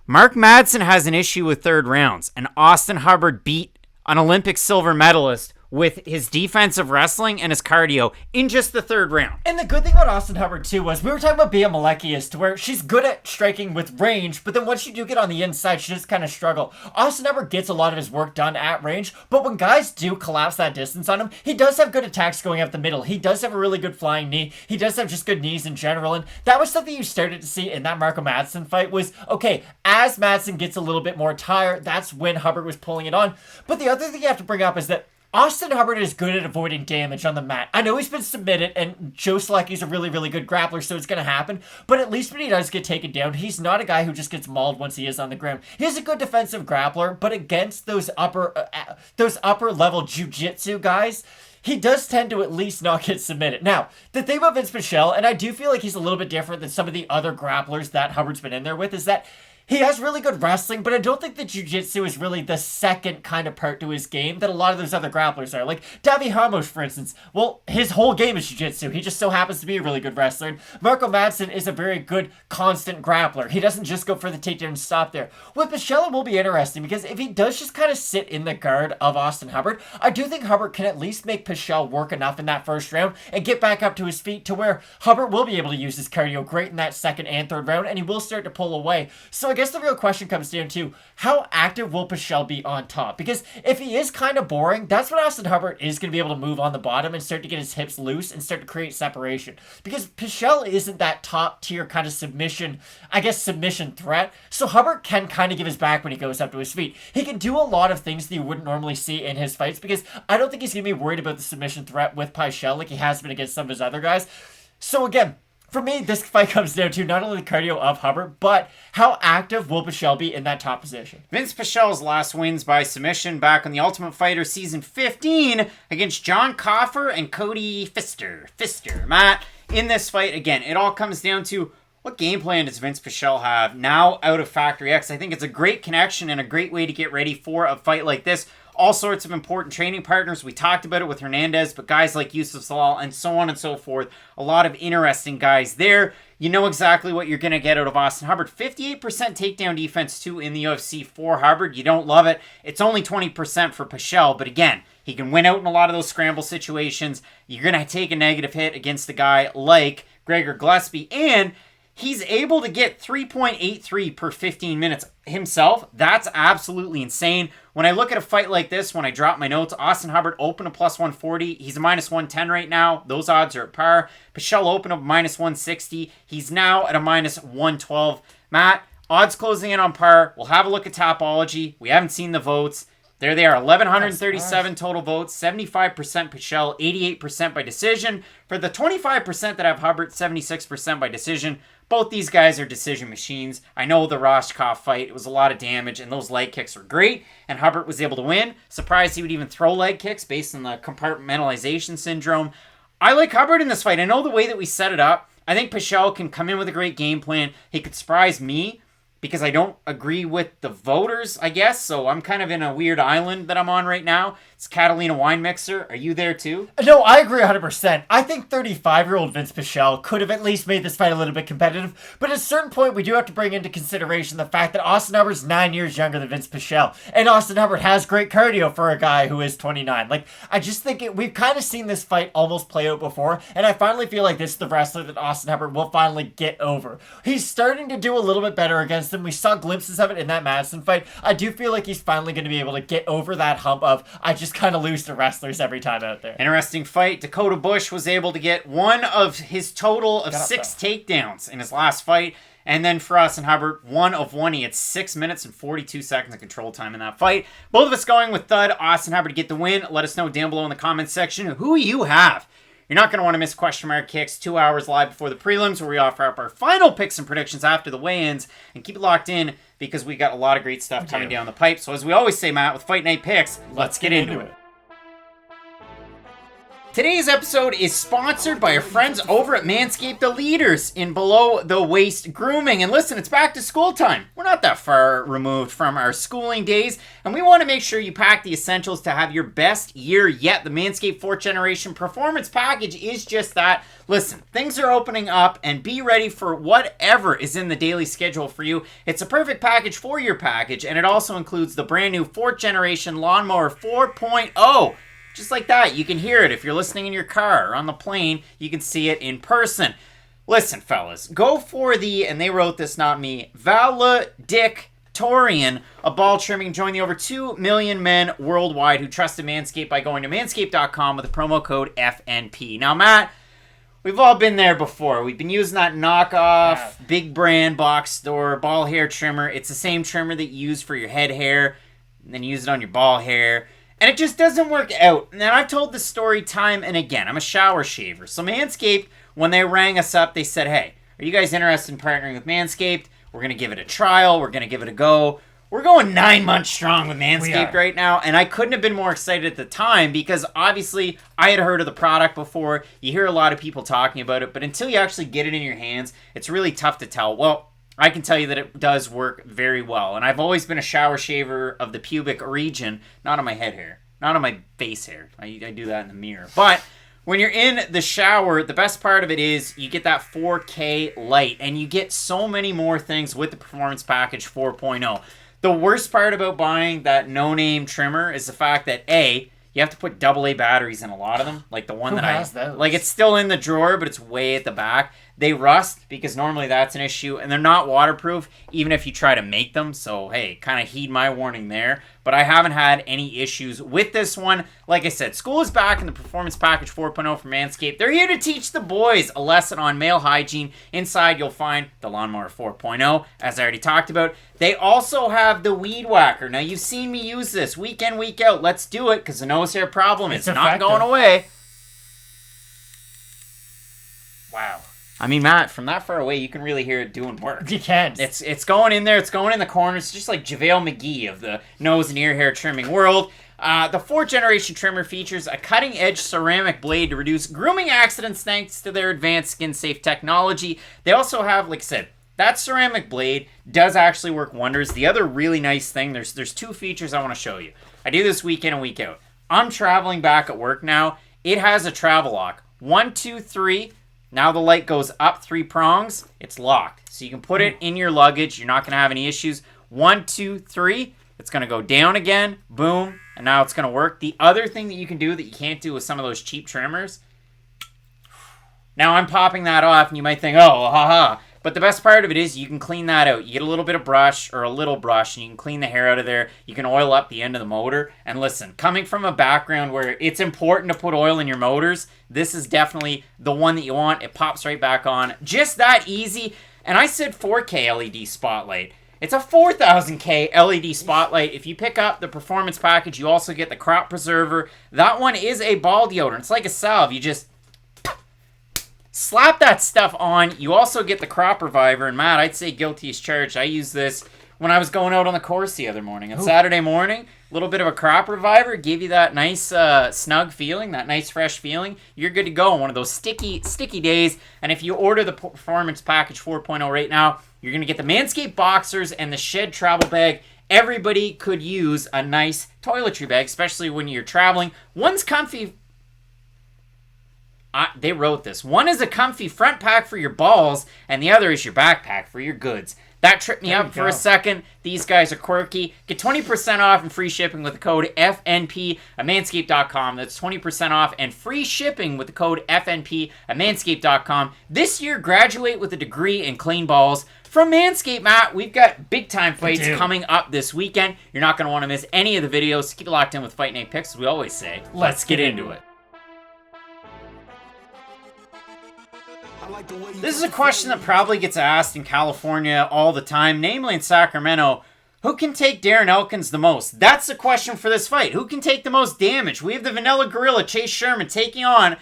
Mark Madsen has an issue with third rounds, and Austin Hubbard beat an Olympic silver medalist with his defensive wrestling and his cardio in just the third round. And the good thing about Austin Hubbard, too, was we were talking about Bea Malecki as to where she's good at striking with range, but then once you do get on the inside, she just kind of struggle. Austin Hubbard gets a lot of his work done at range, but when guys do collapse that distance on him, he does have good attacks going up the middle. He does have a really good flying knee. He does have just good knees in general, and that was something you started to see in that Marco Madsen fight was, okay, as Madsen gets a little bit more tired, that's when Hubbard was pulling it on. But the other thing you have to bring up is that Austin Hubbard is good at avoiding damage on the mat. I know he's been submitted, and Joe Selecki's a really, really good grappler, so it's going to happen. But at least when he does get taken down, he's not a guy who just gets mauled once he is on the ground. He's a good defensive grappler, but against those upper level jiu-jitsu guys, he does tend to at least not get submitted. Now, the thing about Vince Pichel, and I do feel like he's a little bit different than some of the other grapplers that Hubbard's been in there with, is that he has really good wrestling, but I don't think that jiu-jitsu is really the second kind of part to his game that a lot of those other grapplers are. Like Davy Hamosh, for instance. Well, his whole game is jiu-jitsu. He just so happens to be a really good wrestler. And Marco Madsen is a very good, constant grappler. He doesn't just go for the takedown and stop there. With Pichel, it will be interesting because if he does just kind of sit in the guard of Austin Hubbard, I do think Hubbard can at least make Pichel work enough in that first round and get back up to his feet to where Hubbard will be able to use his cardio great in that second and third round, and he will start to pull away. So I guess the real question comes down to how active will Pichel be on top? Because if he is kind of boring, that's when Austin Hubbard is going to be able to move on the bottom and start to get his hips loose and start to create separation. Because Pichel isn't that top tier kind of submission threat. So Hubbard can kind of give his back when he goes up to his feet. He can do a lot of things that you wouldn't normally see in his fights because I don't think he's going to be worried about the submission threat with Pichel like he has been against some of his other guys. So again, for me, this fight comes down to not only the cardio of Hubbard, but how active will Pichel be in that top position. Vince Pichel's last wins by submission back on the Ultimate Fighter Season 15 against John Coffer and Cody Pfister. Matt, in this fight, again, it all comes down to what game plan does Vince Pichel have now out of Factory X? I think it's a great connection and a great way to get ready for a fight like this. All sorts of important training partners. We talked about it with Hernandez, but guys like Yusuf Salal and so on and so forth. A lot of interesting guys there. You know exactly what you're going to get out of Austin Hubbard. 58% takedown defense, too, in the UFC for Hubbard. You don't love it. It's only 20% for Pichel, but again, he can win out in a lot of those scramble situations. You're going to take a negative hit against a guy like Gregor Gillespie, and he's able to get 3.83 per 15 minutes himself. That's absolutely insane. When I look at a fight like this, when I drop my notes, Austin Hubbard open a plus 140. He's a minus 110 right now. Those odds are at par. Pichel open up minus 160. He's now at a minus 112. Matt, odds closing in on par. We'll have a look at Topology. We haven't seen the votes. There they are, 1,137 total votes, 75% Pichel, 88% by decision. For the 25% that have Hubbard, 76% by decision. Both these guys are decision machines. I know the Rostkov fight, it was a lot of damage, and those leg kicks were great, and Hubbard was able to win. Surprised he would even throw leg kicks based on the compartmentalization syndrome. I like Hubbard in this fight. I know the way that we set it up. I think Pichel can come in with a great game plan. He could surprise me because I don't agree with the voters, I guess. So I'm kind of in a weird island that I'm on right now. It's Catalina Wine Mixer. Are you there too? No, I agree 100%. I think 35-year-old Vince Pichel could have at least made this fight a little bit competitive, but at a certain point, we do have to bring into consideration the fact that Austin Hubbard's 9 years younger than Vince Pichel, and Austin Hubbard has great cardio for a guy who is 29. Like, I just think we've kind of seen this fight almost play out before, and I finally feel like this is the wrestler that Austin Hubbard will finally get over. He's starting to do a little bit better against him. We saw glimpses of it in that Madsen fight. I do feel like he's finally going to be able to get over that hump of, I just kind of lose to wrestlers every time out there. Interesting fight. Dakota Bush was able to get one of his total of 6 takedowns in his last fight. And then for Austin Hubbard, 1 of 1. He had 6 minutes and 42 seconds of control time in that fight. Both of us going with Thud. Austin Hubbard to get the win. Let us know down below in the comments section who you have. You're not going to want to miss Question Mark Kicks 2 hours live before the prelims, where we offer up our final picks and predictions after the weigh-ins. And keep it locked in because we got a lot of great stuff coming down the pipe. So as we always say, Matt, with Fight Night Picks, let's get into it. Today's episode is sponsored by our friends over at Manscaped, the leaders in below-the-waist grooming. And listen, it's back to school time. We're not that far removed from our schooling days, and we want to make sure you pack the essentials to have your best year yet. The Manscaped 4th Generation Performance Package is just that. Listen, things are opening up, and be ready for whatever is in the daily schedule for you. It's a perfect package for your package, and it also includes the brand new 4th Generation Lawnmower 4.0. Just like that, you can hear it if you're listening in your car or on the plane. You can see it in person. Listen, fellas, go for the, and they wrote this, not me, valedictorian of ball trimming. Join the over 2 million men worldwide who trusted Manscaped by going to manscaped.com with the promo code FNP. Now, Matt, we've all been there before. We've been using that knockoff, big brand box store ball hair trimmer. It's the same trimmer that you use for your head hair, and then you use it on your ball hair. And it just doesn't work out. And I've told this story time and again. I'm a shower shaver. So Manscaped, when they rang us up, they said, hey, are you guys interested in partnering with Manscaped? We're going to give it a trial. We're going to give it a go. We're going 9 months strong with Manscaped right now. And I couldn't have been more excited at the time because obviously I had heard of the product before. You hear a lot of people talking about it. But until you actually get it in your hands, it's really tough to tell. Well, I can tell you that it does work very well. And I've always been a shower shaver of the pubic region, not on my head hair, not on my face hair. I do that in the mirror. But when you're in the shower, the best part of it is you get that 4K light, and you get so many more things with the Performance Package 4.0. The worst part about buying that no-name trimmer is the fact that, A, you have to put AA batteries in a lot of them. Like the one Who that has those? Like, it's still in the drawer, but it's way at the back. They rust because normally that's an issue, and they're not waterproof even if you try to make them. So, hey, kind of heed my warning there. But I haven't had any issues with this one. Like I said, school is back in the Performance Package 4.0 from Manscaped. They're here to teach the boys a lesson on male hygiene. Inside, you'll find the Lawnmower 4.0, as I already talked about. They also have the Weed Whacker. Now, you've seen me use this week in, week out. Let's do it, because the nose hair problem is not going away. Wow. I mean, Matt, from that far away, you can really hear it doing work. You can. It's going in there. It's going in the corners. It's just like JaVale McGee of the nose and ear hair trimming world. The 4th generation trimmer features a cutting-edge ceramic blade to reduce grooming accidents thanks to their advanced skin-safe technology. They also have, like I said, that ceramic blade does actually work wonders. The other really nice thing, there's 2 features I want to show you. I do this week in and week out. I'm traveling back at work now. It has a travel lock. 1, 2, 3. Now the light goes up 3 prongs. It's locked. So you can put it in your luggage. You're not going to have any issues. 1, 2, 3. It's going to go down again. Boom. And now it's going to work. The other thing that you can do that you can't do with some of those cheap trimmers. Now I'm popping that off and you might think, oh, haha. But the best part of it is you can clean that out. You get a little bit of brush or a little brush and you can clean the hair out of there. You can oil up the end of the motor. And listen, coming from a background where it's important to put oil in your motors, this is definitely the one that you want. It pops right back on. Just that easy. And I said 4K LED spotlight. It's a 4000K LED spotlight. If you pick up the Performance Package, you also get the Crop Preserver. That one is a ball deodorant. It's like a salve. You just slap that stuff on. You also get the Crop Reviver. And Matt, I'd say guilty as charged. I used this when I was going out on the course the other morning. On Saturday morning, a little bit of a Crop Reviver. Give you that nice snug feeling, that nice fresh feeling. You're good to go on one of those sticky days. And if you order the Performance Package 4.0 right now, you're going to get the Manscaped Boxers and the Shed Travel Bag. Everybody could use a nice toiletry bag, especially when you're traveling. One's comfy. They wrote this. One is a comfy front pack for your balls, and the other is your backpack for your goods. That tripped me up for a second. These guys are quirky. Get 20% off and free shipping with the code FNP at manscaped.com. That's 20% off and free shipping with the code FNP at manscaped.com. This year, graduate with a degree in clean balls. From Manscaped, Matt, we've got big-time fights coming up this weekend. You're not going to want to miss any of the videos. Keep it locked in with Fight Night Picks, as we always say. Let's get into it. This is a question that probably gets asked in California all the time, namely in Sacramento. Who can take Darren Elkins the most? That's the question for this fight. Who can take the most damage? We have the Vanilla Gorilla, Chase Sherman, taking on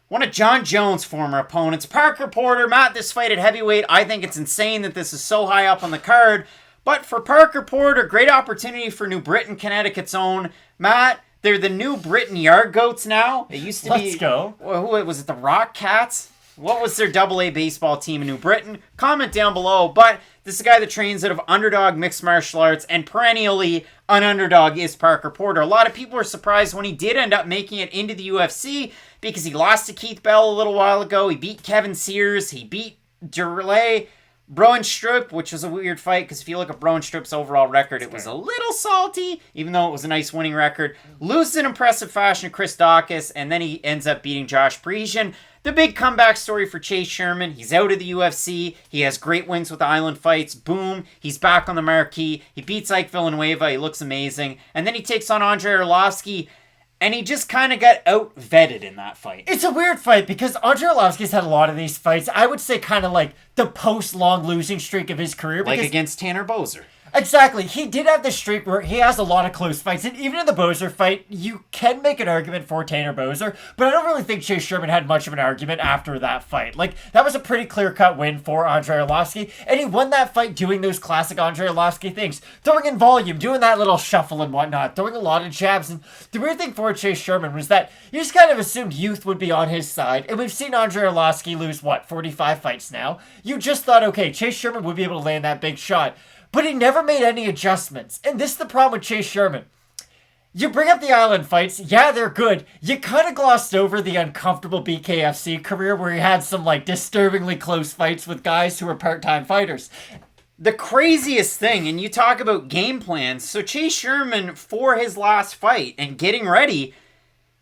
one of John Jones' former opponents, Parker Porter. Matt, this fight at heavyweight, I think it's insane that this is so high up on the card. But for Parker Porter, great opportunity for New Britain, Connecticut's own. Matt, they're the New Britain Yard Goats now. It used to be... Let's go. Who was it, the Rock Cats? What was their AA baseball team in New Britain? Comment down below. But this is a guy that trains out of Underdog Mixed Martial Arts, and perennially an underdog is Parker Porter. A lot of people are surprised when he did end up making it into the UFC because he lost to Keith Bell a little while ago. He beat Kevin Sears. He beat Derlay. Broenstrup, which was a weird fight because if you look at Broenstrup's overall record, it was a little salty, even though it was a nice winning record. Loses in impressive fashion to Chris Dawkins, and then he ends up beating Josh Parisian. The big comeback story for Chase Sherman. He's out of the UFC. He has great wins with the Island fights. Boom. He's back on the marquee. He beats Ike Villanueva. He looks amazing. And then he takes on Andrei Arlovsky. And he just kind of got out-vetted in that fight. It's a weird fight because Andrei Arlovsky's had a lot of these fights. I would say kind of like the post-long losing streak of his career. Like against Tanner Boser. Exactly. He did have this streak where he has a lot of close fights. And even in the Boser fight, you can make an argument for Tanner Boser, but I don't really think Chase Sherman had much of an argument after that fight. Like, that was a pretty clear-cut win for Andrei Arlovski, and he won that fight doing those classic Andrei Arlovski things. Throwing in volume, doing that little shuffle and whatnot, throwing a lot of jabs. And the weird thing for Chase Sherman was that you just kind of assumed youth would be on his side, and we've seen Andrei Arlovski lose, 45 fights now? You just thought, okay, Chase Sherman would be able to land that big shot. But he never made any adjustments. And this is the problem with Chase Sherman. You bring up the Island fights. Yeah, they're good. You kind of glossed over the uncomfortable BKFC career where he had some, disturbingly close fights with guys who were part-time fighters. The craziest thing, and you talk about game plans. So Chase Sherman, for his last fight and getting ready,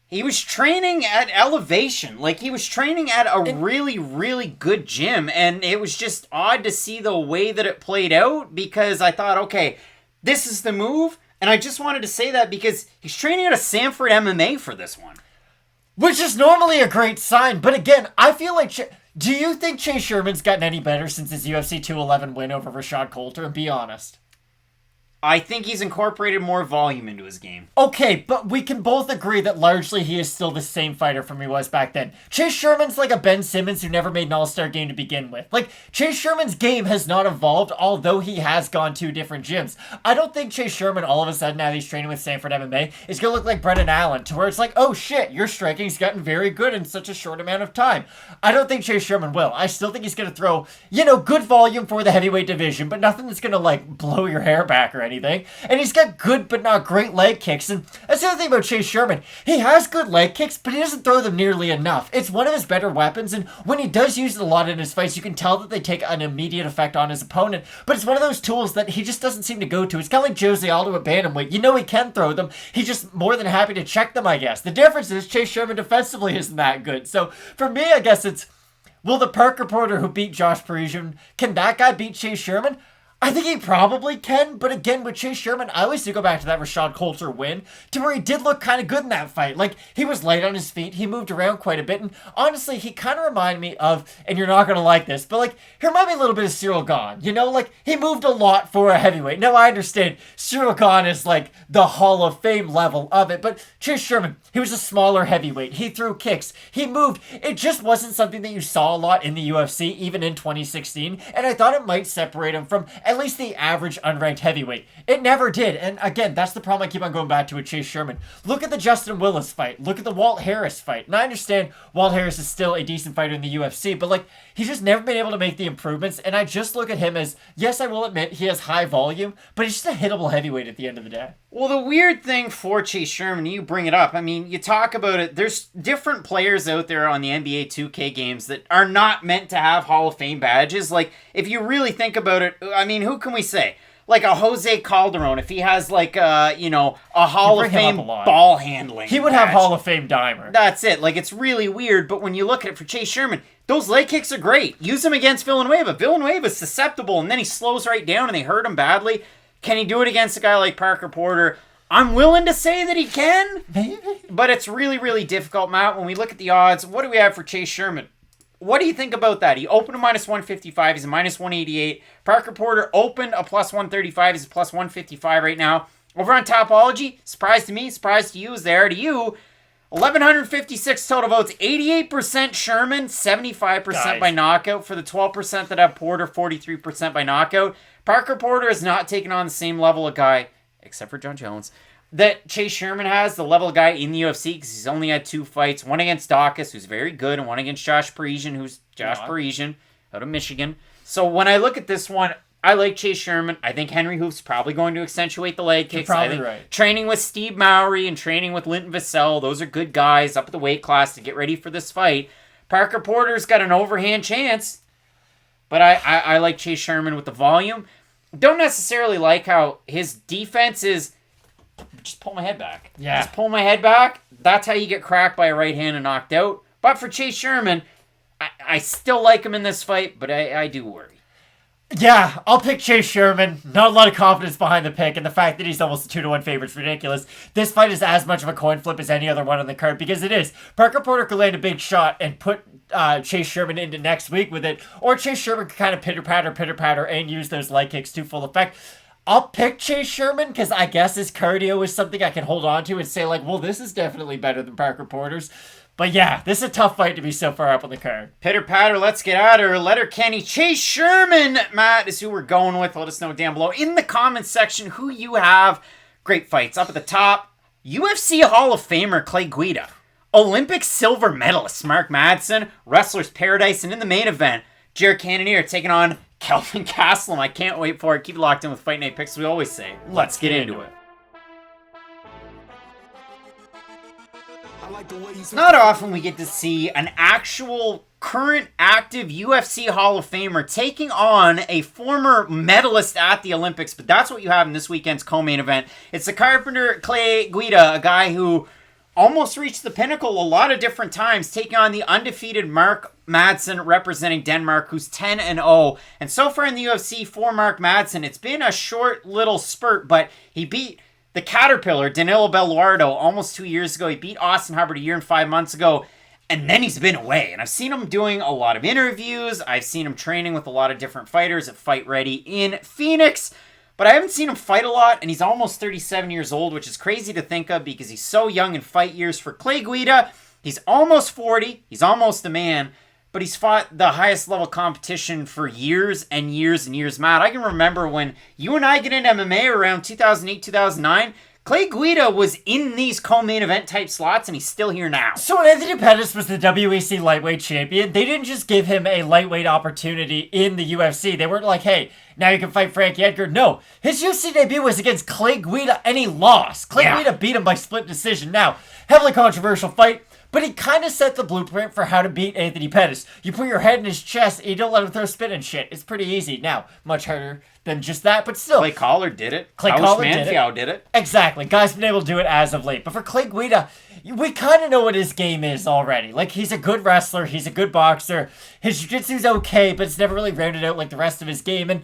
he was training at elevation. He was training at a really, really good gym. And it was just odd to see the way that it played out because I thought, okay, this is the move. And I just wanted to say that because he's training at a Sanford MMA for this one. Which is normally a great sign. But again, I feel like... do you think Chase Sherman's gotten any better since his UFC 211 win over Rashad Coulter? And be honest. I think he's incorporated more volume into his game. Okay, but we can both agree that largely he is still the same fighter from he was back then. Chase Sherman's like a Ben Simmons who never made an all-star game to begin with. Chase Sherman's game has not evolved, although he has gone to different gyms. I don't think Chase Sherman, all of a sudden, now that he's training with Sanford MMA, is going to look like Brendan Allen, to where it's like, oh shit, your striking's gotten very good in such a short amount of time. I don't think Chase Sherman will. I still think he's going to throw, good volume for the heavyweight division, but nothing that's going to, blow your hair back or anything. And he's got good but not great leg kicks. And that's the other thing about Chase Sherman. He has good leg kicks, but he doesn't throw them nearly enough. It's one of his better weapons, and when he does use it a lot in his fights, you can tell that they take an immediate effect on his opponent. But it's one of those tools that he just doesn't seem to go to. It's kind of like Jose Aldo at bantamweight. He can throw them. He's just more than happy to check them, I guess. The difference is Chase Sherman defensively isn't that good. So for me, I guess it's, will the Park reporter who beat Josh Parisian, can that guy beat Chase Sherman? I think he probably can, but again, with Chase Sherman, I always do go back to that Rashad Coulter win, to where he did look kind of good in that fight. He was light on his feet, he moved around quite a bit, and honestly, he kind of reminded me of, and you're not going to like this, but he reminded me a little bit of Cyril Gane. He moved a lot for a heavyweight. Now, I understand Cyril Gane is the Hall of Fame level of it, but Chase Sherman, he was a smaller heavyweight. He threw kicks. He moved. It just wasn't something that you saw a lot in the UFC, even in 2016, and I thought it might separate him from at least the average unranked heavyweight. It never did. And again, that's the problem I keep on going back to with Chase Sherman. Look at the Justin Willis fight. Look at the Walt Harris fight. And I understand Walt Harris is still a decent fighter in the UFC, but he's just never been able to make the improvements. And I just look at him as, yes, I will admit he has high volume, but he's just a hittable heavyweight at the end of the day. Well, the weird thing for Chase Sherman, you bring it up. I mean, you talk about it. There's different players out there on the NBA 2K games that are not meant to have Hall of Fame badges. If you really think about it, I mean, who can we say? A Jose Calderon, if he has a Hall of Fame ball handling. He would have Hall of Fame dimer. That's it. It's really weird, but when you look at it for Chase Sherman, those leg kicks are great. Use them against Villanueva. Villanueva's susceptible, and then he slows right down and they hurt him badly. Can he do it against a guy like Parker Porter? I'm willing to say that he can. Maybe. But it's really, really difficult, Matt. When we look at the odds, what do we have for Chase Sherman? What do you think about that? He opened a minus 155. He's a minus 188. Parker Porter opened a plus 135. He's a plus 155 right now. Over on Topology, surprise to me, surprise to you, is there to you. 1,156 total votes. 88% Sherman, 75% by knockout. For the 12% that have Porter, 43% by knockout. Parker Porter has not taken on the same level of guy, except for John Jones, that Chase Sherman has, the level of guy in the UFC, because he's only had 2 fights. One against Dawkins, who's very good, and one against Josh Parisian, who's Josh Parisian out of Michigan. So when I look at this one, I like Chase Sherman. I think Henry Hoof's probably going to accentuate the leg kicks. You're probably right. Training with Steve Mowry and training with Linton Vassell, those are good guys up at the weight class to get ready for this fight. Parker Porter's got an overhand chance, but I like Chase Sherman with the volume. Don't necessarily like how his defense is just pull my head back. Yeah. Just pull my head back. That's how you get cracked by a right hand and knocked out. But for Chase Sherman, I still like him in this fight, but I do worry. Yeah, I'll pick Chase Sherman. Not a lot of confidence behind the pick, and the fact that he's almost a 2-1 favorite is ridiculous. This fight is as much of a coin flip as any other one on the card, because it is. Parker Porter could land a big shot and put Chase Sherman into next week with it, or Chase Sherman could kind of pitter-patter, and use those leg kicks to full effect. I'll pick Chase Sherman because I guess his cardio is something I can hold on to and say, like, well, this is definitely better than Parker Porter's. But yeah, this is a tough fight to be so far up on the card. Pitter patter, let's get at her. Letterkenny, Chase Sherman, Matt, is who we're going with. Let us know down below in the comments section who you have. Great fights. Up at the top, UFC Hall of Famer Clay Guida. Olympic silver medalist Mark Madsen. Wrestler's Paradise. And in the main event, Jared Cannonier taking on Kelvin Gastelum. I can't wait for it. Keep it locked in with Fight Night Picks. We always say, let's get into it. Not often we get to see an actual current active UFC Hall of Famer taking on a former medalist at the Olympics, but that's what you have in this weekend's co-main event. It's the Carpenter Clay Guida, a guy who almost reached the pinnacle a lot of different times, taking on the undefeated Mark Madsen representing Denmark, who's 10-0. And so far in the UFC for Mark Madsen, it's been a short little spurt, but he beat the Caterpillar, Danilo Belluardo, almost 2 years ago. He beat Austin Hubbard a year and 5 months ago. And then he's been away. And I've seen him doing a lot of interviews. I've seen him training with a lot of different fighters at Fight Ready in Phoenix. But I haven't seen him fight a lot. And he's almost 37 years old, which is crazy to think of because he's so young in fight years. For Clay Guida, he's almost 40. He's almost a man. But he's fought the highest level competition for years and years and years. Matt, I can remember when you and I get into MMA around 2008, 2009. Clay Guida was in these co-main event type slots, and he's still here now. So when Anthony Pettis was the WEC lightweight champion, they didn't just give him a lightweight opportunity in the UFC. They weren't like, hey, now you can fight Frankie Edgar. No, his UFC debut was against Clay Guida, and he lost. Clay Guida beat him by split decision. Now, heavily controversial fight, but he kind of set the blueprint for how to beat Anthony Pettis. You put your head in his chest, and you don't let him throw spit and shit. It's pretty easy. Now, much harder than just that, but still. Clay Collard did it. Clay Collard did it. Exactly. Guys been able to do it as of late. But for Clay Guida, we kind of know what his game is already. Like, he's a good wrestler. He's a good boxer. His jiu-jitsu's okay, but it's never really rounded out like the rest of his game. And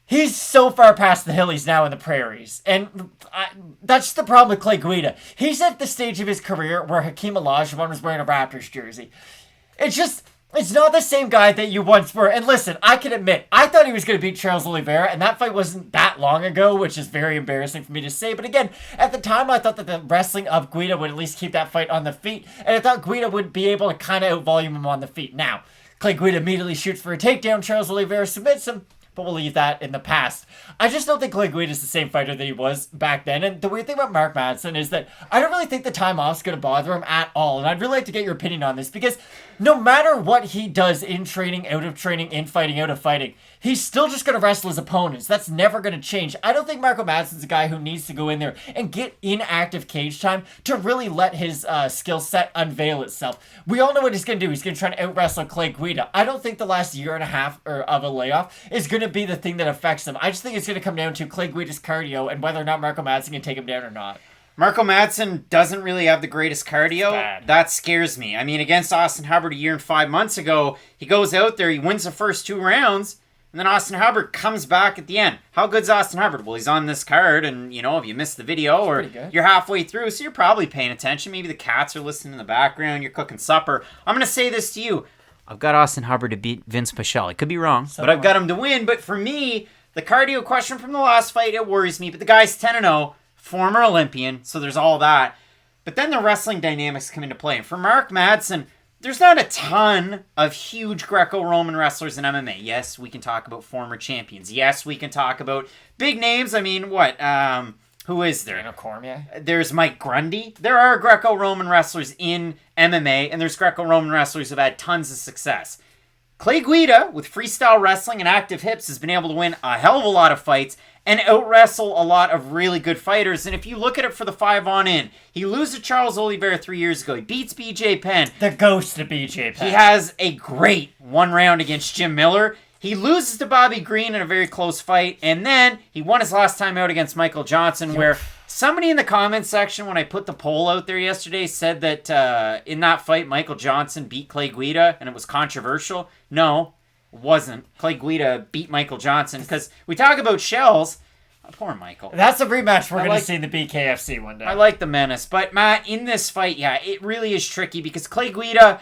he's so far past the hill, he's now in the prairies. And that's the problem with Clay Guida. He's at the stage of his career where Hakeem Olajuwon was wearing a Raptors jersey. It's not the same guy that you once were. And listen, I can admit, I thought he was going to beat Charles Oliveira, and that fight wasn't that long ago, which is very embarrassing for me to say. But again, at the time, I thought that the wrestling of Guida would at least keep that fight on the feet, and I thought Guida would be able to kind of outvolume him on the feet. Now, Clay Guida immediately shoots for a takedown. Charles Oliveira submits him, but we'll leave that in the past. I just don't think Clay Guida is the same fighter that he was back then. And the weird thing about Mark Madsen is that I don't really think the time off's going to bother him at all. And I'd really like to get your opinion on this because no matter what he does in training, out of training, in fighting, out of fighting, he's still just going to wrestle his opponents. That's never going to change. I don't think Marco Madsen's a guy who needs to go in there and get inactive cage time to really let his skill set unveil itself. We all know what he's going to do. He's going to try to out-wrestle Clay Guida. I don't think the last year and a half of a layoff is going to be the thing that affects him. I just think it's going to come down to Clay Guida's cardio and whether or not Marco Madsen can take him down or not. Marco Madsen doesn't really have the greatest cardio. That scares me. I mean, against Austin Hubbard a year and 5 months ago, he goes out there, he wins the first 2 rounds, and then Austin Hubbard comes back at the end. How good's Austin Hubbard? Well, he's on this card, and, you know, if you missed the video or you're halfway through, so you're probably paying attention. Maybe the cats are listening in the background, you're cooking supper. I'm going to say this to you. I've got Austin Hubbard to beat Vince Pichel. I could be wrong, but I've got him to win. But for me, the cardio question from the last fight, it worries me. But the guy's 10-0. Former Olympian, so there's all that. But then the wrestling dynamics come into play. And for Mark Madsen, there's not a ton of huge Greco-Roman wrestlers in MMA. Yes, we can talk about former champions. Yes, we can talk about big names. I mean, what? Who is there? Daniel Cormier. There's Mike Grundy. There are Greco-Roman wrestlers in MMA, and there's Greco-Roman wrestlers who've had tons of success. Clay Guida, with freestyle wrestling and active hips, has been able to win a hell of a lot of fights and out-wrestle a lot of really good fighters. And if you look at it for the 5 on in, he loses to Charles Oliveira 3 years ago. He beats BJ Penn. The ghost of BJ Penn. He has a great 1 round against Jim Miller. He loses to Bobby Green in a very close fight. And then he won his last time out against Michael Johnson, where somebody in the comments section, when I put the poll out there yesterday, said that in that fight, Michael Johnson beat Clay Guida, and it was controversial. No, it wasn't. Clay Guida beat Michael Johnson, because we talk about shells. Oh, poor Michael. That's a rematch we're going to see in the BKFC one day. I like the menace. But, Matt, in this fight, yeah, it really is tricky, because Clay Guida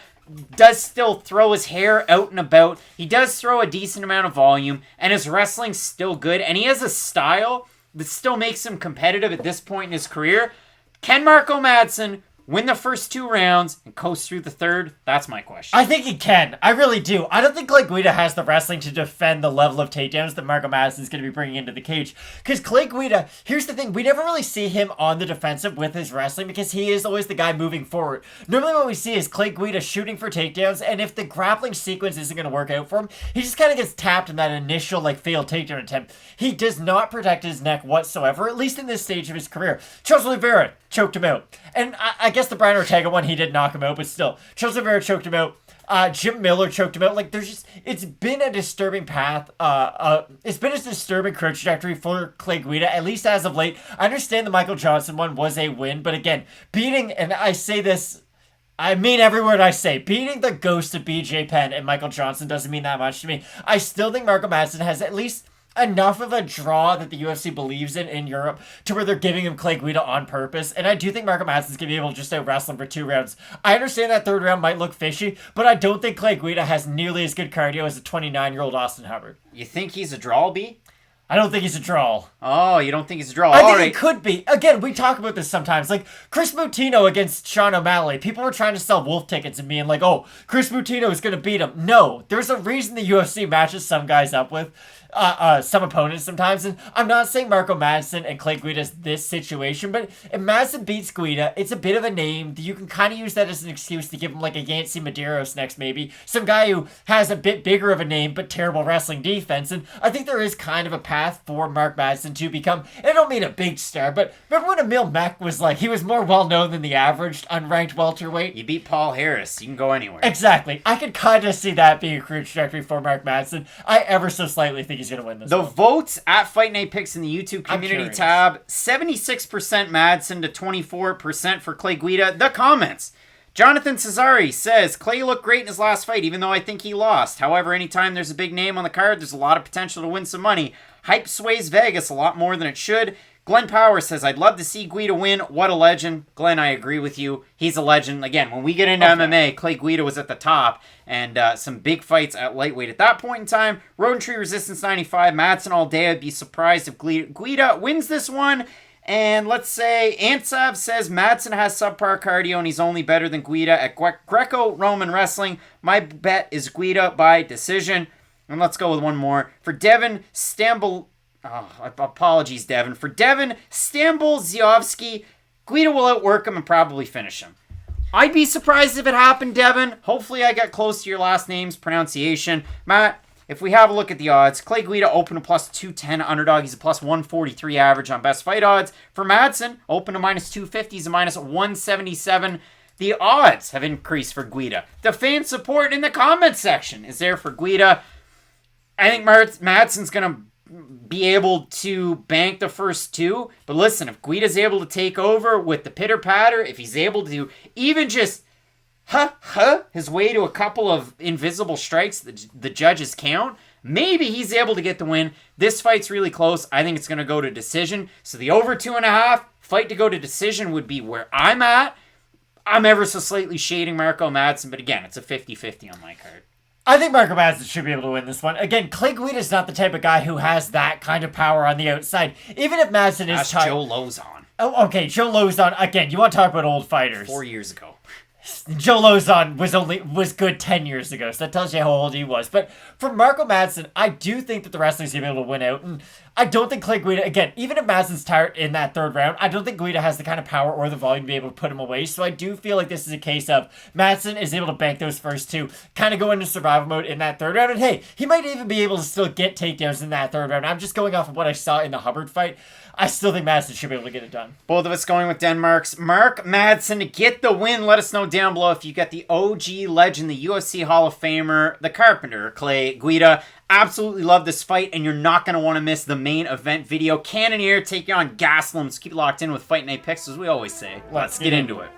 does still throw his hair out and about. He does throw a decent amount of volume, and his wrestling's still good, and he has a style that still makes him competitive at this point in his career? Can Marco Madsen win the first 2 rounds and coast through the third? That's my question. I think he can. I really do. I don't think Guida has the wrestling to defend the level of takedowns that Marco Madsen's going to be bringing into the cage. Because Guida, here's the thing, we never really see him on the defensive with his wrestling because he is always the guy moving forward. Normally what we see is Guida shooting for takedowns, and if the grappling sequence isn't going to work out for him, he just kind of gets tapped in that initial failed takedown attempt. He does not protect his neck whatsoever, at least in this stage of his career. Charles Oliveira choked him out. And I guess the Brian Ortega one, he did knock him out, but still, Charles Oliveira choked him out. Jim Miller choked him out. It's been a disturbing path. It's been a disturbing career trajectory for Guida, at least as of late. I understand the Michael Johnson one was a win, but again, beating, and I say this, I mean every word I say, beating the ghost of BJ Penn and Michael Johnson doesn't mean that much to me. I still think Marco Madsen has at least enough of a draw that the UFC believes in Europe to where they're giving him Guida on purpose. And I do think Marco Madsen's going to be able to just out-wrestle him for 2 rounds. I understand that third round might look fishy, but I don't think Guida has nearly as good cardio as a 29-year-old Austin Hubbard. You think he's a draw, B? I don't think he's a draw. Oh, you don't think he's a draw? I think he could be. Again, we talk about this sometimes. Chris Moutinho against Sean O'Malley. People were trying to sell wolf tickets and being like, oh, Chris Moutinho is going to beat him. No, there's a reason the UFC matches some guys up with some opponents sometimes. And I'm not saying Marco Madsen and Guida's this situation, but if Madsen beats Guida, it's a bit of a name. You can kind of use that as an excuse to give him a Yancy Medeiros next maybe. Some guy who has a bit bigger of a name, but terrible wrestling defense. And I think there is kind of a path for Mark Madsen to become, and I don't mean a big star, but remember when Emil Meck was he was more well-known than the average unranked welterweight? You beat Paul Harris. You can go anywhere. Exactly. I could kind of see that being a career trajectory for Mark Madsen. I ever so slightly think he's going to win this The one. votes at Fight Night Picks in the YouTube community tab, 76% Madsen to 24% for Guida. The comments. Jonathan Cesari says, Clay looked great in his last fight, even though I think he lost. However, anytime there's a big name on the card, there's a lot of potential to win some money. Hype sways Vegas a lot more than it should. Glenn Power says, I'd love to see Guida win. What a legend. Glenn, I agree with you. He's a legend. Again, when we get into MMA, Clay Guida was at the top, and some big fights at lightweight at that point in time. Road Tree Resistance 95, Madsen all day. I'd be surprised if Guida wins this one. And let's say Antsav says Madsen has subpar cardio and he's only better than Guida at Greco-Roman wrestling. My bet is Guida by decision. And let's go with one more. For Devin Stambul... Oh, apologies, Devin. For Devin Stambul-Ziovsky, Guida will outwork him and probably finish him. I'd be surprised if it happened, Devin. Hopefully I got close to your last name's pronunciation. Matt, if we have a look at the odds, Clay Guida open to plus 210 underdog. He's a plus 143 average on best fight odds. For Madsen, open to minus 250. He's a minus 177. The odds have increased for Guida. The fan support in the comments section is there for Guida. I think Madsen's going to be able to bank the first 2. But listen, if Guida's able to take over with the pitter-patter, if he's able to even just his way to a couple of invisible strikes the judges count, maybe he's able to get the win. This fight's really close. I think it's going to go to decision. So the over 2.5, fight to go to decision would be where I'm at. I'm ever so slightly shading Marco Madsen, but again, it's a 50-50 on my card. I think Marco Madsen should be able to win this one. Again, Clay Guida is not the type of guy who has that kind of power on the outside. Even if Madsen is tired. Joe Lozon. Oh, okay, Joe Lozon. Again, you want to talk about old fighters. 4 years ago. Joe Lozon was good 10 years ago, so that tells you how old he was. But for Marco Madsen, I do think that the wrestling's going to be able to win out. And I don't think Clay Guida, again, even if Madsen's tired in that third round, I don't think Guida has the kind of power or the volume to be able to put him away. So I do feel like this is a case of Madsen is able to bank those first 2, kind of go into survival mode in that third round. And hey, he might even be able to still get takedowns in that third round. I'm just going off of what I saw in the Hubbard fight. I still think Madsen should be able to get it done. Both of us going with Denmark's Mark Madsen to get the win. Let us know down below if you got the OG legend, the UFC Hall of Famer, the Carpenter, Clay Guida. Absolutely love this fight, and you're not going to want to miss the main event video. Cannonier taking on Gastelum. So keep locked in with Fight Night Picks, as we always say. Let's get into it.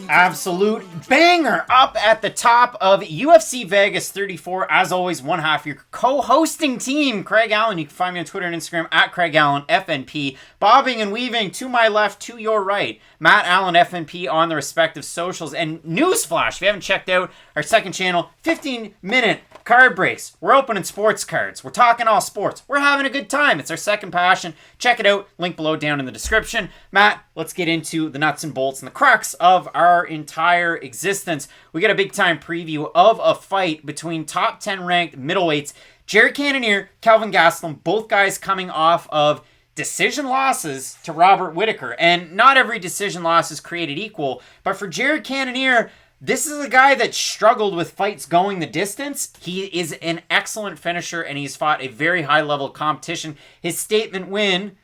Absolute banger up at the top of UFC Vegas 34. As always, one half your co-hosting team, Craig Allen. You can find me on Twitter and Instagram at Craig Allen FNP. Bobbing and weaving to my left, to your right, Matt Allen FNP on the respective socials. And newsflash, if you haven't checked out our second channel, 15-minute card breaks. We're opening sports cards. We're talking all sports. We're having a good time. It's our second passion. Check it out. Link below down in the description. Matt, let's get into the nuts and bolts and the crux of our entire existence. We got a big time preview of a fight between top 10 ranked middleweights. Jared Cannonier, Kelvin Gastelum, both guys coming off of decision losses to Robert Whittaker. And not every decision loss is created equal. But for Jared Cannonier, this is a guy that struggled with fights going the distance. He is an excellent finisher, and he's fought a very high-level competition. His statement win,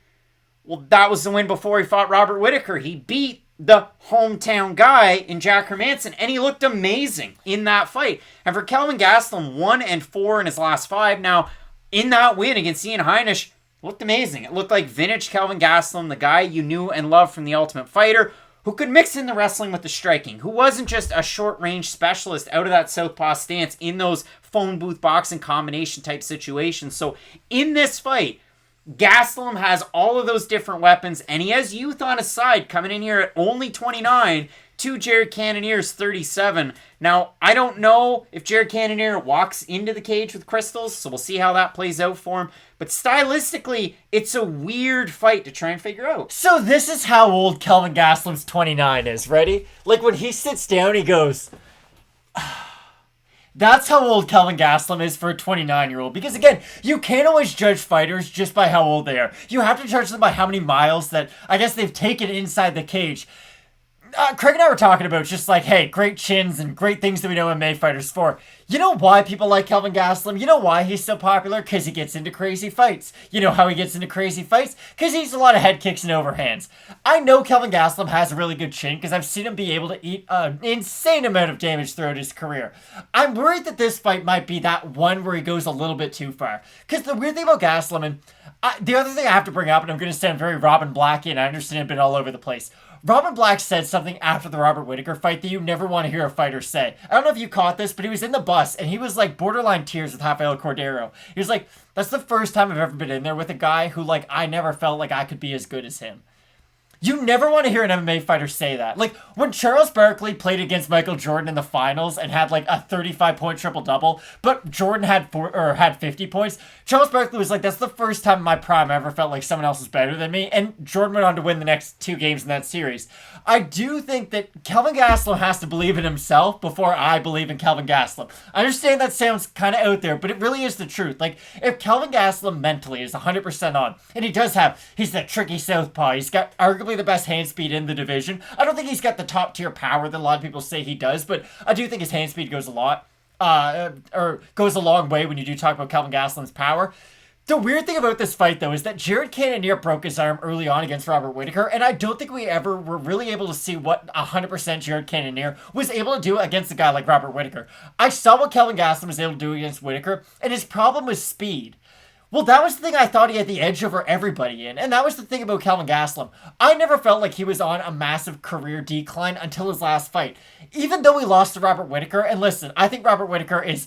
well, that was the win before he fought Robert Whittaker. He beat the hometown guy in Jack Hermanson, and he looked amazing in that fight. And for Kelvin Gastelum, 1-4 in his last 5. Now, in that win against Ian Heinisch, looked amazing. It looked like vintage Kelvin Gastelum, the guy you knew and loved from The Ultimate Fighter, who could mix in the wrestling with the striking, who wasn't just a short-range specialist out of that southpaw stance in those phone booth boxing combination type situations. So in this fight, Gastelum has all of those different weapons, and he has youth on his side coming in here at only 29 to Jared Cannonier's 37. Now, I don't know if Jared Cannonier walks into the cage with crystals, so we'll see how that plays out for him. But stylistically, it's a weird fight to try and figure out. So this is how old Kelvin Gastelum's 29 is. Ready? Like when he sits down, he goes... That's how old Kelvin Gastelum is for a 29-year-old. Because again, you can't always judge fighters just by how old they are. You have to judge them by how many miles that I guess they've taken inside the cage. Craig and I were talking about just like, hey, great chins and great things that we know MMA fighters for. You know why people like Kelvin Gastelum? You know why he's so popular? Because he gets into crazy fights. You know how he gets into crazy fights? Because he eats a lot of head kicks and overhands. I know Kelvin Gastelum has a really good chin because I've seen him be able to eat an insane amount of damage throughout his career. I'm worried that this fight might be that one where he goes a little bit too far. Because the weird thing about Gastelum, and the other thing I have to bring up, and I'm going to sound very Robin Black, and I understand I've been all over the place. Robin Black said something after the Robert Whittaker fight that you never want to hear a fighter say. I don't know if you caught this, but he was in the bus, and he was like borderline tears with Rafael Cordero. He was like, that's the first time I've ever been in there with a guy who, like, I never felt like I could be as good as him. You never want to hear an MMA fighter say that. Like, when Charles Barkley played against Michael Jordan in the finals and had, like, a 35-point triple-double, but Jordan had 50 points, Charles Barkley was like, that's the first time in my prime I ever felt like someone else was better than me, and Jordan went on to win the next 2 games in that series. I do think that Kelvin Gastelum has to believe in himself before I believe in Kelvin Gastelum. I understand that sounds kind of out there, but it really is the truth. Like, if Kelvin Gastelum mentally is 100% on, and he's that tricky southpaw, he's got arguably the best hand speed in the division. I don't think he's got the top tier power that a lot of people say he does, but I do think his hand speed goes a long way when you do talk about Kelvin Gastelum's power. The weird thing about this fight, though, is that Jared Cannonier broke his arm early on against Robert Whittaker, and I don't think we ever were really able to see what 100% Jared Cannonier was able to do against a guy like Robert Whittaker. I saw what Kelvin Gastelum was able to do against Whittaker, and his problem was speed. Well, that was the thing I thought he had the edge over everybody in, and that was the thing about Kelvin Gastelum. I never felt like he was on a massive career decline until his last fight. Even though he lost to Robert Whittaker, and listen, I think Robert Whittaker is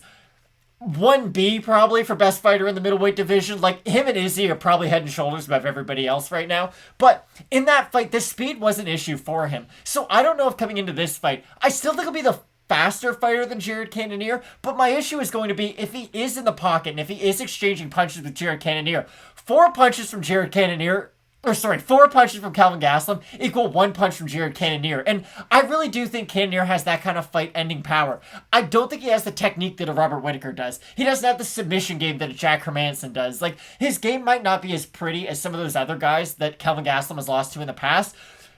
1B probably for best fighter in the middleweight division. Like, him and Izzy are probably head and shoulders above everybody else right now. But in that fight, the speed was an issue for him. So I don't know if coming into this fight, I still think he'll be the faster fighter than Jared Cannonier, but my issue is going to be if he is in the pocket and if he is exchanging punches with Jared Cannonier. 4 punches from Kelvin Gastelum equal 1 punch from Jared Cannonier. And I really do think Cannonier has that kind of fight-ending power. I don't think he has the technique that a Robert Whittaker does. He doesn't have the submission game that a Jack Hermanson does. Like, his game might not be as pretty as some of those other guys that Kelvin Gastelum has lost to in the past,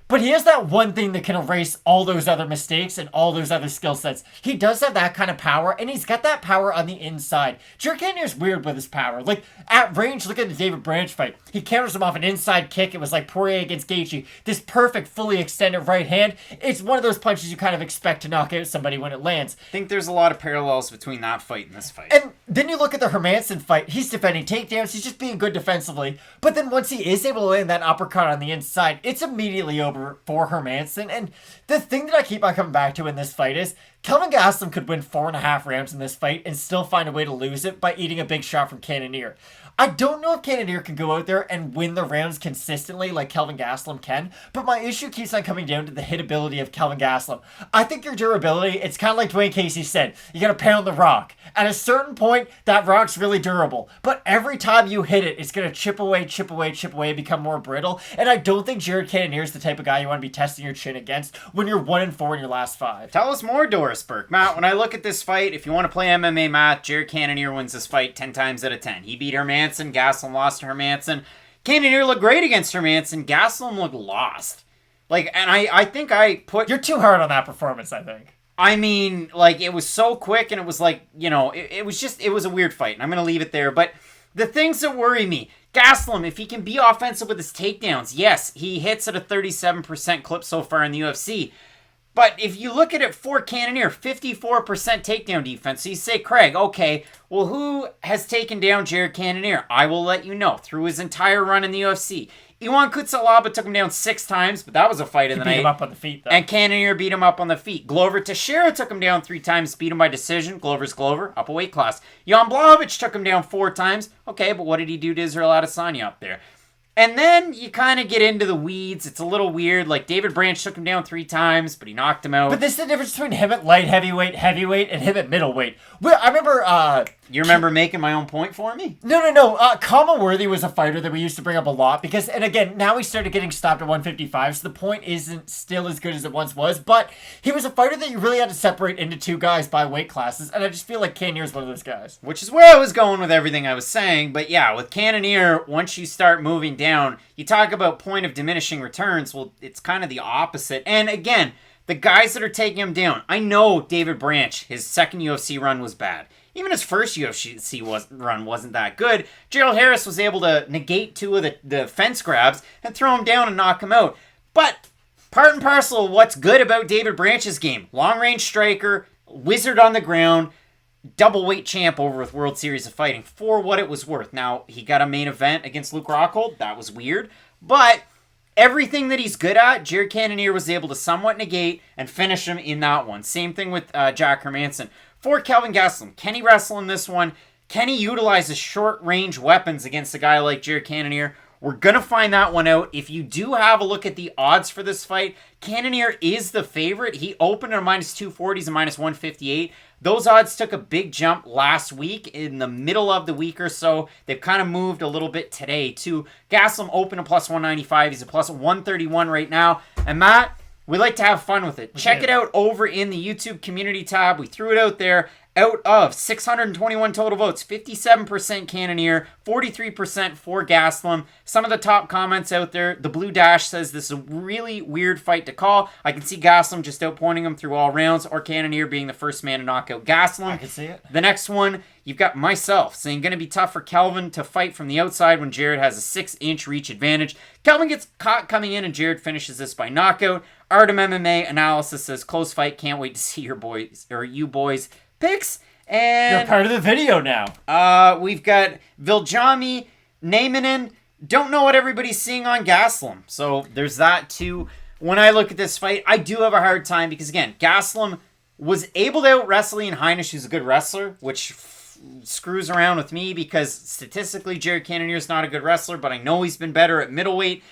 but he has that one thing that can erase all those other mistakes and all those other skill sets. He does have that kind of power, and he's got that power on the inside. Jared Cannonier's weird with his power. Like, at range, look at the David Branch fight. He counters him off an inside kick. It was like Poirier against Gaethje. This perfect, fully extended right hand. It's one of those punches you kind of expect to knock out somebody when it lands. I think there's a lot of parallels between that fight and this fight. And then you look at the Hermanson fight. He's defending takedowns. He's just being good defensively. But then once he is able to land that uppercut on the inside, it's immediately over for Hermansson. And the thing that I keep on coming back to in this fight is Kelvin Gastelum could win 4.5 rounds in this fight and still find a way to lose it by eating a big shot from Cannonier. I don't know if Cannonier can go out there and win the rounds consistently like Kelvin Gastelum can, but my issue keeps on coming down to the hitability of Kelvin Gastelum. I think your durability, it's kind of like Dwayne Casey said, you gotta pound the rock. At a certain point, that rock's really durable, but every time you hit it, it's gonna chip away, become more brittle, and I don't think Jared Cannonier is the type of guy you want to be testing your chin against when you're 1-4 in your last 5. Tell us more, Doris Burke. Matt, when I look at this fight, if you want to play MMA math, Jared Cannonier wins this fight 10 times out of 10. He beat Hermansson, Gastelum lost to Hermansson. Cannonier looked great against Hermansson, Gastelum looked lost. I think I put... You're too hard on that performance, I think. I mean, it was so quick, and it was it was a weird fight, and I'm going to leave it there. But the things that worry me, Gastelum, if he can be offensive with his takedowns, yes, he hits at a 37% clip so far in the UFC. But if you look at it for Cannonier, 54% takedown defense. So you say, Craig, okay, well, who has taken down Jared Cannonier? I will let you know. Through his entire run in the UFC, Iwan Kutsalaba took him down 6 times, but that was a fight of the night. He beat him up on the feet, though. And Cannonier beat him up on the feet. Glover Teixeira took him down 3 times, beat him by decision. Glover's Glover, up a weight class. Jan Blachowicz took him down 4 times. Okay, but what did he do to Israel Adesanya up there? And then you kind of get into the weeds. It's a little weird. David Branch took him down 3 times, but he knocked him out. But this is the difference between him at light heavyweight, and him at middleweight. Well, I remember... You remember making my own point for me? No. Kama Worthy was a fighter that we used to bring up a lot because, and again, now he started getting stopped at 155, so the point isn't still as good as it once was, but he was a fighter that you really had to separate into 2 guys by weight classes, and I just feel like Cannonier is one of those guys. Which is where I was going with everything I was saying, but yeah, with Cannonier, once you start moving down, you talk about point of diminishing returns, well, it's kind of the opposite. And again, the guys that are taking him down, I know David Branch, his second UFC run was bad. Even his first UFC run wasn't that good. Gerald Harris was able to negate 2 of the fence grabs and throw him down and knock him out. But part and parcel of what's good about David Branch's game, long-range striker, wizard on the ground, double weight champ over with World Series of Fighting for what it was worth. Now, he got a main event against Luke Rockhold. That was weird. But everything that he's good at, Jared Cannonier was able to somewhat negate and finish him in that one. Same thing with Jack Hermansson. For Kelvin Gastelum, can he wrestle in this one? Can he utilize his short-range weapons against a guy like Jared Cannonier? We're going to find that one out. If you do have a look at the odds for this fight, Cannonier is the favorite. He opened at -240s and -158. Those odds took a big jump last week in the middle of the week or so. They've kind of moved a little bit today, too. Gastelum opened at +195. He's a +131 right now. And Matt, we like to have fun with it. Check it out over in the YouTube community tab. We threw it out there. Out of 621 total votes, 57% Cannonier, 43% for Gastelum. Some of the top comments out there, the Blue Dash says this is a really weird fight to call. I can see Gastelum just outpointing him through all rounds, or Cannonier being the first man to knock out Gastelum. I can see it. The next one, you've got myself saying going to be tough for Kelvin to fight from the outside when Jared has a 6-inch reach advantage. Kelvin gets caught coming in and Jared finishes this by knockout. Artem MMA analysis says close fight. Can't wait to see your boys or you boys picks. And you're part of the video now. We've got Viljami, Namanen. Don't know what everybody's seeing on Gastelum. So there's that too. When I look at this fight, I do have a hard time because, again, Gastelum was able to out-wrestle Ian Heinisch, who's a good wrestler, which screws around with me because statistically Jared Cannonier is not a good wrestler, but I know he's been better at middleweight.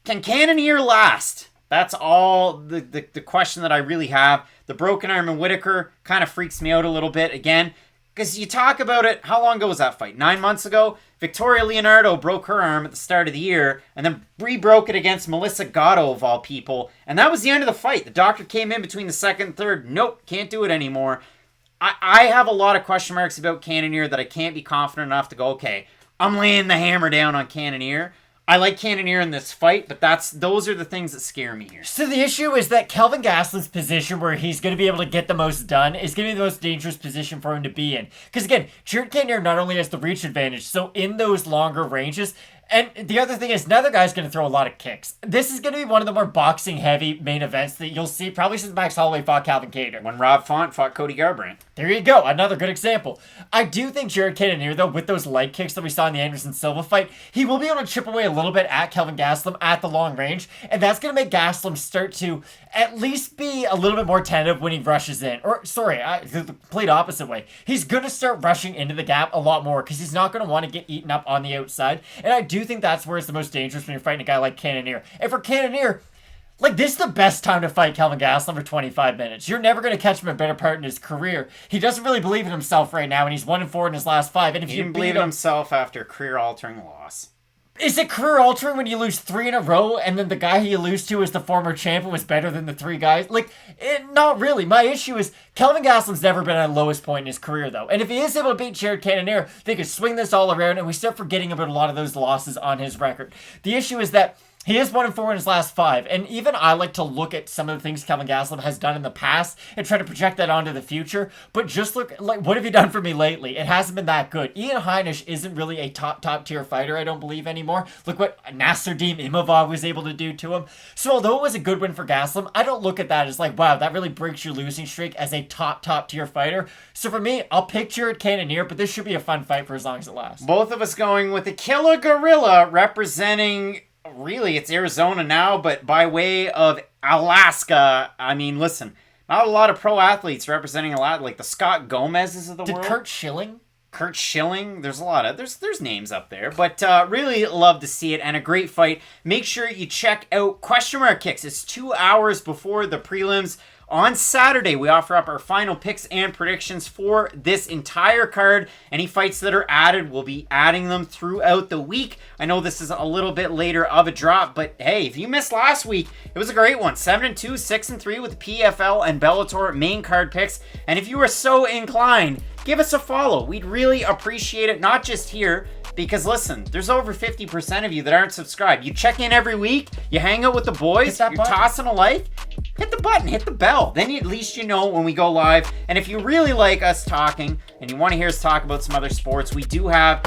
Can Cannonier last? That's all the question that I really have. The broken arm in Whitaker kind of freaks me out a little bit again. Because you talk about it, how long ago was that fight? 9 months ago? Victoria Leonardo broke her arm at the start of the year, and then re-broke it against Melissa Gatto, of all people. And that was the end of the fight. The doctor came in between the second and third. Nope, can't do it anymore. I have a lot of question marks about Cannonier that I can't be confident enough to go, okay, I'm laying the hammer down on Cannonier. I like Cannonier in this fight, but those are the things that scare me here. So the issue is that Kelvin Gastelum's position where he's going to be able to get the most done is going to be the most dangerous position for him to be in. Because again, Jared Cannonier not only has the reach advantage, so in those longer ranges, And the other thing is, another guy's going to throw a lot of kicks. This is going to be one of the more boxing-heavy main events that you'll see probably since Max Holloway fought Calvin Kattar. When Rob Font fought Cody Garbrandt. There you go, another good example. I do think Jared Cannonier, though, with those leg kicks that we saw in the Anderson Silva fight, he will be able to chip away a little bit at Kelvin Gastelum at the long range, and that's going to make Gastelum start to at least be a little bit more tentative when he rushes in. Or, sorry, the complete opposite way. He's going to start rushing into the gap a lot more because he's not going to want to get eaten up on the outside, and I do think that's where it's the most dangerous when you're fighting a guy like Cannonier. And for Cannonier, like, this is the best time to fight Kelvin Gastelum for 25 minutes. You're never going to catch him a better part in his career. He doesn't really believe in himself right now, and he's 1-4 in his last 5. And if He you didn't believe in himself after a career-altering loss. Is it career-altering when you lose 3 in a row, and then the guy you lose to is the former champion was better than the 3 guys? Like, not really. My issue is Kelvin Gastelum's never been at the lowest point in his career, though. And if he is able to beat Jared Cannonier, they could swing this all around, and we start forgetting about a lot of those losses on his record. The issue is that he is 1-4 in his last 5, and even I like to look at some of the things Kelvin Gastelum has done in the past and try to project that onto the future, but just look, like, what have you done for me lately? It hasn't been that good. Ian Heinisch isn't really a top tier fighter, I don't believe, anymore. Look what Nasruddin Imavov was able to do to him. So although it was a good win for Gastelum, I don't look at that as like, wow, that really breaks your losing streak as a top tier fighter. So for me, I'll pick Jared Cannonier, but this should be a fun fight for as long as it lasts. Both of us going with the Killa Gorilla representing... Really, it's Arizona now, but by way of Alaska. I mean, listen, not a lot of pro athletes representing a lot, like the Scott Gomez's of the world. Kurt Schilling? Kurt Schilling. There's a lot of, there's names up there, but really love to see it, and a great fight. Make sure you check out Question Mark Kicks. It's 2 hours before the prelims. On Saturday, we offer up our final picks and predictions for this entire card. Any fights that are added, we'll be adding them throughout the week. I know this is a little bit later of a drop, but hey, if you missed last week, it was a great one. 7-2, 6-3 with PFL and Bellator main card picks. And if you are so inclined, give us a follow. We'd really appreciate it, not just here, because listen, there's over 50% of you that aren't subscribed. You check in every week, you hang out with the boys, you're tossing a like, hit the button, hit the bell. Then at least you know when we go live. And if you really like us talking and you want to hear us talk about some other sports, we do have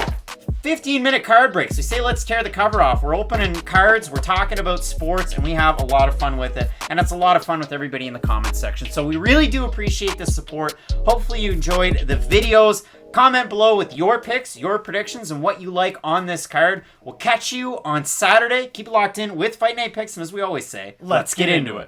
15-minute card breaks. We say let's tear the cover off. We're opening cards, we're talking about sports, and we have a lot of fun with it. And it's a lot of fun with everybody in the comments section. So we really do appreciate the support. Hopefully you enjoyed the videos. Comment below with your picks, your predictions, and what you like on this card. We'll catch you on Saturday. Keep it locked in with Fight Night Picks, and as we always say, let's get into it.